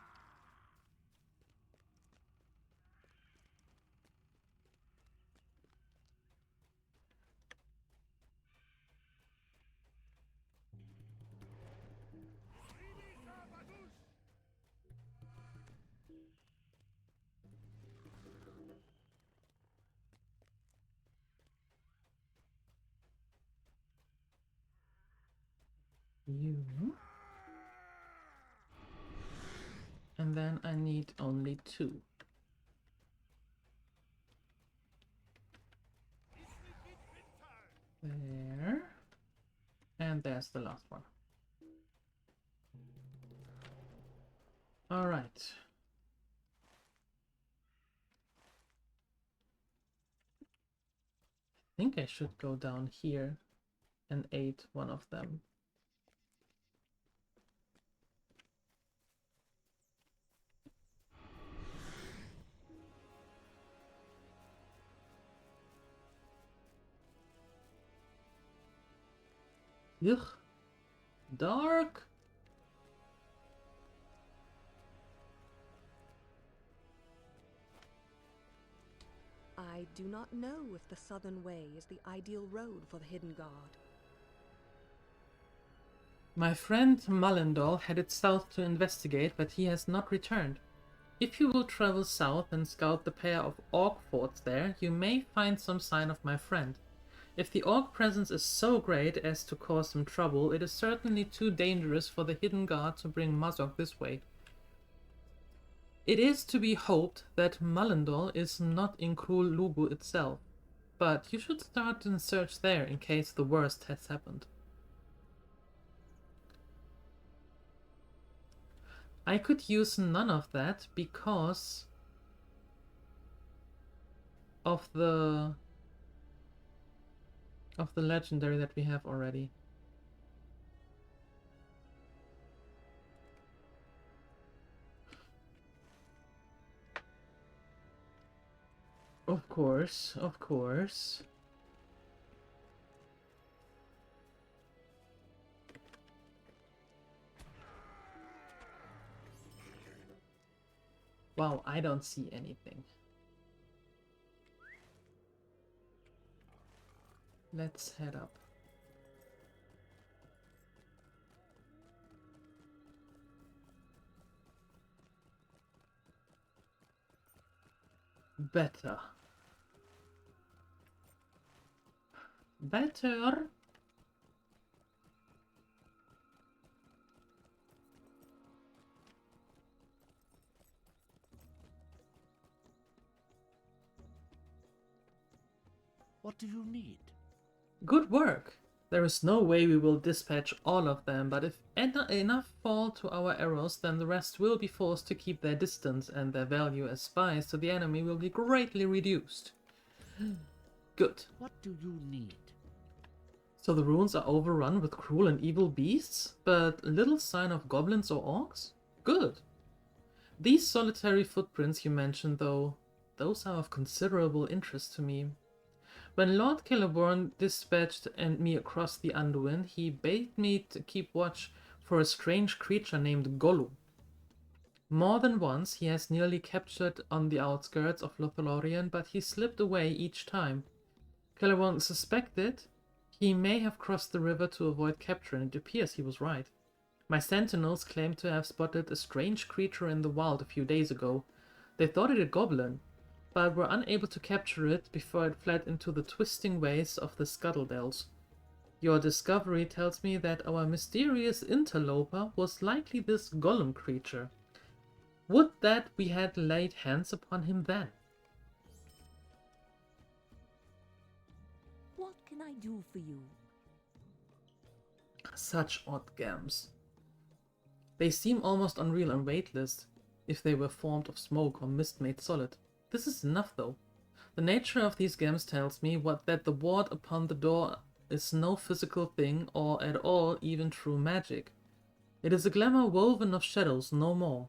You. And then I need only 2. There. And there's the last one. All right. I think I should go down here and aid one of them. Ugh. Dark. I do not know if the Southern Way is the ideal road for the Hidden Guard. My friend Mullendal headed south to investigate, but he has not returned. If you will travel south and scout the pair of orc forts there, you may find some sign of my friend. If the orc presence is so great as to cause him trouble, it is certainly too dangerous for the Hidden Guard to bring Mazok this way. It is to be hoped that Mullendal is not in Krul Lugu itself, but you should start and search there in case the worst has happened. I could use none of that because of the legendary that we have already. Of course, of course. Wow, I don't see anything. Let's head up. Better. Better. What do you need? Good work! There is no way we will dispatch all of them, but if enough fall to our arrows, then the rest will be forced to keep their distance, and their value as spies to the enemy will be greatly reduced. Good. What do you need? So the ruins are overrun with cruel and evil beasts, but little sign of goblins or orcs? Good. These solitary footprints you mentioned, though, those are of considerable interest to me. When Lord Celeborn dispatched me across the Underwind, he bade me to keep watch for a strange creature named Gollum. More than once he has nearly captured on the outskirts of Lothlorien, but he slipped away each time. Celeborn suspected he may have crossed the river to avoid capture, and it appears he was right. My sentinels claimed to have spotted a strange creature in the wild a few days ago. They thought it a goblin, but were unable to capture it before it fled into the twisting ways of the Scuttledells. Your discovery tells me that our mysterious interloper was likely this golem creature. Would that we had laid hands upon him then. What can I do for you? Such odd gams. They seem almost unreal and weightless, if they were formed of smoke or mist made solid. This is enough, though. The nature of these gems tells me that the ward upon the door is no physical thing, or at all even true magic. It is a glamour woven of shadows, no more.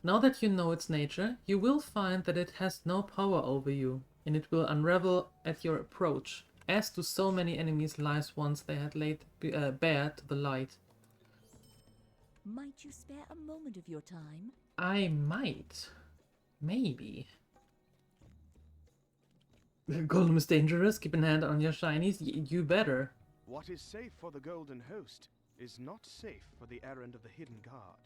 Now that you know its nature, you will find that it has no power over you, and it will unravel at your approach, as do so many enemies' lives once they had laid bare to the light. Might you spare a moment of your time? I might. Maybe. Golem is dangerous. Keep an hand on your shinies. You better. What is safe for the Golden Host is not safe for the errand of the Hidden Guard.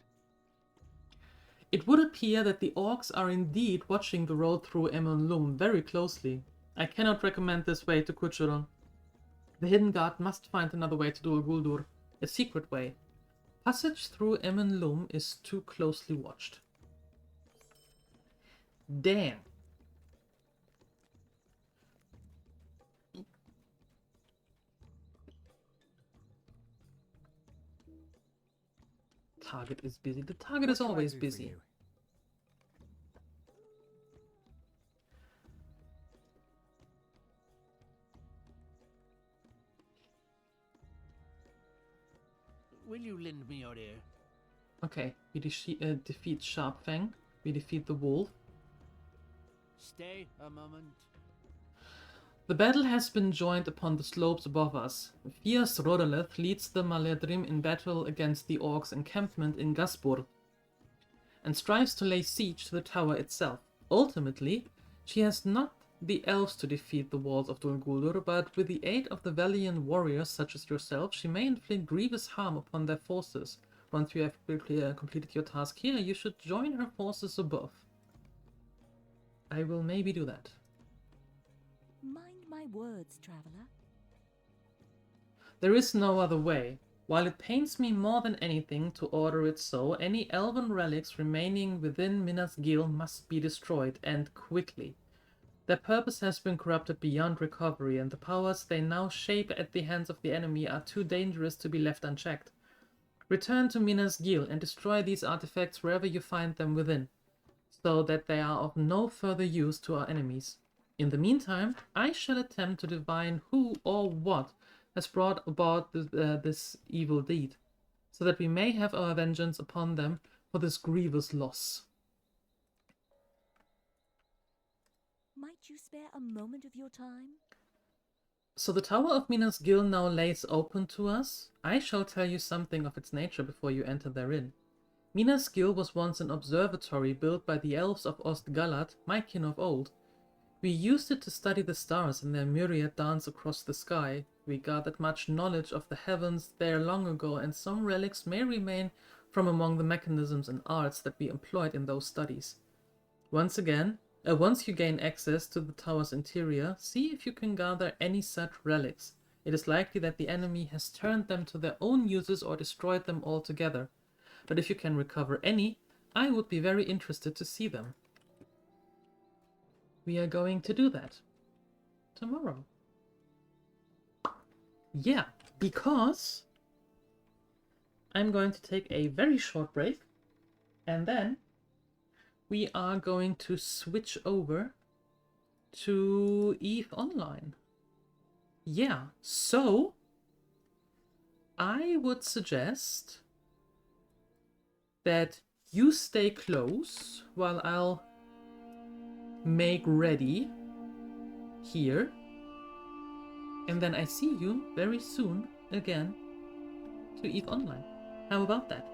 It would appear that the orcs are indeed watching the road through Emon Lum very closely. I cannot recommend this way to Kuchuron. The Hidden Guard must find another way to Dol Guldur, a secret way. Passage through Emon Lum is too closely watched. Damn. Target is busy. The target is always busy. Will you lend me your ear? Okay, we defeat Sharpfang. We defeat the wolf. Stay a moment. The battle has been joined upon the slopes above us. Fierce Rodoleth leads the Maledrim in battle against the orcs' encampment in Gaspur, and strives to lay siege to the tower itself. Ultimately, she has not the elves to defeat the walls of Dol Guldur, but with the aid of the valiant warriors such as yourself, she may inflict grievous harm upon their forces. Once you have completed your task here, you should join her forces above. I will maybe do that. Mind my words, traveler. There is no other way. While it pains me more than anything to order it so, any elven relics remaining within Minas Gil must be destroyed, and quickly. Their purpose has been corrupted beyond recovery, and the powers they now shape at the hands of the enemy are too dangerous to be left unchecked. Return to Minas Gil and destroy these artifacts wherever you find them within, so that they are of no further use to our enemies. In the meantime, I shall attempt to divine who or what has brought about this evil deed, so that we may have our vengeance upon them for this grievous loss. Might you spare a moment of your time? So the Tower of Minas Gil now lays open to us. I shall tell you something of its nature before you enter therein. Minas Gil was once an observatory built by the elves of Ostgalat, my kin of old. We used it to study the stars in their myriad dance across the sky. We gathered much knowledge of the heavens there long ago, and some relics may remain from among the mechanisms and arts that we employed in those studies. Once you gain access to the tower's interior, see if you can gather any such relics. It is likely that the enemy has turned them to their own uses or destroyed them altogether. But if you can recover any, I would be very interested to see them. We are going to do that. tomorrow. Yeah, because I'm going to take a very short break, and then we are going to switch over to EVE Online. Yeah, so I would suggest that you stay close while I'll make ready here, and then I see you very soon again to EVE Online. How about that?